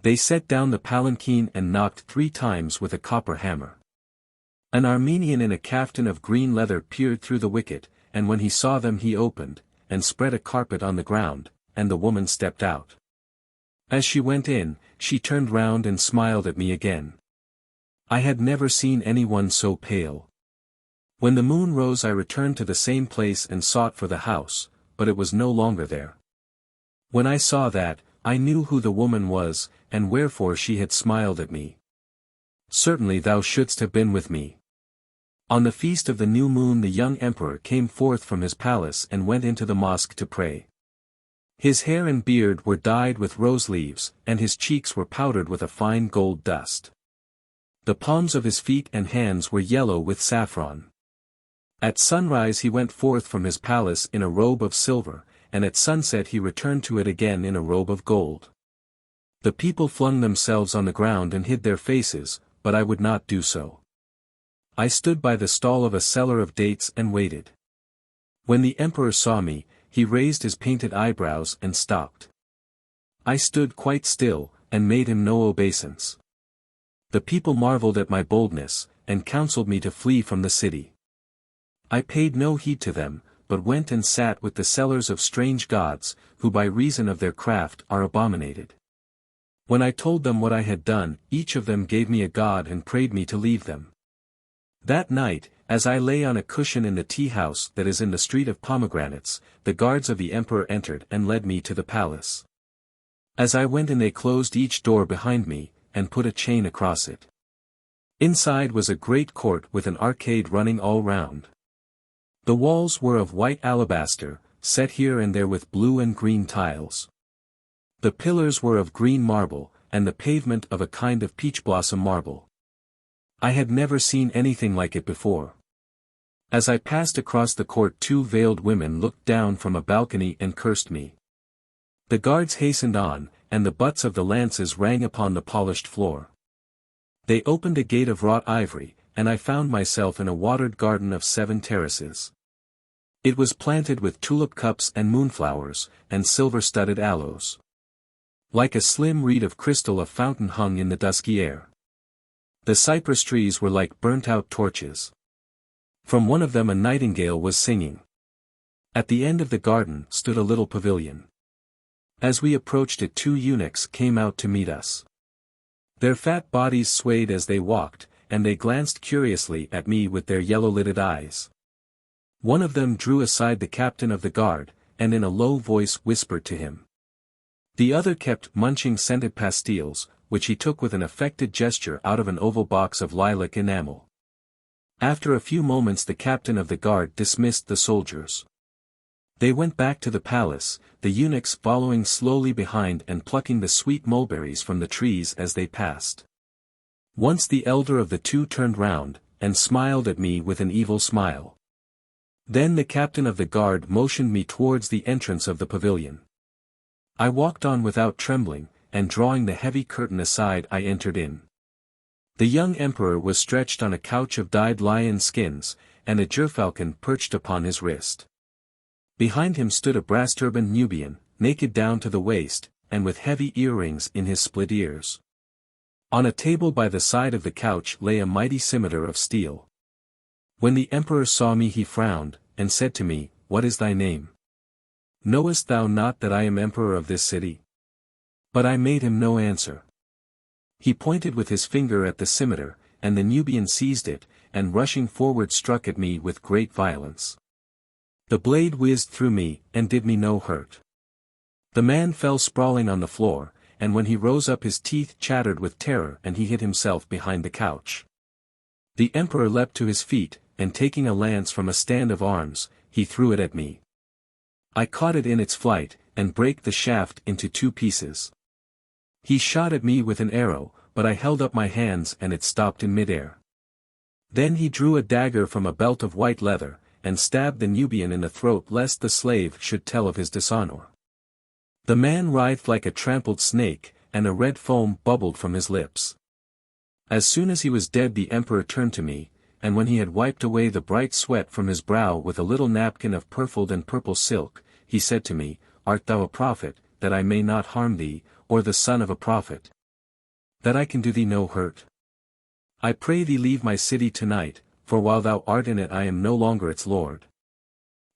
They set down the palanquin and knocked 3 times with a copper hammer. An Armenian in a caftan of green leather peered through the wicket, and when he saw them he opened, and spread a carpet on the ground, and the woman stepped out. As she went in, she turned round and smiled at me again. I had never seen anyone so pale. When the moon rose I returned to the same place and sought for the house, but it was no longer there. When I saw that, I knew who the woman was, and wherefore she had smiled at me. Certainly thou shouldst have been with me. On the feast of the new moon the young emperor came forth from his palace and went into the mosque to pray. His hair and beard were dyed with rose leaves, and his cheeks were powdered with a fine gold dust. The palms of his feet and hands were yellow with saffron. At sunrise he went forth from his palace in a robe of silver, and at sunset he returned to it again in a robe of gold. The people flung themselves on the ground and hid their faces, but I would not do so. I stood by the stall of a seller of dates and waited. When the emperor saw me, he raised his painted eyebrows and stopped. I stood quite still, and made him no obeisance. The people marveled at my boldness, and counseled me to flee from the city. I paid no heed to them, but went and sat with the sellers of strange gods, who by reason of their craft are abominated. When I told them what I had done, each of them gave me a god and prayed me to leave them. That night, as I lay on a cushion in the tea-house that is in the street of Pomegranates, the guards of the emperor entered and led me to the palace. As I went in they closed each door behind me, and put a chain across it. Inside was a great court with an arcade running all round. The walls were of white alabaster, set here and there with blue and green tiles. The pillars were of green marble, and the pavement of a kind of peach blossom marble. I had never seen anything like it before. As I passed across the court 2 veiled women looked down from a balcony and cursed me. The guards hastened on, and the butts of the lances rang upon the polished floor. They opened a gate of wrought ivory, and I found myself in a watered garden of 7 terraces. It was planted with tulip cups and moonflowers, and silver-studded aloes. Like a slim reed of crystal a fountain hung in the dusky air. The cypress trees were like burnt-out torches. From one of them a nightingale was singing. At the end of the garden stood a little pavilion. As we approached it 2 eunuchs came out to meet us. Their fat bodies swayed as they walked, and they glanced curiously at me with their yellow-lidded eyes. One of them drew aside the captain of the guard, and in a low voice whispered to him. The other kept munching scented pastilles, which he took with an affected gesture out of an oval box of lilac enamel. After a few moments the captain of the guard dismissed the soldiers. They went back to the palace, the eunuchs following slowly behind and plucking the sweet mulberries from the trees as they passed. Once the elder of the 2 turned round, and smiled at me with an evil smile. Then the captain of the guard motioned me towards the entrance of the pavilion. I walked on without trembling, and drawing the heavy curtain aside I entered in. The young emperor was stretched on a couch of dyed lion skins, and a gerfalcon perched upon his wrist. Behind him stood a brass-turbaned Nubian, naked down to the waist, and with heavy earrings in his split ears. On a table by the side of the couch lay a mighty scimitar of steel. When the emperor saw me he frowned, and said to me, "What is thy name? Knowest thou not that I am emperor of this city?" But I made him no answer. He pointed with his finger at the scimitar, and the Nubian seized it, and rushing forward struck at me with great violence. The blade whizzed through me, and did me no hurt. The man fell sprawling on the floor, and when he rose up his teeth chattered with terror and he hid himself behind the couch. The emperor leapt to his feet, and taking a lance from a stand of arms, he threw it at me. I caught it in its flight, and break the shaft into 2 pieces. He shot at me with an arrow, but I held up my hands and it stopped in midair. Then he drew a dagger from a belt of white leather, and stabbed the Nubian in the throat lest the slave should tell of his dishonor. The man writhed like a trampled snake, and a red foam bubbled from his lips. As soon as he was dead the emperor turned to me, and when he had wiped away the bright sweat from his brow with a little napkin of purfled and purple silk, he said to me, "Art thou a prophet, that I may not harm thee, or the son of a prophet, that I can do thee no hurt? I pray thee leave my city tonight, for while thou art in it I am no longer its lord."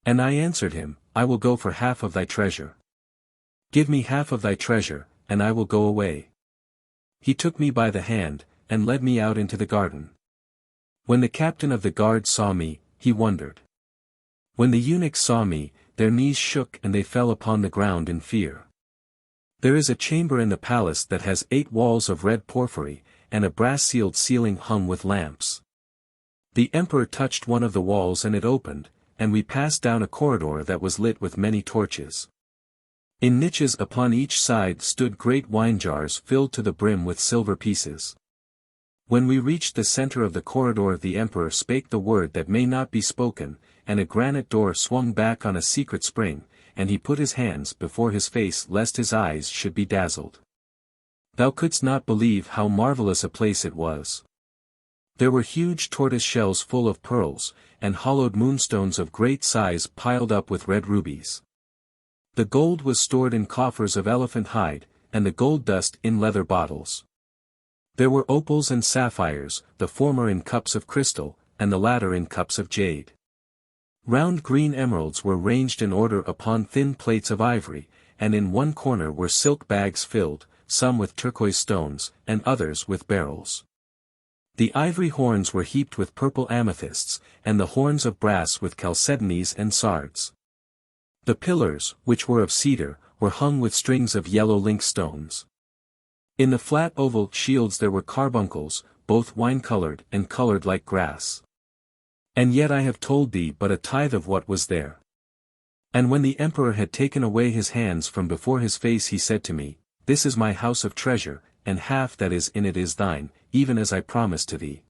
And I answered him, "I will go for half of thy treasure. Give me half of thy treasure, and I will go away." He took me by the hand, and led me out into the garden. When the captain of the guard saw me, he wondered. When the eunuchs saw me, their knees shook and they fell upon the ground in fear. There is a chamber in the palace that has 8 walls of red porphyry, and a brass-sealed ceiling hung with lamps. The emperor touched one of the walls and it opened, and we passed down a corridor that was lit with many torches. In niches upon each side stood great wine jars filled to the brim with silver pieces. When we reached the center of the corridor the emperor spake the word that may not be spoken, and a granite door swung back on a secret spring, and he put his hands before his face lest his eyes should be dazzled. Thou couldst not believe how marvelous a place it was. There were huge tortoise shells full of pearls, and hollowed moonstones of great size piled up with red rubies. The gold was stored in coffers of elephant hide, and the gold dust in leather bottles. There were opals and sapphires, the former in cups of crystal, and the latter in cups of jade. Round green emeralds were ranged in order upon thin plates of ivory, and in one corner were silk bags filled, some with turquoise stones, and others with beryls. The ivory horns were heaped with purple amethysts, and the horns of brass with chalcedonies and sards. The pillars, which were of cedar, were hung with strings of yellow lynx stones. In the flat oval shields there were carbuncles, both wine-colored and colored like grass. And yet I have told thee but a tithe of what was there. And when the emperor had taken away his hands from before his face he said to me, "This is my house of treasure, and half that is in it is thine, even as I promised to thee.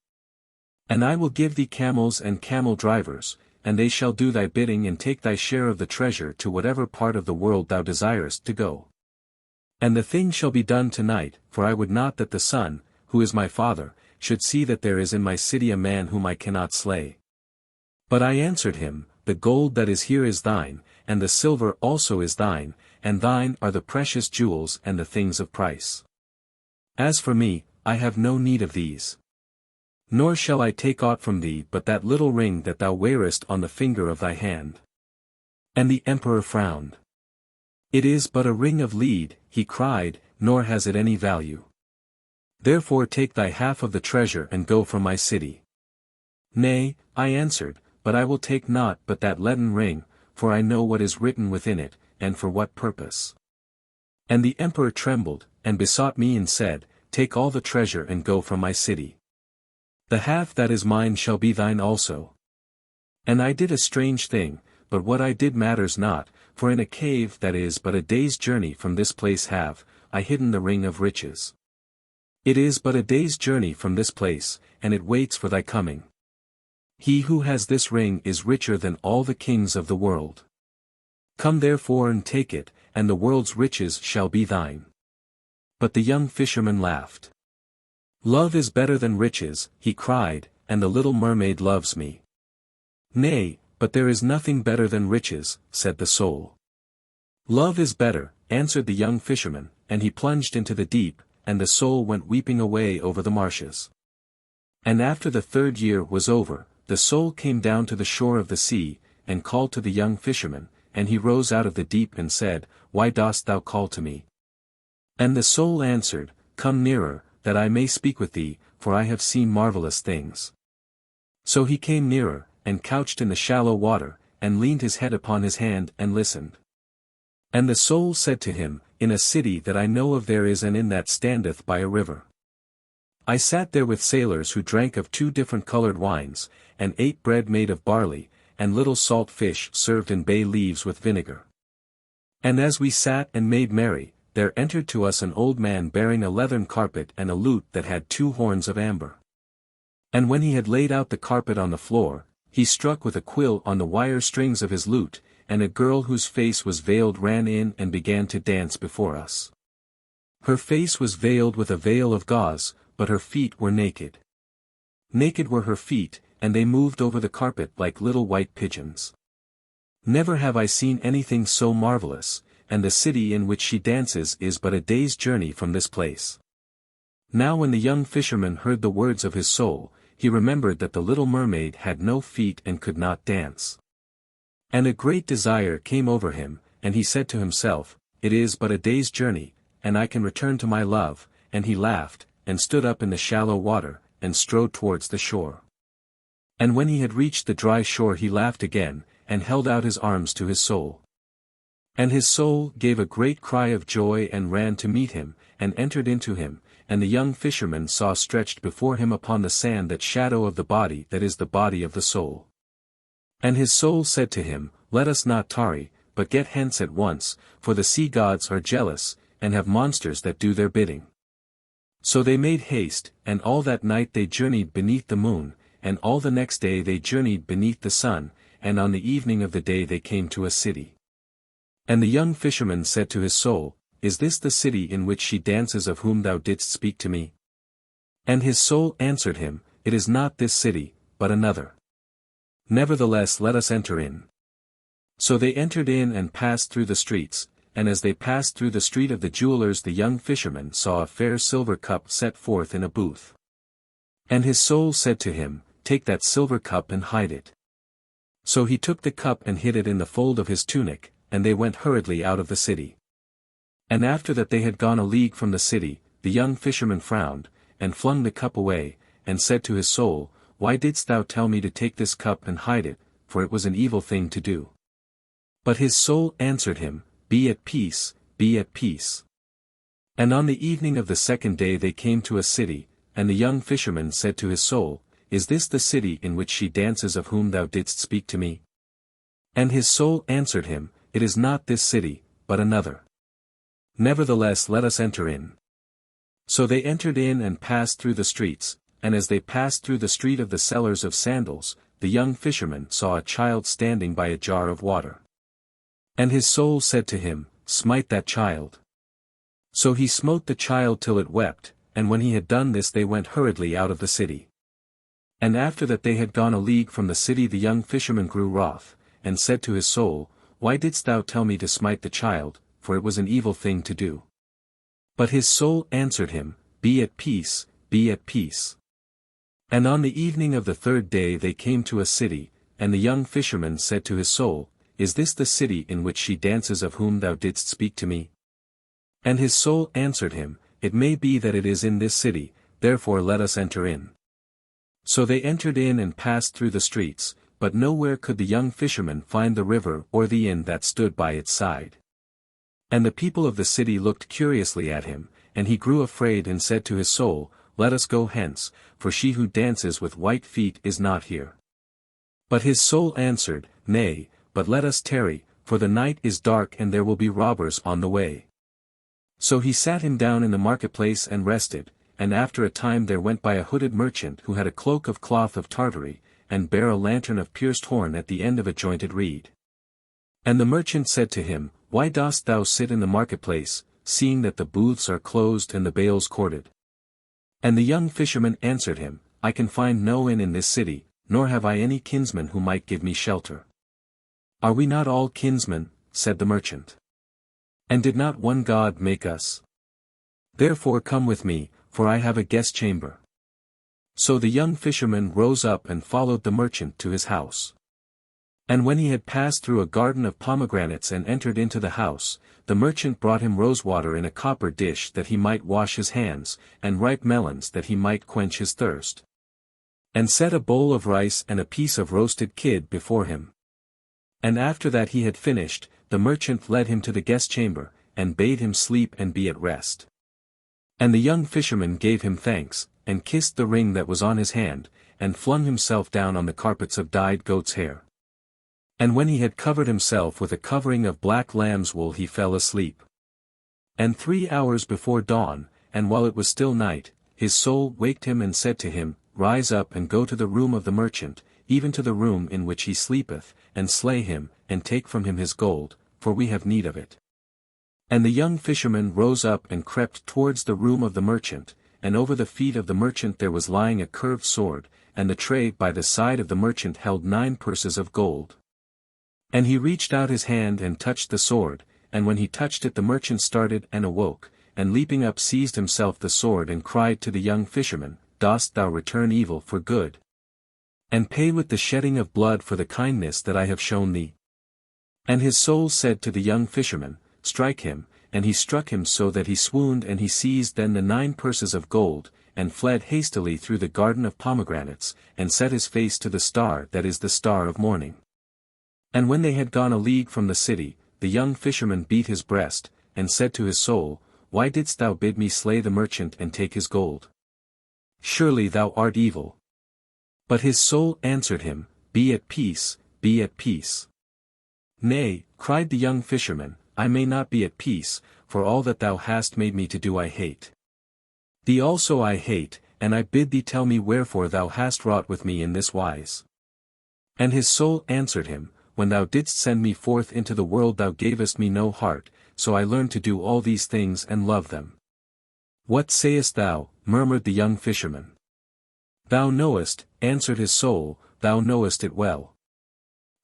And I will give thee camels and camel drivers, and they shall do thy bidding and take thy share of the treasure to whatever part of the world thou desirest to go. And the thing shall be done tonight, for I would not that the son, who is my father, should see that there is in my city a man whom I cannot slay." But I answered him, "The gold that is here is thine, and the silver also is thine, and thine are the precious jewels and the things of price. As for me, I have no need of these. Nor shall I take aught from thee but that little ring that thou wearest on the finger of thy hand." And the emperor frowned. "It is but a ring of lead," he cried, "nor has it any value. Therefore take thy half of the treasure and go from my city." "Nay," I answered, "but I will take naught but that leaden ring, for I know what is written within it, and for what purpose." And the emperor trembled, and besought me and said, "Take all the treasure and go from my city. The half that is mine shall be thine also." And I did a strange thing, but what I did matters not, for in a cave that is but a day's journey from this place have I hidden the ring of riches. It is but a day's journey from this place, and it waits for thy coming. He who has this ring is richer than all the kings of the world. Come therefore and take it, and the world's riches shall be thine." But the young fisherman laughed. "Love is better than riches," he cried, "and the little mermaid loves me." "Nay, but there is nothing better than riches," said the soul. "Love is better," answered the young fisherman, and he plunged into the deep, and the soul went weeping away over the marshes. And after the 3rd year was over, the soul came down to the shore of the sea, and called to the young fisherman, and he rose out of the deep and said, "Why dost thou call to me?" And the soul answered, "Come nearer, that I may speak with thee, for I have seen marvelous things." So he came nearer, and couched in the shallow water, and leaned his head upon his hand and listened. And the soul said to him, "In a city that I know of there is an inn that standeth by a river. I sat there with sailors who drank of 2 different colored wines, and ate bread made of barley, and little salt fish served in bay leaves with vinegar. And as we sat and made merry, there entered to us an old man bearing a leathern carpet and a lute that had 2 horns of amber. And when he had laid out the carpet on the floor, he struck with a quill on the wire strings of his lute, and a girl whose face was veiled ran in and began to dance before us. Her face was veiled with a veil of gauze, but her feet were naked. Naked were her feet, and they moved over the carpet like little white pigeons. Never have I seen anything so marvelous, and the city in which she dances is but a day's journey from this place. Now when the young fisherman heard the words of his soul, he remembered that the little mermaid had no feet and could not dance. And a great desire came over him, and he said to himself, "It is but a day's journey, and I can return to my love," and he laughed, and stood up in the shallow water, and strode towards the shore. And when he had reached the dry shore he laughed again, and held out his arms to his soul. And his soul gave a great cry of joy and ran to meet him, and entered into him, and the young fisherman saw stretched before him upon the sand that shadow of the body that is the body of the soul. And his soul said to him, "Let us not tarry, but get hence at once, for the sea gods are jealous, and have monsters that do their bidding." So they made haste, and all that night they journeyed beneath the moon, and all the next day they journeyed beneath the sun, and on the evening of the day they came to a city. And the young fisherman said to his soul, "Is this the city in which she dances of whom thou didst speak to me?" And his soul answered him, "It is not this city, but another. Nevertheless let us enter in." So they entered in and passed through the streets, and as they passed through the street of the jewelers the young fisherman saw a fair silver cup set forth in a booth. And his soul said to him, "Take that silver cup and hide it." So he took the cup and hid it in the fold of his tunic, and they went hurriedly out of the city. And after that they had gone a league from the city, the young fisherman frowned, and flung the cup away, and said to his soul, "Why didst thou tell me to take this cup and hide it, for it was an evil thing to do?" But his soul answered him, "Be at peace, be at peace." And on the evening of the second day they came to a city, and the young fisherman said to his soul, "Is this the city in which she dances of whom thou didst speak to me?" And his soul answered him, "It is not this city, but another. Nevertheless let us enter in." So they entered in and passed through the streets, and as they passed through the street of the sellers of sandals, the young fisherman saw a child standing by a jar of water. And his soul said to him, "Smite that child." So he smote the child till it wept, and when he had done this they went hurriedly out of the city. And after that they had gone a league from the city the young fisherman grew wroth, and said to his soul, "Why didst thou tell me to smite the child, for it was an evil thing to do?" But his soul answered him, "Be at peace, be at peace." And on the evening of the third day they came to a city, and the young fisherman said to his soul, "Is this the city in which she dances of whom thou didst speak to me?" And his soul answered him, "It may be that it is in this city, therefore let us enter in." So they entered in and passed through the streets, but nowhere could the young fisherman find the river or the inn that stood by its side. And the people of the city looked curiously at him, and he grew afraid and said to his soul, "Let us go hence, for she who dances with white feet is not here." But his soul answered, "Nay, but let us tarry, for the night is dark and there will be robbers on the way." So he sat him down in the marketplace and rested, and after a time there went by a hooded merchant who had a cloak of cloth of Tartary, and bare a lantern of pierced horn at the end of a jointed reed. And the merchant said to him, "Why dost thou sit in the marketplace, seeing that the booths are closed and the bales corded?" And the young fisherman answered him, "I can find no inn in this city, nor have I any kinsman who might give me shelter." "Are we not all kinsmen?" said the merchant. "And did not one God make us? Therefore come with me, for I have a guest chamber." So the young fisherman rose up and followed the merchant to his house. And when he had passed through a garden of pomegranates and entered into the house, the merchant brought him rosewater in a copper dish that he might wash his hands, and ripe melons that he might quench his thirst. And set a bowl of rice and a piece of roasted kid before him. And after that he had finished, the merchant led him to the guest chamber, and bade him sleep and be at rest. And the young fisherman gave him thanks, and kissed the ring that was on his hand, and flung himself down on the carpets of dyed goat's hair. And when he had covered himself with a covering of black lamb's wool he fell asleep. And 3 hours before dawn, and while it was still night, his soul waked him and said to him, Rise up and go to the room of the merchant, even to the room in which he sleepeth, and slay him, and take from him his gold, for we have need of it. And the young fisherman rose up and crept towards the room of the merchant, and over the feet of the merchant there was lying a curved sword, and the tray by the side of the merchant held 9 purses of gold. And he reached out his hand and touched the sword, and when he touched it the merchant started and awoke, and leaping up seized himself the sword and cried to the young fisherman, Dost thou return evil for good? And pay with the shedding of blood for the kindness that I have shown thee? And his soul said to the young fisherman, Strike him, and he struck him so that he swooned, and he seized then the 9 purses of gold, and fled hastily through the garden of pomegranates, and set his face to the star that is the star of morning. And when they had gone a league from the city, the young fisherman beat his breast, and said to his soul, Why didst thou bid me slay the merchant and take his gold? Surely thou art evil. But his soul answered him, Be at peace, be at peace. Nay, cried the young fisherman, I may not be at peace, for all that thou hast made me to do I hate. Thee also I hate, and I bid thee tell me wherefore thou hast wrought with me in this wise. And his soul answered him, When thou didst send me forth into the world thou gavest me no heart, so I learned to do all these things and love them. What sayest thou? Murmured the young fisherman. Thou knowest, answered his soul, thou knowest it well.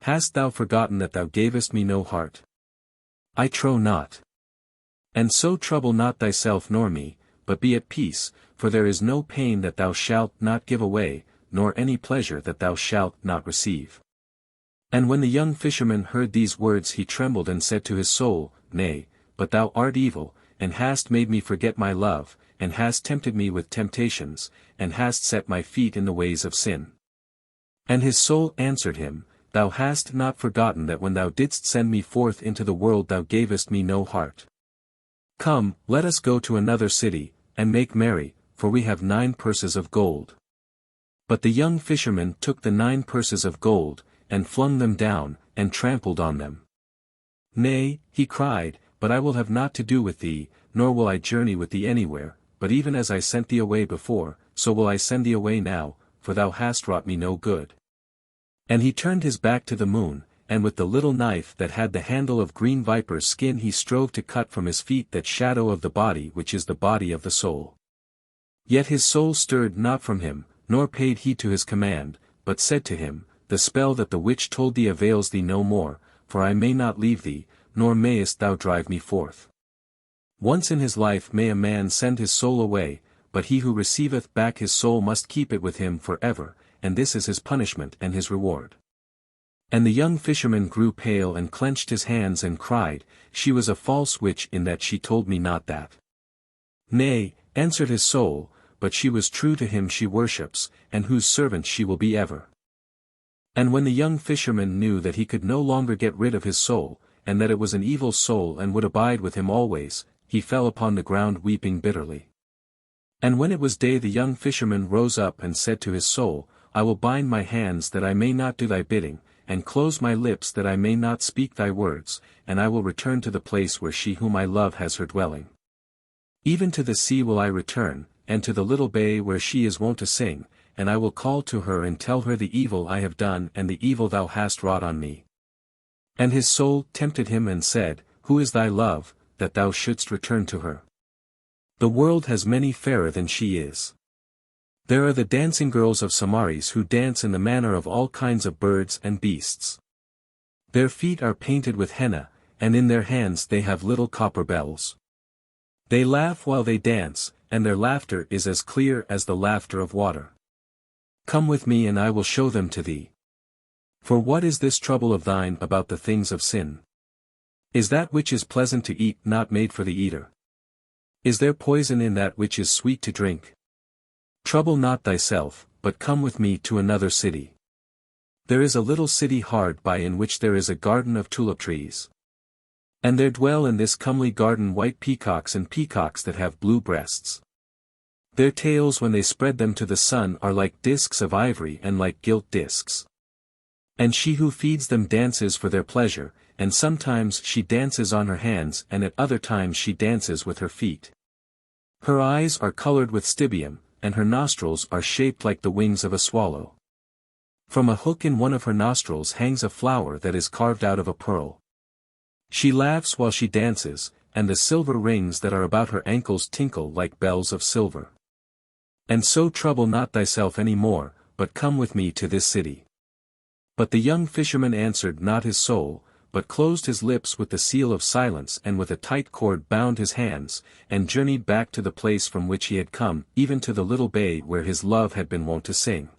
Hast thou forgotten that thou gavest me no heart? I trow not. And so trouble not thyself nor me, but be at peace, for there is no pain that thou shalt not give away, nor any pleasure that thou shalt not receive. And when the young fisherman heard these words he trembled and said to his soul, Nay, but thou art evil, and hast made me forget my love, and hast tempted me with temptations, and hast set my feet in the ways of sin. And his soul answered him, Thou hast not forgotten that when thou didst send me forth into the world thou gavest me no heart. Come, let us go to another city, and make merry, for we have 9 purses of gold. But the young fisherman took the 9 purses of gold, and flung them down, and trampled on them. Nay, he cried, but I will have naught to do with thee, nor will I journey with thee anywhere, but even as I sent thee away before, so will I send thee away now, for thou hast wrought me no good. And he turned his back to the moon, and with the little knife that had the handle of green viper's skin he strove to cut from his feet that shadow of the body which is the body of the soul. Yet his soul stirred not from him, nor paid heed to his command, but said to him, The spell that the witch told thee avails thee no more, for I may not leave thee, nor mayest thou drive me forth. Once in his life may a man send his soul away, but he who receiveth back his soul must keep it with him for ever, and this is his punishment and his reward. And the young fisherman grew pale and clenched his hands and cried, She was a false witch in that she told me not that. Nay, answered his soul, but she was true to him she worships, and whose servant she will be ever. And when the young fisherman knew that he could no longer get rid of his soul, and that it was an evil soul and would abide with him always, he fell upon the ground weeping bitterly. And when it was day the young fisherman rose up and said to his soul, I will bind my hands that I may not do thy bidding, and close my lips that I may not speak thy words, and I will return to the place where she whom I love has her dwelling. Even to the sea will I return, and to the little bay where she is wont to sing, and I will call to her and tell her the evil I have done and the evil thou hast wrought on me. And his soul tempted him and said, Who is thy love, that thou shouldst return to her? The world has many fairer than she is. There are the dancing girls of Samaris who dance in the manner of all kinds of birds and beasts. Their feet are painted with henna, and in their hands they have little copper bells. They laugh while they dance, and their laughter is as clear as the laughter of water. Come with me and I will show them to thee. For what is this trouble of thine about the things of sin? Is that which is pleasant to eat not made for the eater? Is there poison in that which is sweet to drink? Trouble not thyself, but come with me to another city. There is a little city hard by in which there is a garden of tulip trees. And there dwell in this comely garden white peacocks and peacocks that have blue breasts. Their tails when they spread them to the sun are like discs of ivory and like gilt discs. And she who feeds them dances for their pleasure, and sometimes she dances on her hands and at other times she dances with her feet. Her eyes are colored with stibium, and her nostrils are shaped like the wings of a swallow. From a hook in one of her nostrils hangs a flower that is carved out of a pearl. She laughs while she dances, and the silver rings that are about her ankles tinkle like bells of silver. And so trouble not thyself any more, but come with me to this city. But the young fisherman answered not his soul, but closed his lips with the seal of silence and with a tight cord bound his hands, and journeyed back to the place from which he had come, even to the little bay where his love had been wont to sing.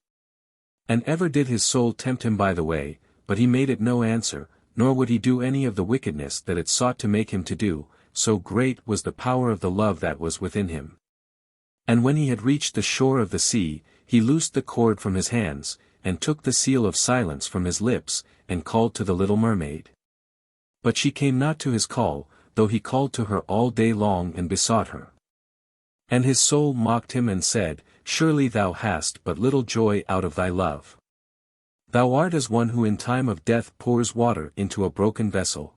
And ever did his soul tempt him by the way, but he made it no answer, nor would he do any of the wickedness that it sought to make him to do, so great was the power of the love that was within him. And when he had reached the shore of the sea, he loosed the cord from his hands, and took the seal of silence from his lips, and called to the little mermaid. But she came not to his call, though he called to her all day long and besought her. And his soul mocked him and said, Surely thou hast but little joy out of thy love. Thou art as one who in time of death pours water into a broken vessel.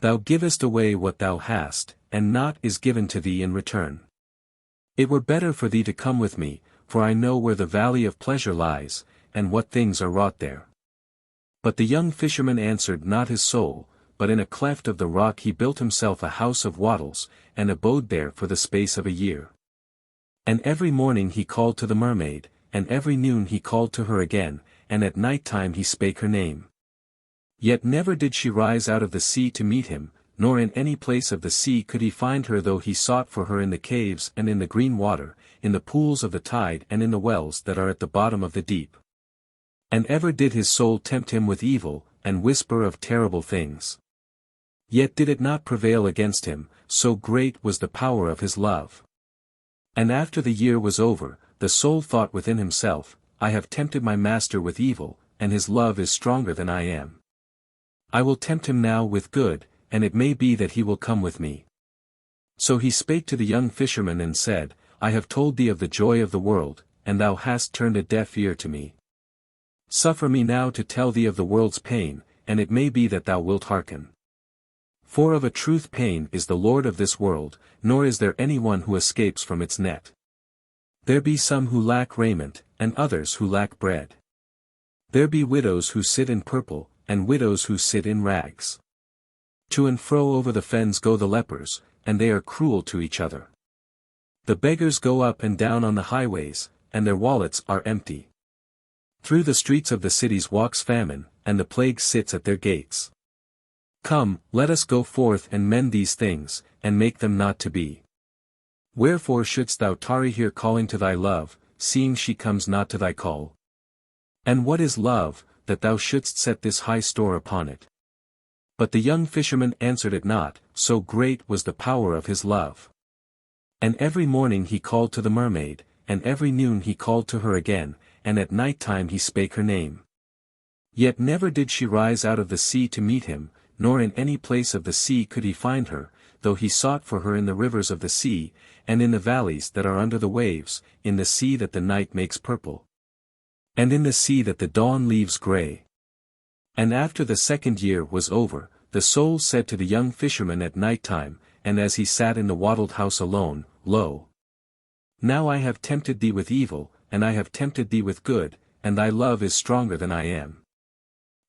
Thou givest away what thou hast, and naught is given to thee in return. It were better for thee to come with me, for I know where the valley of pleasure lies, and what things are wrought there. But the young fisherman answered not his soul, but in a cleft of the rock he built himself a house of wattles, and abode there for the space of a year. And every morning he called to the mermaid, and every noon he called to her again, and at night time he spake her name. Yet never did she rise out of the sea to meet him, nor in any place of the sea could he find her, though he sought for her in the caves and in the green water, in the pools of the tide and in the wells that are at the bottom of the deep. And ever did his soul tempt him with evil, and whisper of terrible things. Yet did it not prevail against him, so great was the power of his love. And after the year was over, the soul thought within himself, I have tempted my master with evil, and his love is stronger than I am. I will tempt him now with good, and it may be that he will come with me. So he spake to the young fisherman and said, I have told thee of the joy of the world, and thou hast turned a deaf ear to me. Suffer me now to tell thee of the world's pain, and it may be that thou wilt hearken. For of a truth pain is the lord of this world, nor is there any one who escapes from its net. There be some who lack raiment, and others who lack bread. There be widows who sit in purple, and widows who sit in rags. To and fro over the fens go the lepers, and they are cruel to each other. The beggars go up and down on the highways, and their wallets are empty. Through the streets of the cities walks famine, and the plague sits at their gates. Come, let us go forth and mend these things, and make them not to be. Wherefore shouldst thou tarry here calling to thy love, seeing she comes not to thy call? And what is love, that thou shouldst set this high store upon it? But the young fisherman answered it not, so great was the power of his love. And every morning he called to the mermaid, and every noon he called to her again, and at night time he spake her name. Yet never did she rise out of the sea to meet him, nor in any place of the sea could he find her, though he sought for her in the rivers of the sea, and in the valleys that are under the waves, in the sea that the night makes purple, and in the sea that the dawn leaves grey. And after the second year was over, the soul said to the young fisherman at night time, and as he sat in the wattled house alone, Lo! Now I have tempted thee with evil, and I have tempted thee with good, and thy love is stronger than I am.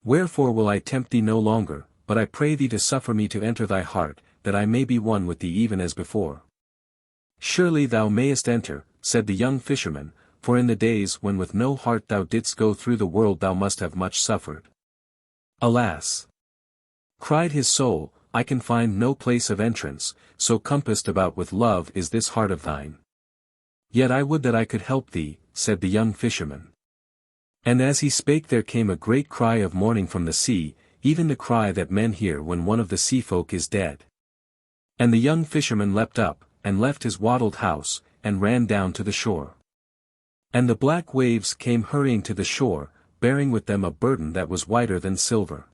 Wherefore will I tempt thee no longer, but I pray thee to suffer me to enter thy heart, that I may be one with thee even as before. Surely thou mayest enter, said the young fisherman, for in the days when with no heart thou didst go through the world thou must have much suffered. Alas! Cried his soul, I can find no place of entrance, so compassed about with love is this heart of thine. Yet I would that I could help thee, said the young fisherman. And as he spake there came a great cry of mourning from the sea, even the cry that men hear when one of the sea folk is dead. And the young fisherman leapt up, and left his wattled house, and ran down to the shore. And the black waves came hurrying to the shore, bearing with them a burden that was whiter than silver.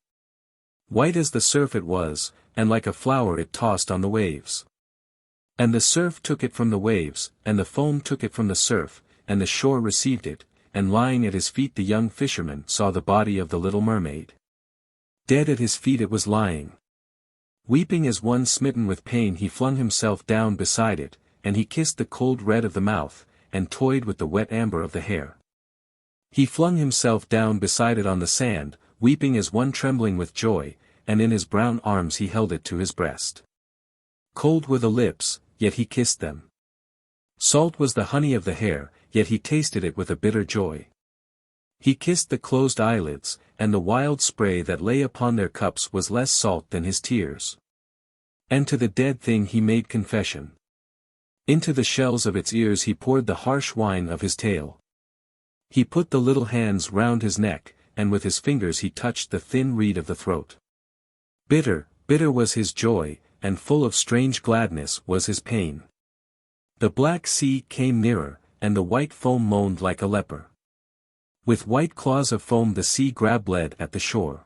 White as the surf it was, and like a flower it tossed on the waves. And the surf took it from the waves, and the foam took it from the surf, and the shore received it, and lying at his feet the young fisherman saw the body of the little mermaid. Dead at his feet it was lying. Weeping as one smitten with pain, he flung himself down beside it, and he kissed the cold red of the mouth, and toyed with the wet amber of the hair. He flung himself down beside it on the sand, weeping as one trembling with joy, and in his brown arms he held it to his breast. Cold were the lips, yet he kissed them. Salt was the honey of the hair, yet he tasted it with a bitter joy. He kissed the closed eyelids, and the wild spray that lay upon their cups was less salt than his tears. And to the dead thing he made confession. Into the shells of its ears he poured the harsh wine of his tale. He put the little hands round his neck, and with his fingers he touched the thin reed of the throat. Bitter, bitter was his joy, and full of strange gladness was his pain. The black sea came nearer, and the white foam moaned like a leper. With white claws of foam the sea crab bled at the shore.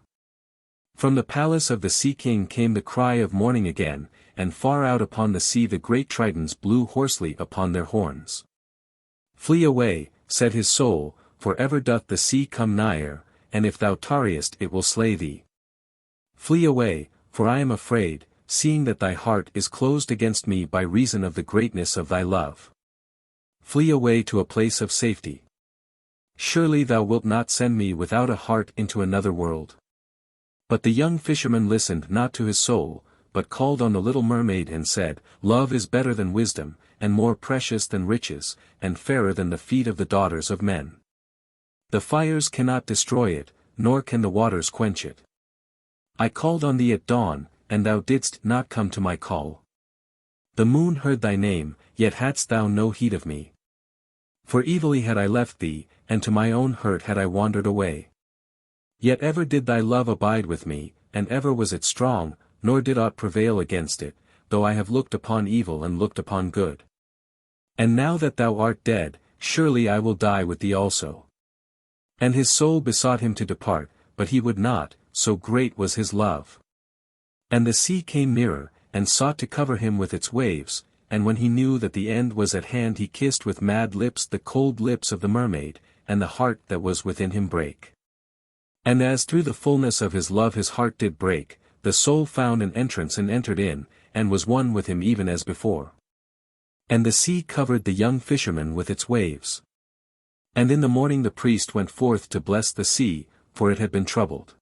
From the palace of the Sea King came the cry of morning again, and far out upon the sea the great tritons blew hoarsely upon their horns. Flee away, said his soul, for ever doth the sea come nigher, and if thou tarriest it will slay thee. Flee away, for I am afraid, seeing that thy heart is closed against me by reason of the greatness of thy love. Flee away to a place of safety. Surely thou wilt not send me without a heart into another world. But the young fisherman listened not to his soul, but called on the little mermaid and said, Love is better than wisdom, and more precious than riches, and fairer than the feet of the daughters of men. The fires cannot destroy it, nor can the waters quench it. I called on thee at dawn, and thou didst not come to my call. The moon heard thy name, yet hadst thou no heed of me. For evilly had I left thee, and to my own hurt had I wandered away. Yet ever did thy love abide with me, and ever was it strong, nor did aught prevail against it, though I have looked upon evil and looked upon good. And now that thou art dead, surely I will die with thee also. And his soul besought him to depart, but he would not, so great was his love. And the sea came nearer, and sought to cover him with its waves, and when he knew that the end was at hand he kissed with mad lips the cold lips of the mermaid, and the heart that was within him brake. And as through the fullness of his love his heart did break, the soul found an entrance and entered in, and was one with him even as before. And the sea covered the young fisherman with its waves. And in the morning the priest went forth to bless the sea, for it had been troubled.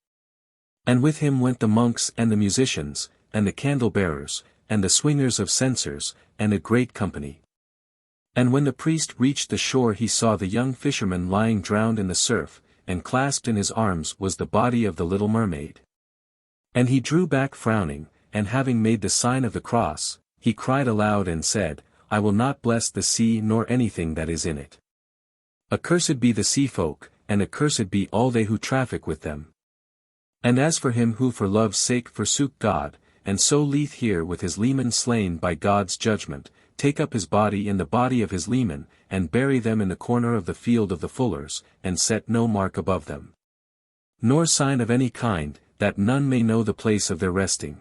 And with him went the monks and the musicians, and the candle-bearers, and the swingers of censers, and a great company. And when the priest reached the shore he saw the young fisherman lying drowned in the surf, and clasped in his arms was the body of the little mermaid. And he drew back frowning, and having made the sign of the cross, he cried aloud and said, I will not bless the sea nor anything that is in it. Accursed be the sea folk, and accursed be all they who traffic with them. And as for him who for love's sake forsook God, and so lieth here with his leman slain by God's judgment, take up his body in the body of his leman, and bury them in the corner of the field of the fullers, and set no mark above them. Nor sign of any kind, that none may know the place of their resting.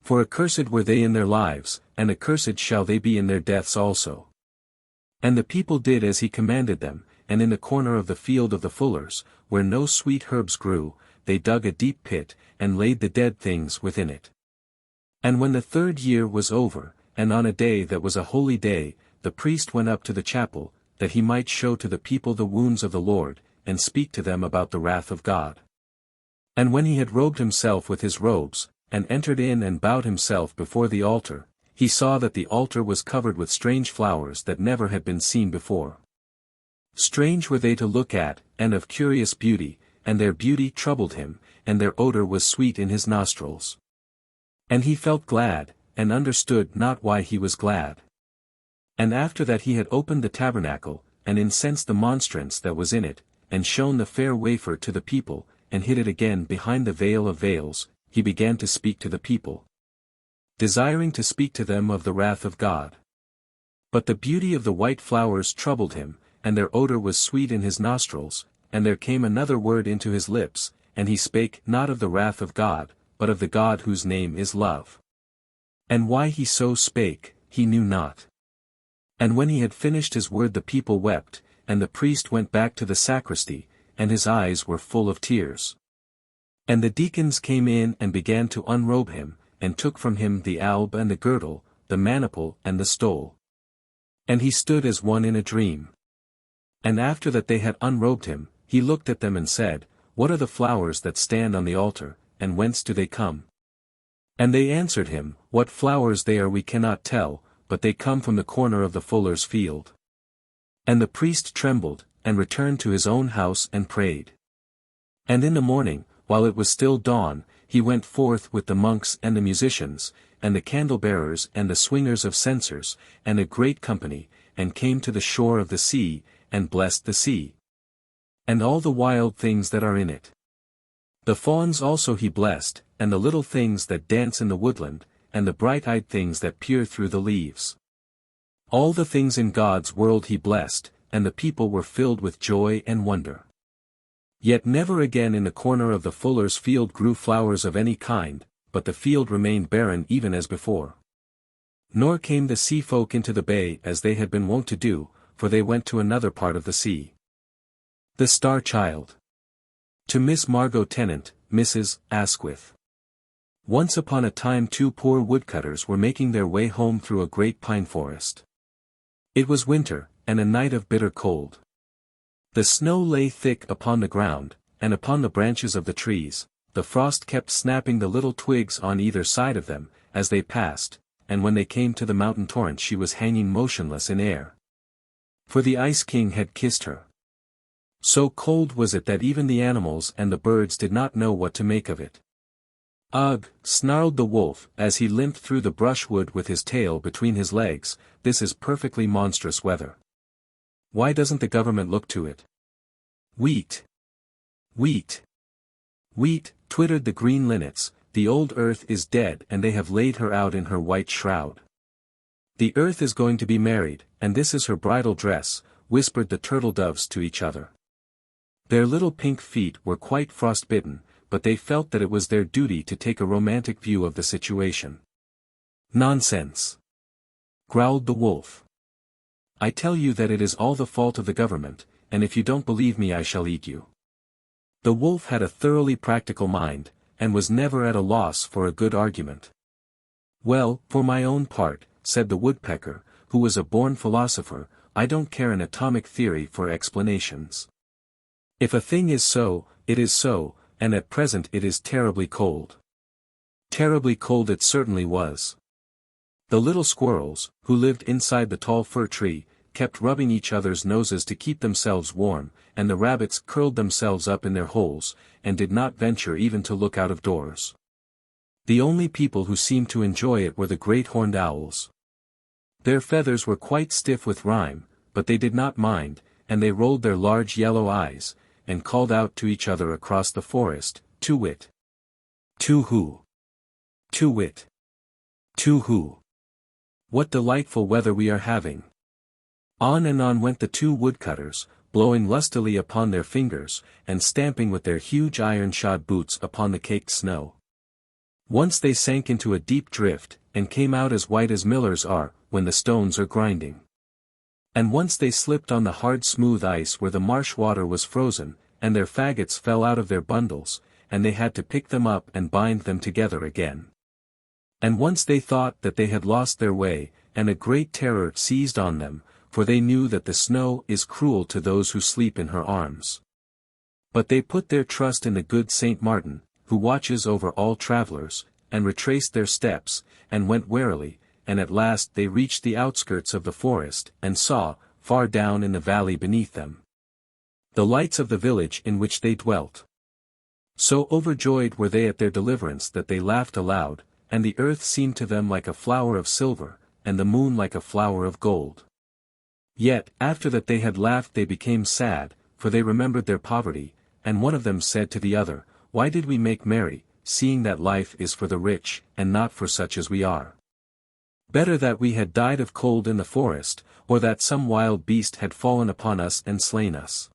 For accursed were they in their lives, and accursed shall they be in their deaths also. And the people did as he commanded them, and in the corner of the field of the fullers, where no sweet herbs grew, they dug a deep pit, and laid the dead things within it. And when the 3rd year was over, and on a day that was a holy day, the priest went up to the chapel, that he might show to the people the wounds of the Lord, and speak to them about the wrath of God. And when he had robed himself with his robes, and entered in and bowed himself before the altar, he saw that the altar was covered with strange flowers that never had been seen before. Strange were they to look at, and of curious beauty, and their beauty troubled him, and their odor was sweet in his nostrils. And he felt glad, and understood not why he was glad. And after that he had opened the tabernacle, and incensed the monstrance that was in it, and shown the fair wafer to the people, and hid it again behind the veil of veils, he began to speak to the people, desiring to speak to them of the wrath of God. But the beauty of the white flowers troubled him, and their odor was sweet in his nostrils, and there came another word into his lips, and he spake not of the wrath of God, but of the God whose name is love. And why he so spake, he knew not. And when he had finished his word the people wept, and the priest went back to the sacristy, and his eyes were full of tears. And the deacons came in and began to unrobe him, and took from him the alb and the girdle, the maniple and the stole. And he stood as one in a dream. And after that they had unrobed him, he looked at them and said, What are the flowers that stand on the altar, and whence do they come? And they answered him, What flowers they are we cannot tell, but they come from the corner of the fuller's field. And the priest trembled, and returned to his own house and prayed. And in the morning, while it was still dawn, he went forth with the monks and the musicians, and the candle-bearers and the swingers of censers, and a great company, and came to the shore of the sea, and blessed the sea, and all the wild things that are in it. The fawns also he blessed, and the little things that dance in the woodland, and the bright-eyed things that peer through the leaves. All the things in God's world he blessed, and the people were filled with joy and wonder. Yet never again in the corner of the fuller's field grew flowers of any kind, but the field remained barren even as before. Nor came the sea folk into the bay as they had been wont to do, for they went to another part of the sea. The Star Child. To Miss Margot Tennant, Mrs. Asquith. Once upon a time two poor woodcutters were making their way home through a great pine forest. It was winter, and a night of bitter cold. The snow lay thick upon the ground, and upon the branches of the trees, the frost kept snapping the little twigs on either side of them, as they passed, and when they came to the mountain torrent she was hanging motionless in air. For the Ice King had kissed her. So cold was it that even the animals and the birds did not know what to make of it. Ugh, snarled the wolf, as he limped through the brushwood with his tail between his legs, this is perfectly monstrous weather. Why doesn't the government look to it? Wheat! Wheat! Wheat, twittered the green linnets, the old earth is dead and they have laid her out in her white shroud. The earth is going to be married, and this is her bridal dress, whispered the turtle doves to each other. Their little pink feet were quite frostbitten, but they felt that it was their duty to take a romantic view of the situation. Nonsense! Growled the wolf. I tell you that it is all the fault of the government, and if you don't believe me I shall eat you. The wolf had a thoroughly practical mind, and was never at a loss for a good argument. Well, for my own part, said the woodpecker, who was a born philosopher, I don't care an atomic theory for explanations. If a thing is so, it is so, and at present it is terribly cold. Terribly cold it certainly was. The little squirrels, who lived inside the tall fir tree, kept rubbing each other's noses to keep themselves warm, and the rabbits curled themselves up in their holes, and did not venture even to look out of doors. The only people who seemed to enjoy it were the great horned owls. Their feathers were quite stiff with rime, but they did not mind, and they rolled their large yellow eyes, and called out to each other across the forest, "Tu-wit! Tu-hoo! Tu-wit! Tu-hoo! What delightful weather we are having!" On and on went the two woodcutters, blowing lustily upon their fingers, and stamping with their huge iron-shod boots upon the caked snow. Once they sank into a deep drift, and came out as white as millers are, when the stones are grinding. And once they slipped on the hard smooth ice where the marsh water was frozen, and their faggots fell out of their bundles, and they had to pick them up and bind them together again. And once they thought that they had lost their way, and a great terror seized on them, for they knew that the snow is cruel to those who sleep in her arms. But they put their trust in the good Saint Martin, who watches over all travelers, and retraced their steps, and went warily, and at last they reached the outskirts of the forest, and saw, far down in the valley beneath them, the lights of the village in which they dwelt. So overjoyed were they at their deliverance that they laughed aloud, and the earth seemed to them like a flower of silver, and the moon like a flower of gold. Yet, after that they had laughed they became sad, for they remembered their poverty, and one of them said to the other, "Why did we make merry, seeing that life is for the rich, and not for such as we are? Better that we had died of cold in the forest, or that some wild beast had fallen upon us and slain us."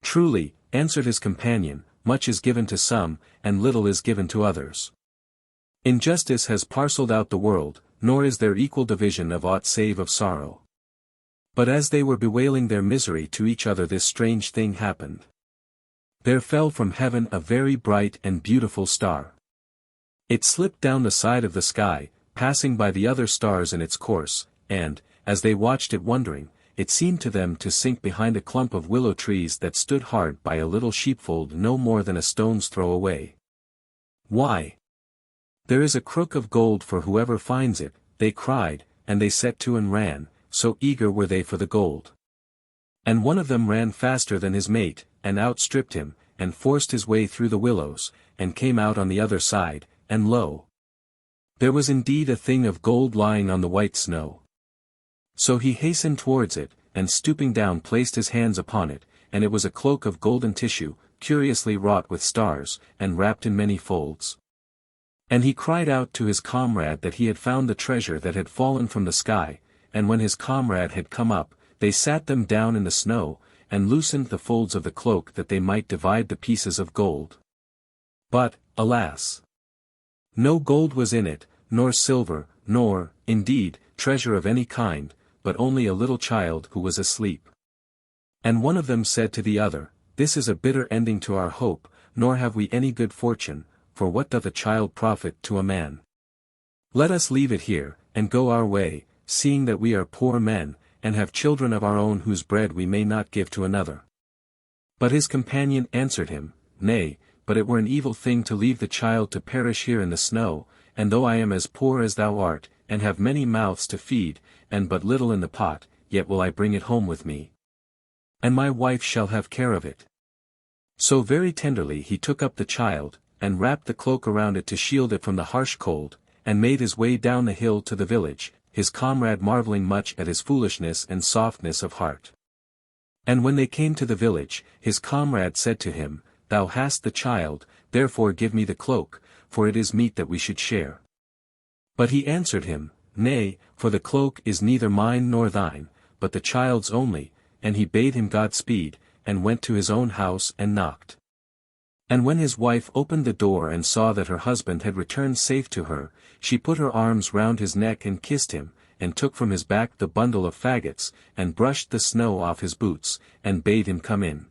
"Truly," answered his companion, "much is given to some, and little is given to others. Injustice has parcelled out the world, nor is there equal division of aught save of sorrow. But as they were bewailing their misery to each other, this strange thing happened. There fell from heaven a very bright and beautiful star. It slipped down the side of the sky, passing by the other stars in its course, and, as they watched it wondering, it seemed to them to sink behind a clump of willow trees that stood hard by a little sheepfold no more than a stone's throw away. "Why? There is a crook of gold for whoever finds it," they cried, and they set to and ran, so eager were they for the gold. And one of them ran faster than his mate, and outstripped him, and forced his way through the willows, and came out on the other side, and lo! There was indeed a thing of gold lying on the white snow. So he hastened towards it, and stooping down placed his hands upon it, and it was a cloak of golden tissue, curiously wrought with stars, and wrapped in many folds. And he cried out to his comrade that he had found the treasure that had fallen from the sky, and when his comrade had come up, they sat them down in the snow, and loosened the folds of the cloak that they might divide the pieces of gold. But, alas! No gold was in it, nor silver, nor, indeed, treasure of any kind, but only a little child who was asleep. And one of them said to the other, "This is a bitter ending to our hope, nor have we any good fortune, for what doth a child profit to a man? Let us leave it here, and go our way, seeing that we are poor men, and have children of our own whose bread we may not give to another." But his companion answered him, "Nay, but it were an evil thing to leave the child to perish here in the snow, and though I am as poor as thou art, and have many mouths to feed, and but little in the pot, yet will I bring it home with me. And my wife shall have care of it." So very tenderly he took up the child, and wrapped the cloak around it to shield it from the harsh cold, and made his way down the hill to the village, his comrade marveling much at his foolishness and softness of heart. And when they came to the village, his comrade said to him, "Thou hast the child, therefore give me the cloak, for it is meet that we should share." But he answered him, "Nay, for the cloak is neither mine nor thine, but the child's only," and he bade him Godspeed, and went to his own house and knocked. And when his wife opened the door and saw that her husband had returned safe to her, she put her arms round his neck and kissed him, and took from his back the bundle of faggots, and brushed the snow off his boots, and bade him come in.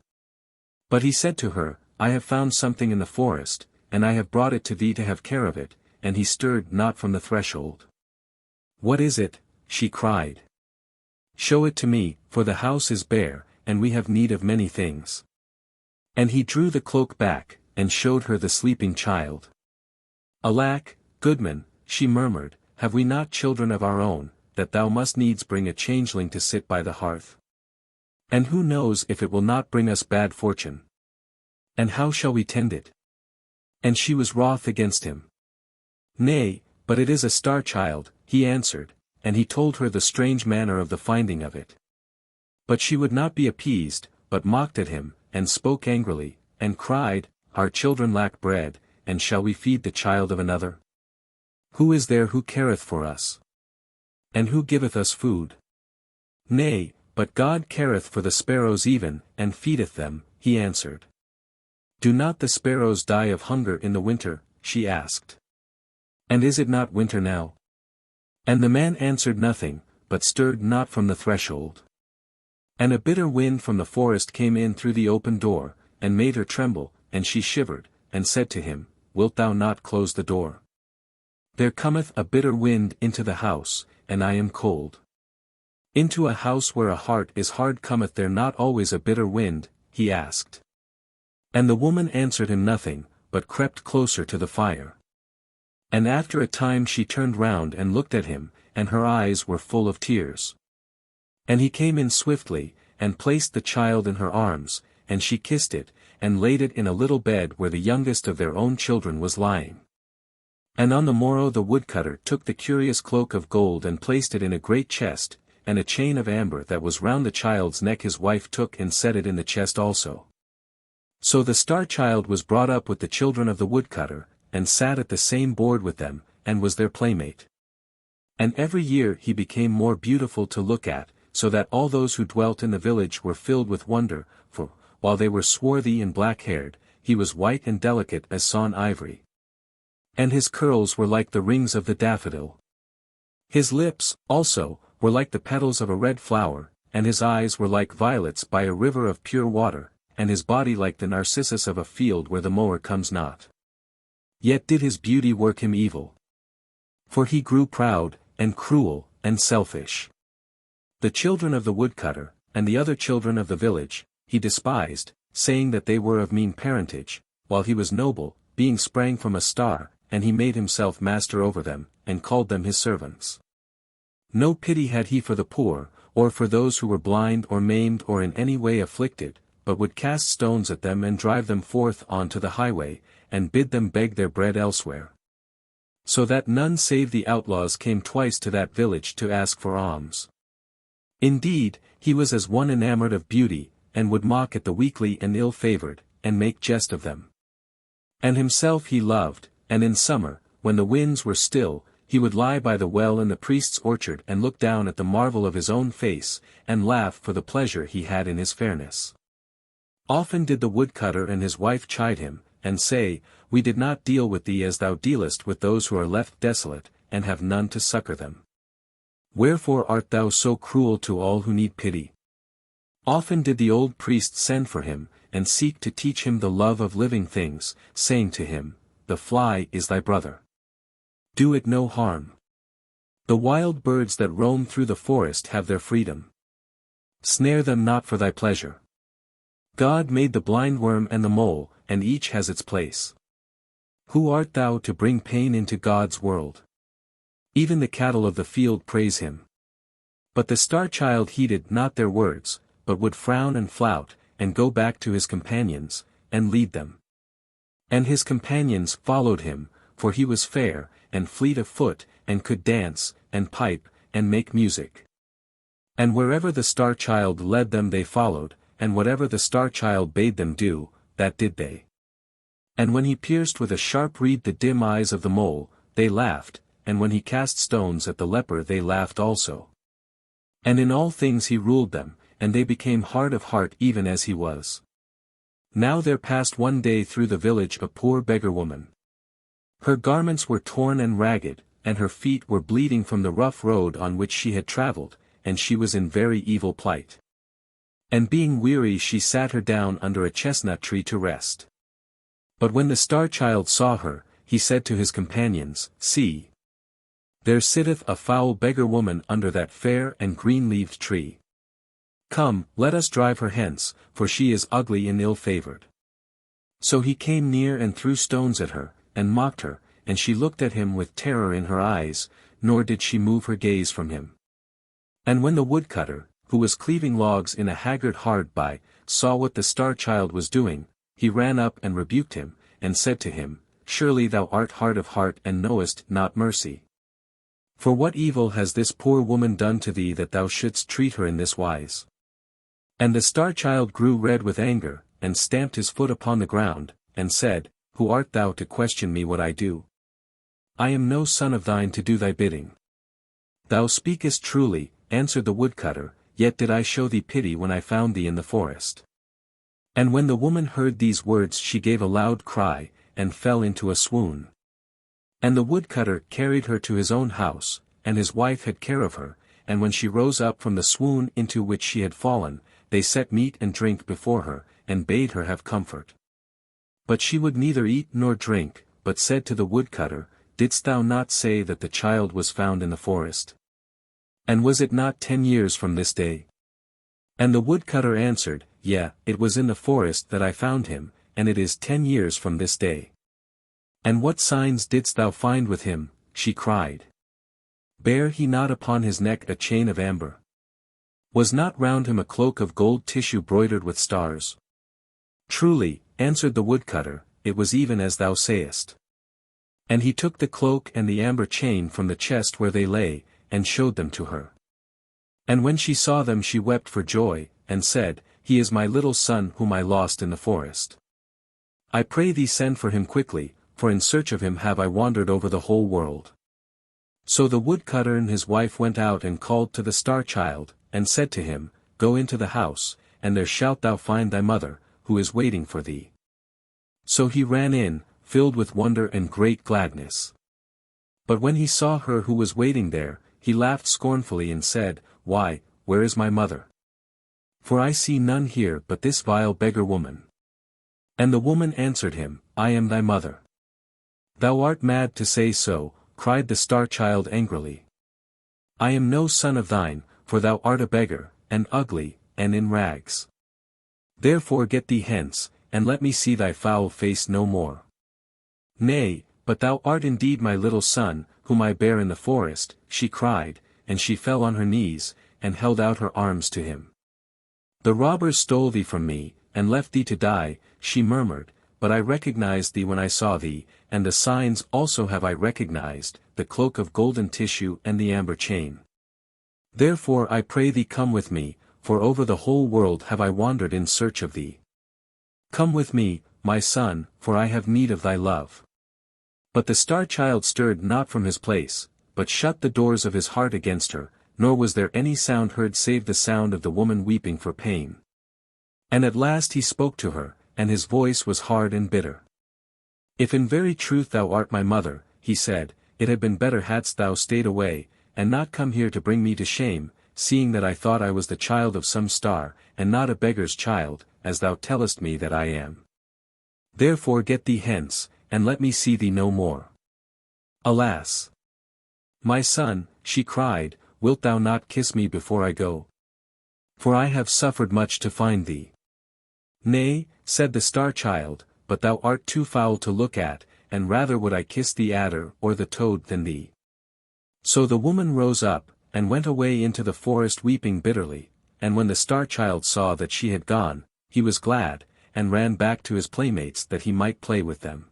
But he said to her, "I have found something in the forest, and I have brought it to thee to have care of it," and he stirred not from the threshold. "What is it?" she cried. "Show it to me, for the house is bare, and we have need of many things." And he drew the cloak back, and showed her the sleeping child. "Alack, goodman," she murmured, "have we not children of our own, that thou must needs bring a changeling to sit by the hearth? And who knows if it will not bring us bad fortune? And how shall we tend it?" And she was wroth against him. "Nay, but it is a star-child," he answered, and he told her the strange manner of the finding of it. But she would not be appeased, but mocked at him, and spoke angrily, and cried, "Our children lack bread, and shall we feed the child of another? Who is there who careth for us? And who giveth us food? Nay, but God careth for the sparrows even, and feedeth them," he answered. "Do not the sparrows die of hunger in the winter?" she asked. "And is it not winter now?" And the man answered nothing, but stirred not from the threshold. And a bitter wind from the forest came in through the open door, and made her tremble, and she shivered, and said to him, "Wilt thou not close the door? There cometh a bitter wind into the house, and I am cold." "Into a house where a heart is hard cometh there not always a bitter wind?" he asked. And the woman answered him nothing, but crept closer to the fire. And after a time she turned round and looked at him, and her eyes were full of tears. And he came in swiftly, and placed the child in her arms, and she kissed it, and laid it in a little bed where the youngest of their own children was lying. And on the morrow the woodcutter took the curious cloak of gold and placed it in a great chest, and a chain of amber that was round the child's neck his wife took and set it in the chest also. So the star-child was brought up with the children of the woodcutter, and sat at the same board with them, and was their playmate. And every year he became more beautiful to look at, so that all those who dwelt in the village were filled with wonder, for, while they were swarthy and black-haired, he was white and delicate as sawn ivory. And his curls were like the rings of the daffodil. His lips, also, were like the petals of a red flower, and his eyes were like violets by a river of pure water, and his body like the narcissus of a field where the mower comes not. Yet did his beauty work him evil. For he grew proud, and cruel, and selfish. The children of the woodcutter, and the other children of the village, he despised, saying that they were of mean parentage, while he was noble, being sprang from a star, and he made himself master over them, and called them his servants. No pity had he for the poor, or for those who were blind or maimed or in any way afflicted, but would cast stones at them and drive them forth on to the highway, and bid them beg their bread elsewhere. So that none save the outlaws came twice to that village to ask for alms. Indeed, he was as one enamored of beauty, and would mock at the weakly and ill-favored, and make jest of them. And himself he loved, and in summer, when the winds were still, he would lie by the well in the priest's orchard and look down at the marvel of his own face, and laugh for the pleasure he had in his fairness. Often did the woodcutter and his wife chide him, and say, "We did not deal with thee as thou dealest with those who are left desolate, and have none to succor them. Wherefore art thou so cruel to all who need pity?" Often did the old priest send for him, and seek to teach him the love of living things, saying to him, "The fly is thy brother. Do it no harm. The wild birds that roam through the forest have their freedom. Snare them not for thy pleasure. God made the blind worm and the mole, and each has its place. Who art thou to bring pain into God's world? Even the cattle of the field praise him." But the star-child heeded not their words, but would frown and flout, and go back to his companions, and lead them. And his companions followed him, for he was fair, and fleet of foot, and could dance, and pipe, and make music. And wherever the star-child led them they followed, and whatever the star-child bade them do, that did they. And when he pierced with a sharp reed the dim eyes of the mole, they laughed, and when he cast stones at the leper they laughed also. And in all things he ruled them, and they became hard of heart even as he was. Now there passed one day through the village a poor beggar woman. Her garments were torn and ragged, and her feet were bleeding from the rough road on which she had travelled, and she was in very evil plight. And being weary she sat her down under a chestnut tree to rest. But when the star-child saw her, he said to his companions, "See! There sitteth a foul beggar woman under that fair and green-leaved tree. Come, let us drive her hence, for she is ugly and ill-favoured." So he came near and threw stones at her, and mocked her, and she looked at him with terror in her eyes, nor did she move her gaze from him. And when the woodcutter, who was cleaving logs in a haggard hard by, saw what the star-child was doing, he ran up and rebuked him, and said to him, "Surely thou art hard of heart and knowest not mercy. For what evil has this poor woman done to thee that thou shouldst treat her in this wise?" And the star-child grew red with anger, and stamped his foot upon the ground, and said, "Who art thou to question me what I do? I am no son of thine to do thy bidding." "Thou speakest truly," answered the woodcutter, "yet did I show thee pity when I found thee in the forest." And when the woman heard these words she gave a loud cry, and fell into a swoon. And the woodcutter carried her to his own house, and his wife had care of her, and when she rose up from the swoon into which she had fallen, they set meat and drink before her, and bade her have comfort. But she would neither eat nor drink, but said to the woodcutter, "Didst thou not say that the child was found in the forest? And was it not 10 years from this day?" And the woodcutter answered, "Yea, it was in the forest that I found him, and it is 10 years from this day." "And what signs didst thou find with him?" she cried. "Bare he not upon his neck a chain of amber? Was not round him a cloak of gold tissue broidered with stars?" "Truly," answered the woodcutter, "it was even as thou sayest." And he took the cloak and the amber chain from the chest where they lay, and showed them to her. And when she saw them she wept for joy, and said, "He is my little son whom I lost in the forest. I pray thee send for him quickly, for in search of him have I wandered over the whole world." So the woodcutter and his wife went out and called to the star-child, and said to him, "Go into the house, and there shalt thou find thy mother, who is waiting for thee." So he ran in, filled with wonder and great gladness. But when he saw her who was waiting there, he laughed scornfully and said, "Why, where is my mother?" For I see none here but this vile beggar woman. And the woman answered him, I am thy mother. Thou art mad to say so, cried the star-child angrily. I am no son of thine, for thou art a beggar, and ugly, and in rags. Therefore get thee hence, and let me see thy foul face no more. Nay, but thou art indeed my little son, whom I bare in the forest, she cried, and she fell on her knees, and held out her arms to him. The robbers stole thee from me, and left thee to die, she murmured, but I recognized thee when I saw thee, and the signs also have I recognized, the cloak of golden tissue and the amber chain. Therefore I pray thee come with me, for over the whole world have I wandered in search of thee. Come with me, my son, for I have need of thy love. But the star-child stirred not from his place, but shut the doors of his heart against her, nor was there any sound heard save the sound of the woman weeping for pain. And at last he spoke to her, and his voice was hard and bitter. If in very truth thou art my mother, he said, it had been better hadst thou stayed away, and not come here to bring me to shame, seeing that I thought I was the child of some star, and not a beggar's child, as thou tellest me that I am. Therefore get thee hence, and let me see thee no more. Alas! My son, she cried, wilt thou not kiss me before I go? For I have suffered much to find thee. Nay, said the star-child, but thou art too foul to look at, and rather would I kiss the adder or the toad than thee. So the woman rose up, and went away into the forest weeping bitterly, and when the star-child saw that she had gone, he was glad, and ran back to his playmates that he might play with them.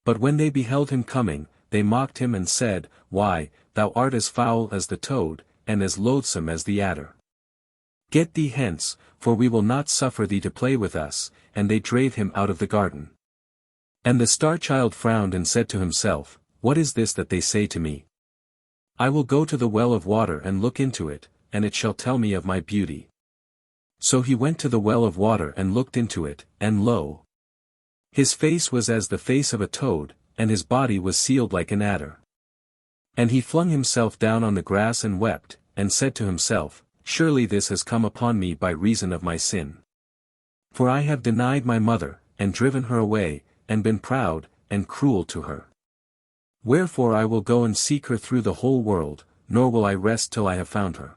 But when they beheld him coming, they mocked him and said, Why, thou art as foul as the toad, and as loathsome as the adder. Get thee hence, for we will not suffer thee to play with us, and they drave him out of the garden. And the star-child frowned and said to himself, What is this that they say to me? I will go to the well of water and look into it, and it shall tell me of my beauty. So he went to the well of water and looked into it, and lo! His face was as the face of a toad, and his body was sealed like an adder. And he flung himself down on the grass and wept, and said to himself, Surely this has come upon me by reason of my sin. For I have denied my mother, and driven her away, and been proud, and cruel to her. Wherefore I will go and seek her through the whole world, nor will I rest till I have found her.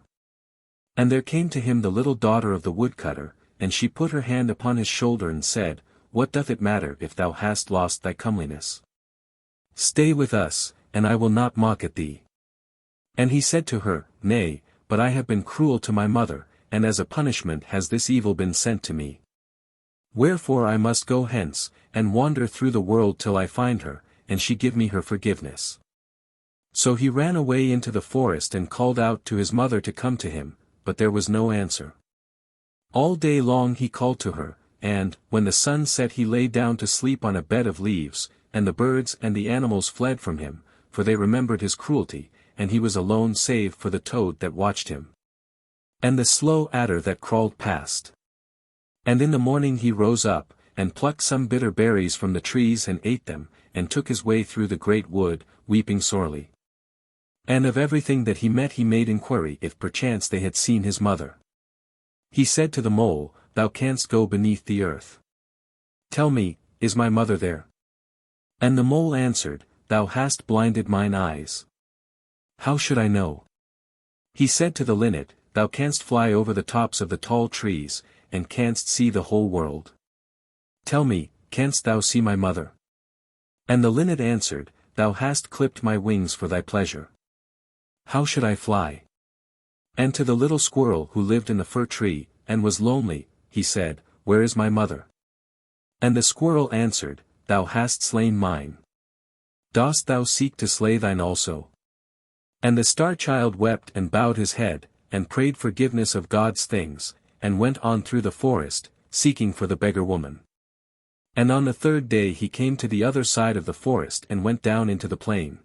And there came to him the little daughter of the woodcutter, and she put her hand upon his shoulder and said, What doth it matter if thou hast lost thy comeliness? Stay with us, and I will not mock at thee. And he said to her, Nay, but I have been cruel to my mother, and as a punishment has this evil been sent to me. Wherefore I must go hence, and wander through the world till I find her, and she give me her forgiveness. So he ran away into the forest and called out to his mother to come to him, but there was no answer. All day long he called to her, and, when the sun set he lay down to sleep on a bed of leaves, and the birds and the animals fled from him, for they remembered his cruelty, and he was alone save for the toad that watched him, and the slow adder that crawled past. And in the morning he rose up, and plucked some bitter berries from the trees and ate them, and took his way through the great wood, weeping sorely. And of everything that he met he made inquiry if perchance they had seen his mother. He said to the mole, Thou canst go beneath the earth. Tell me, is my mother there? And the mole answered, Thou hast blinded mine eyes. How should I know? He said to the linnet, Thou canst fly over the tops of the tall trees, and canst see the whole world. Tell me, canst thou see my mother? And the linnet answered, Thou hast clipped my wings for thy pleasure. How should I fly? And to the little squirrel who lived in the fir tree, and was lonely, he said, Where is my mother? And the squirrel answered, Thou hast slain mine. Dost thou seek to slay thine also? And the star-child wept and bowed his head, and prayed forgiveness of God's things, and went on through the forest, seeking for the beggar woman. And on the third day he came to the other side of the forest and went down into the plain.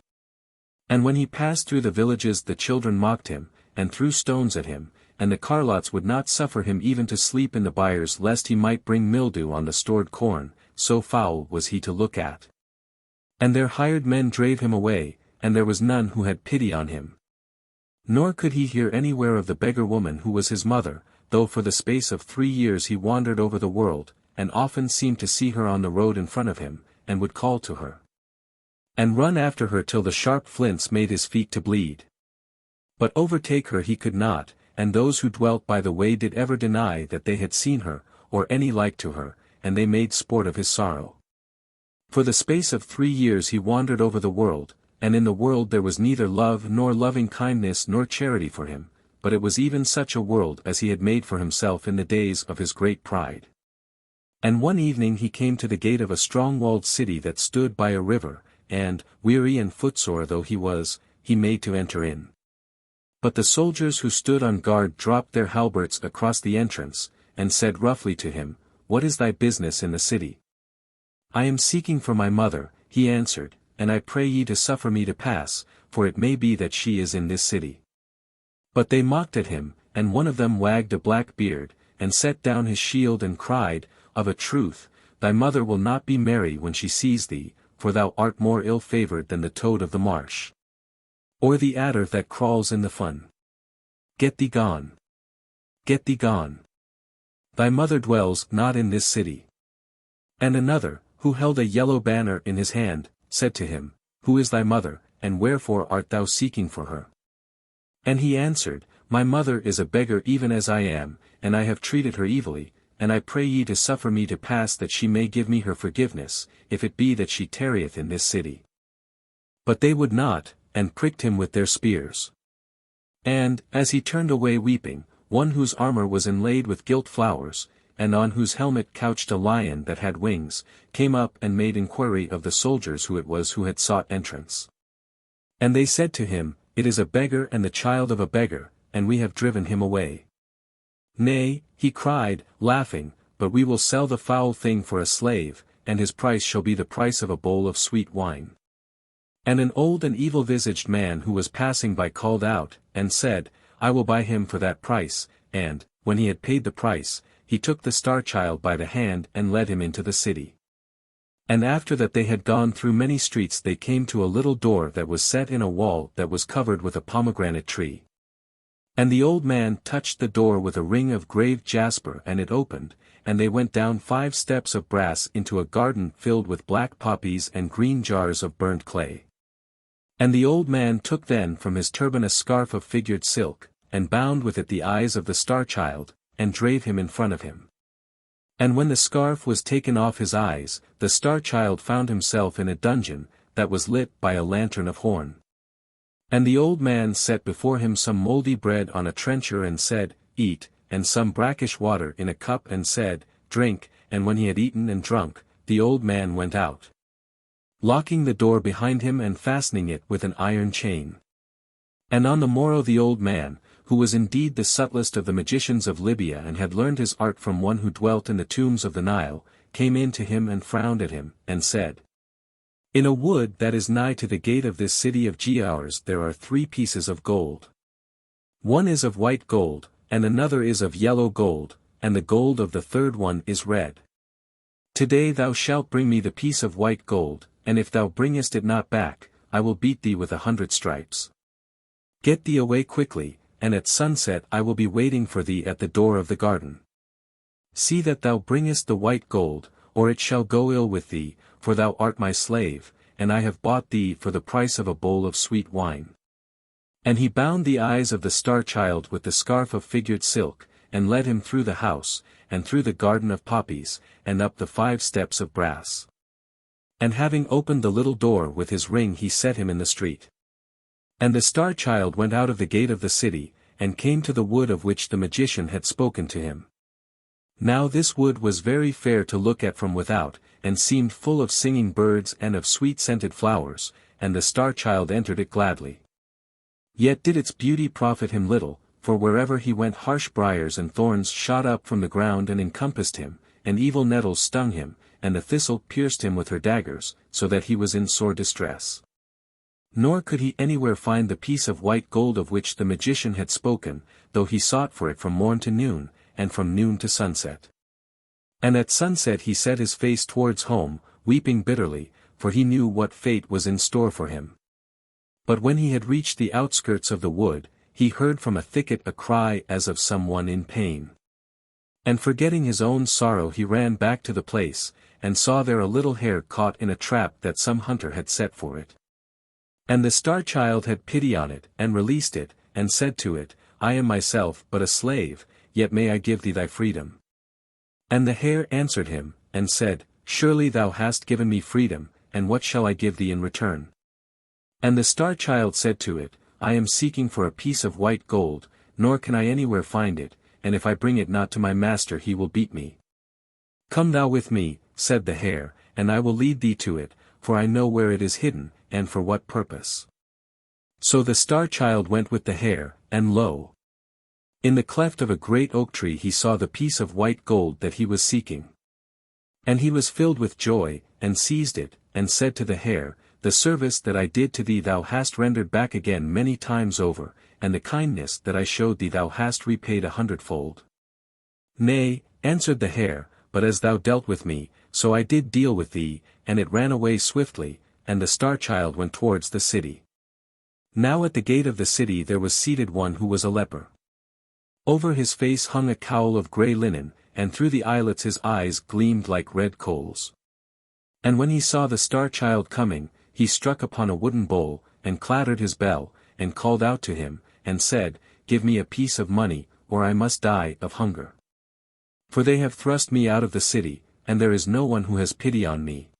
And when he passed through the villages the children mocked him, and threw stones at him, and the carlots would not suffer him even to sleep in the byres lest he might bring mildew on the stored corn, so foul was he to look at. And their hired men drave him away, and there was none who had pity on him. Nor could he hear anywhere of the beggar woman who was his mother, though for the space of 3 years he wandered over the world, and often seemed to see her on the road in front of him, and would call to her, and run after her till the sharp flints made his feet to bleed. But overtake her he could not, and those who dwelt by the way did ever deny that they had seen her, or any like to her, and they made sport of his sorrow. For the space of 3 years he wandered over the world, and in the world there was neither love nor loving kindness nor charity for him, but it was even such a world as he had made for himself in the days of his great pride. And one evening he came to the gate of a strong-walled city that stood by a river, and, weary and footsore though he was, he made to enter in. But the soldiers who stood on guard dropped their halberts across the entrance, and said roughly to him, "What is thy business in the city?" "I am seeking for my mother," he answered, "and I pray ye to suffer me to pass, for it may be that she is in this city." But they mocked at him, and one of them wagged a black beard, and set down his shield and cried, "Of a truth, thy mother will not be merry when she sees thee, for thou art more ill-favoured than the toad of the marsh, or the adder that crawls in the fun. Get thee gone. Get thee gone. Thy mother dwells not in this city." And another, who held a yellow banner in his hand, said to him, "Who is thy mother, and wherefore art thou seeking for her?" And he answered, "My mother is a beggar even as I am, and I have treated her evilly, and I pray ye to suffer me to pass that she may give me her forgiveness, if it be that she tarrieth in this city." But they would not, and pricked him with their spears. And, as he turned away weeping, one whose armor was inlaid with gilt flowers, and on whose helmet couched a lion that had wings, came up and made inquiry of the soldiers who it was who had sought entrance. And they said to him, "It is a beggar and the child of a beggar, and we have driven him away." "Nay," he cried, laughing, "but we will sell the foul thing for a slave, and his price shall be the price of a bowl of sweet wine." And an old and evil-visaged man who was passing by called out, and said, "I will buy him for that price," and, when he had paid the price, he took the star-child by the hand and led him into the city. And after that they had gone through many streets they came to a little door that was set in a wall that was covered with a pomegranate tree. And the old man touched the door with a ring of graved jasper and it opened, and they went down 5 steps of brass into a garden filled with black poppies and green jars of burnt clay. And the old man took then from his turban a scarf of figured silk, and bound with it the eyes of the star-child, and drave him in front of him. And when the scarf was taken off his eyes, the star-child found himself in a dungeon, that was lit by a lantern of horn. And the old man set before him some mouldy bread on a trencher and said, "Eat," and some brackish water in a cup and said, "Drink," and when he had eaten and drunk, the old man went out, locking the door behind him and fastening it with an iron chain. And on the morrow the old man, who was indeed the subtlest of the magicians of Libya and had learned his art from one who dwelt in the tombs of the Nile, came in to him and frowned at him, and said, "In a wood that is nigh to the gate of this city of ours there are 3 pieces of gold. One is of white gold, and another is of yellow gold, and the gold of the third one is red. Today thou shalt bring me the piece of white gold, and if thou bringest it not back, I will beat thee with 100 stripes. Get thee away quickly, and at sunset I will be waiting for thee at the door of the garden. See that thou bringest the white gold, or it shall go ill with thee, for thou art my slave, and I have bought thee for the price of a bowl of sweet wine." And he bound the eyes of the star-child with the scarf of figured silk, and led him through the house, and through the garden of poppies, and up the 5 steps of brass. And having opened the little door with his ring he set him in the street. And the star-child went out of the gate of the city, and came to the wood of which the magician had spoken to him. Now this wood was very fair to look at from without, and seemed full of singing birds and of sweet-scented flowers, and the star-child entered it gladly. Yet did its beauty profit him little, for wherever he went harsh briars and thorns shot up from the ground and encompassed him, and evil nettles stung him, and the thistle pierced him with her daggers, so that he was in sore distress. Nor could he anywhere find the piece of white gold of which the magician had spoken, though he sought for it from morn to noon, and from noon to sunset. And at sunset he set his face towards home, weeping bitterly, for he knew what fate was in store for him. But when he had reached the outskirts of the wood, he heard from a thicket a cry as of some one in pain. And forgetting his own sorrow he ran back to the place, and saw there a little hare caught in a trap that some hunter had set for it. And the Star-Child had pity on it, and released it, and said to it, I am myself but a slave, yet may I give thee thy freedom. And the hare answered him, and said, Surely thou hast given me freedom, and what shall I give thee in return? And the Star-Child said to it, I am seeking for a piece of white gold, nor can I anywhere find it, and if I bring it not to my master he will beat me. Come thou with me, said the hare, and I will lead thee to it, for I know where it is hidden, and for what purpose. So the Star-Child went with the hare, and lo! In the cleft of a great oak tree he saw the piece of white gold that he was seeking. And he was filled with joy, and seized it, and said to the hare, The service that I did to thee thou hast rendered back again many times over, and the kindness that I showed thee thou hast repaid 100-fold. Nay, answered the hare, but as thou dealt with me, so I did deal with thee, and it ran away swiftly, and the Star-Child went towards the city. Now at the gate of the city there was seated one who was a leper. Over his face hung a cowl of grey linen, and through the eyelets his eyes gleamed like red coals. And when he saw the Star-Child coming, he struck upon a wooden bowl, and clattered his bell, and called out to him, and said, Give me a piece of money, or I must die of hunger. For they have thrust me out of the city, and there is no one who has pity on me.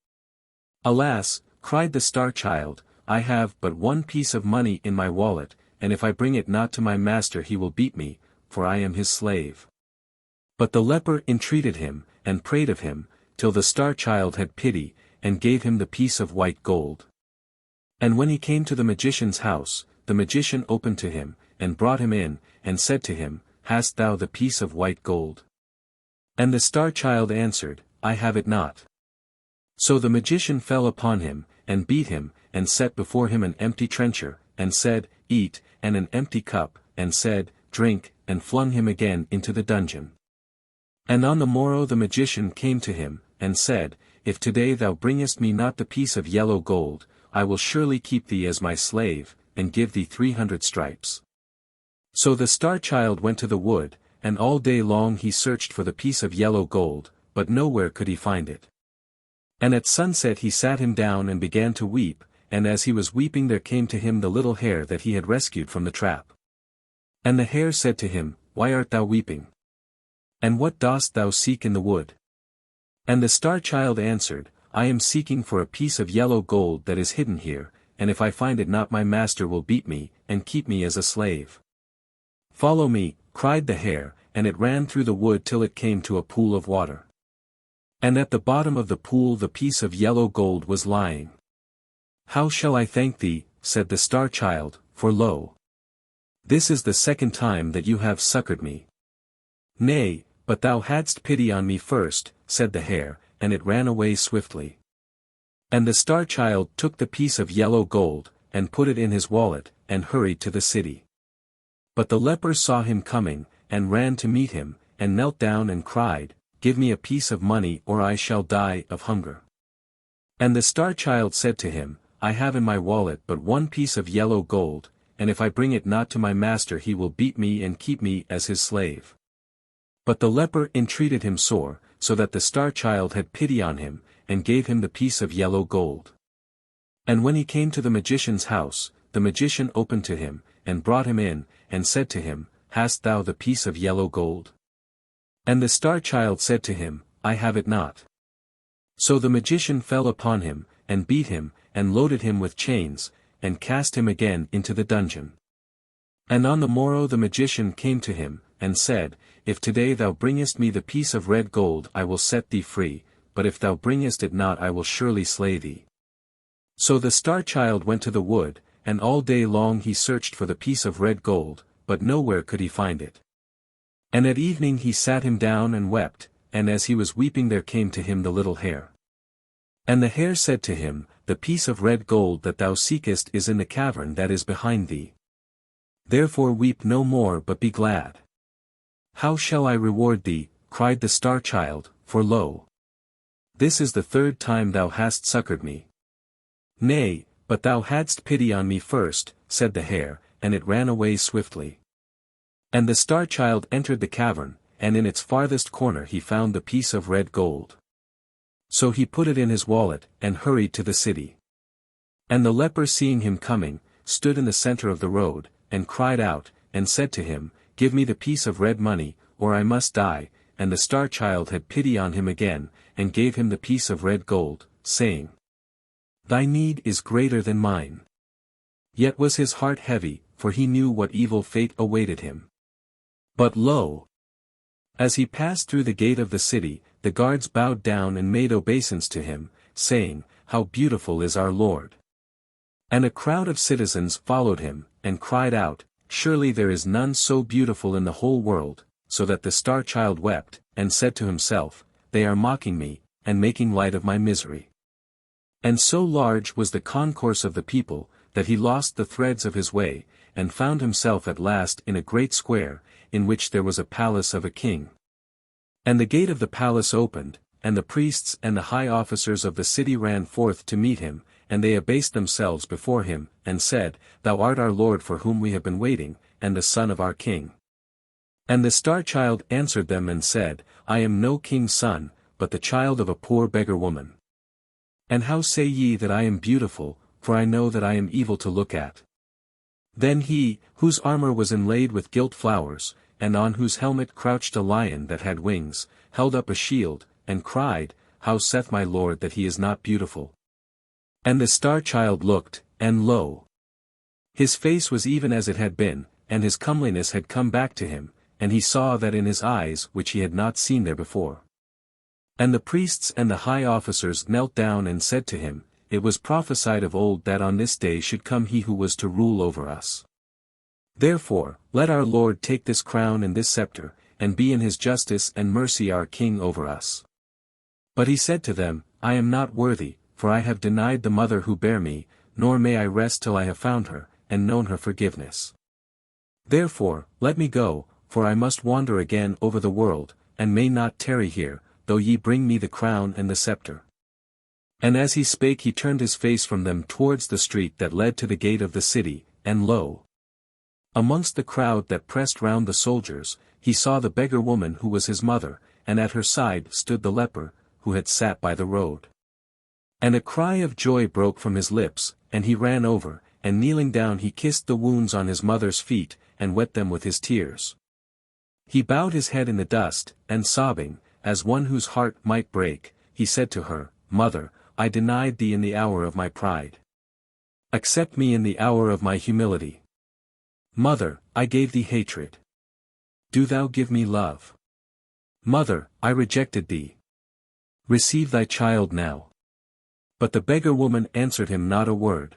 Alas, cried the Star-Child, I have but one piece of money in my wallet, and if I bring it not to my master he will beat me, for I am his slave. But the leper entreated him, and prayed of him, till the Star-Child had pity, and gave him the piece of white gold. And when he came to the magician's house, the magician opened to him, and brought him in, and said to him, Hast thou the piece of white gold? And the Star-Child answered, I have it not. So the magician fell upon him, and beat him, and set before him an empty trencher, and said, Eat, and an empty cup, and said, Drink, and flung him again into the dungeon. And on the morrow the magician came to him, and said, If today thou bringest me not the piece of yellow gold, I will surely keep thee as my slave, and give thee 300 stripes. So the Star-Child went to the wood, and all day long he searched for the piece of yellow gold, but nowhere could he find it. And at sunset he sat him down and began to weep, and as he was weeping there came to him the little hare that he had rescued from the trap. And the hare said to him, Why art thou weeping? And what dost thou seek in the wood? And the Star-Child answered, I am seeking for a piece of yellow gold that is hidden here, and if I find it not my master will beat me, and keep me as a slave. Follow me, cried the hare, and it ran through the wood till it came to a pool of water. And at the bottom of the pool the piece of yellow gold was lying. How shall I thank thee, said the Star-Child, for lo! This is the second time that you have succored me. Nay, but thou hadst pity on me first, said the hare, and it ran away swiftly. And the Star-Child took the piece of yellow gold, and put it in his wallet, and hurried to the city. But the leper saw him coming, and ran to meet him, and knelt down and cried, Give me a piece of money or I shall die of hunger. And the Star-Child said to him, I have in my wallet but one piece of yellow gold, and if I bring it not to my master he will beat me and keep me as his slave. But the leper entreated him sore, so that the Star-Child had pity on him, and gave him the piece of yellow gold. And when he came to the magician's house, the magician opened to him, and brought him in, and said to him, Hast thou the piece of yellow gold? And the Star-Child said to him, I have it not. So the magician fell upon him, and beat him, and loaded him with chains, and cast him again into the dungeon. And on the morrow the magician came to him, and said, If today thou bringest me the piece of red gold I will set thee free, but if thou bringest it not I will surely slay thee. So the Star-Child went to the wood, and all day long he searched for the piece of red gold, but nowhere could he find it. And at evening he sat him down and wept, and as he was weeping there came to him the little hare. And the hare said to him, The piece of red gold that thou seekest is in the cavern that is behind thee. Therefore weep no more but be glad. How shall I reward thee, cried the Star-Child, for lo! This is the third time thou hast succored me. Nay, but thou hadst pity on me first, said the hare, and it ran away swiftly. And the Star-Child entered the cavern, and in its farthest corner he found the piece of red gold. So he put it in his wallet, and hurried to the city. And the leper, seeing him coming, stood in the center of the road, and cried out, and said to him, "Give me the piece of red money, or I must die." And the star child had pity on him again, and gave him the piece of red gold, saying, "Thy need is greater than mine." Yet was his heart heavy, for he knew what evil fate awaited him. But lo! As he passed through the gate of the city, the guards bowed down and made obeisance to him, saying, "How beautiful is our Lord!" And a crowd of citizens followed him, and cried out, "Surely there is none so beautiful in the whole world," so that the star child wept, and said to himself, "They are mocking me, and making light of my misery." And so large was the concourse of the people, that he lost the threads of his way, and found himself at last in a great square, in which there was a palace of a king. And the gate of the palace opened, and the priests and the high officers of the city ran forth to meet him, and they abased themselves before him, and said, "Thou art our Lord for whom we have been waiting, and the son of our king." And the star child answered them and said, "I am no king's son, but the child of a poor beggar woman. And how say ye that I am beautiful, for I know that I am evil to look at?" Then he, whose armor was inlaid with gilt flowers, and on whose helmet crouched a lion that had wings, held up a shield, and cried, "How saith my Lord that he is not beautiful?" And the star child looked, and lo! His face was even as it had been, and his comeliness had come back to him, and he saw that in his eyes which he had not seen there before. And the priests and the high officers knelt down and said to him, "It was prophesied of old that on this day should come he who was to rule over us. Therefore, let our Lord take this crown and this scepter, and be in his justice and mercy our king over us." But he said to them, "I am not worthy, for I have denied the mother who bare me, nor may I rest till I have found her, and known her forgiveness. Therefore, let me go, for I must wander again over the world, and may not tarry here, though ye bring me the crown and the scepter." And as he spake he turned his face from them towards the street that led to the gate of the city, and lo! Amongst the crowd that pressed round the soldiers, he saw the beggar woman who was his mother, and at her side stood the leper, who had sat by the road. And a cry of joy broke from his lips, and he ran over, and kneeling down he kissed the wounds on his mother's feet, and wet them with his tears. He bowed his head in the dust, and sobbing, as one whose heart might break, he said to her, "Mother, I denied thee in the hour of my pride. Accept me in the hour of my humility. Mother, I gave thee hatred. Do thou give me love. Mother, I rejected thee. Receive thy child now." But the beggar woman answered him not a word.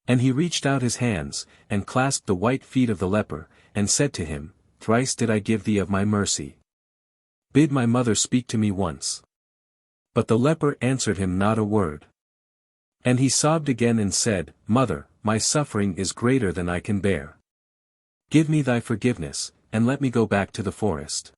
And he reached out his hands, and clasped the white feet of the leper, and said to him, "Thrice did I give thee of my mercy. Bid my mother speak to me once." But the leper answered him not a word. And he sobbed again and said, "Mother, my suffering is greater than I can bear. Give me thy forgiveness, and let me go back to the forest."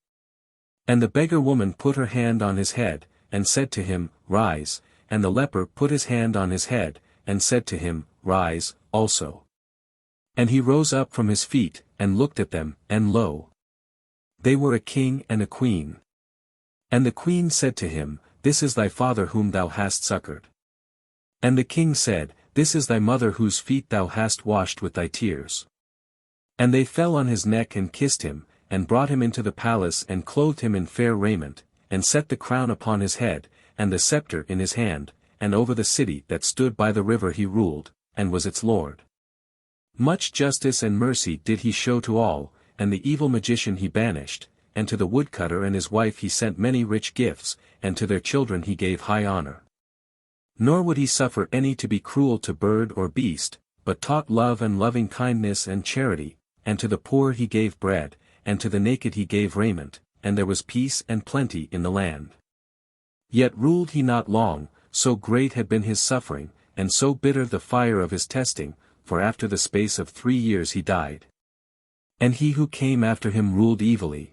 And the beggar woman put her hand on his head, and said to him, "Rise," and the leper put his hand on his head, and said to him, "Rise, also." And he rose up from his feet, and looked at them, and lo! They were a king and a queen. And the queen said to him, "This is thy father whom thou hast succored." And the king said, "This is thy mother whose feet thou hast washed with thy tears." And they fell on his neck and kissed him, and brought him into the palace and clothed him in fair raiment, and set the crown upon his head, and the scepter in his hand, and over the city that stood by the river he ruled, and was its lord. Much justice and mercy did he show to all, and the evil magician he banished, and to the woodcutter and his wife he sent many rich gifts, and to their children he gave high honor. Nor would he suffer any to be cruel to bird or beast, but taught love and loving kindness and charity, and to the poor he gave bread, and to the naked he gave raiment, and there was peace and plenty in the land. Yet ruled he not long, so great had been his suffering, and so bitter the fire of his testing, for after the space of 3 years he died. And he who came after him ruled evilly,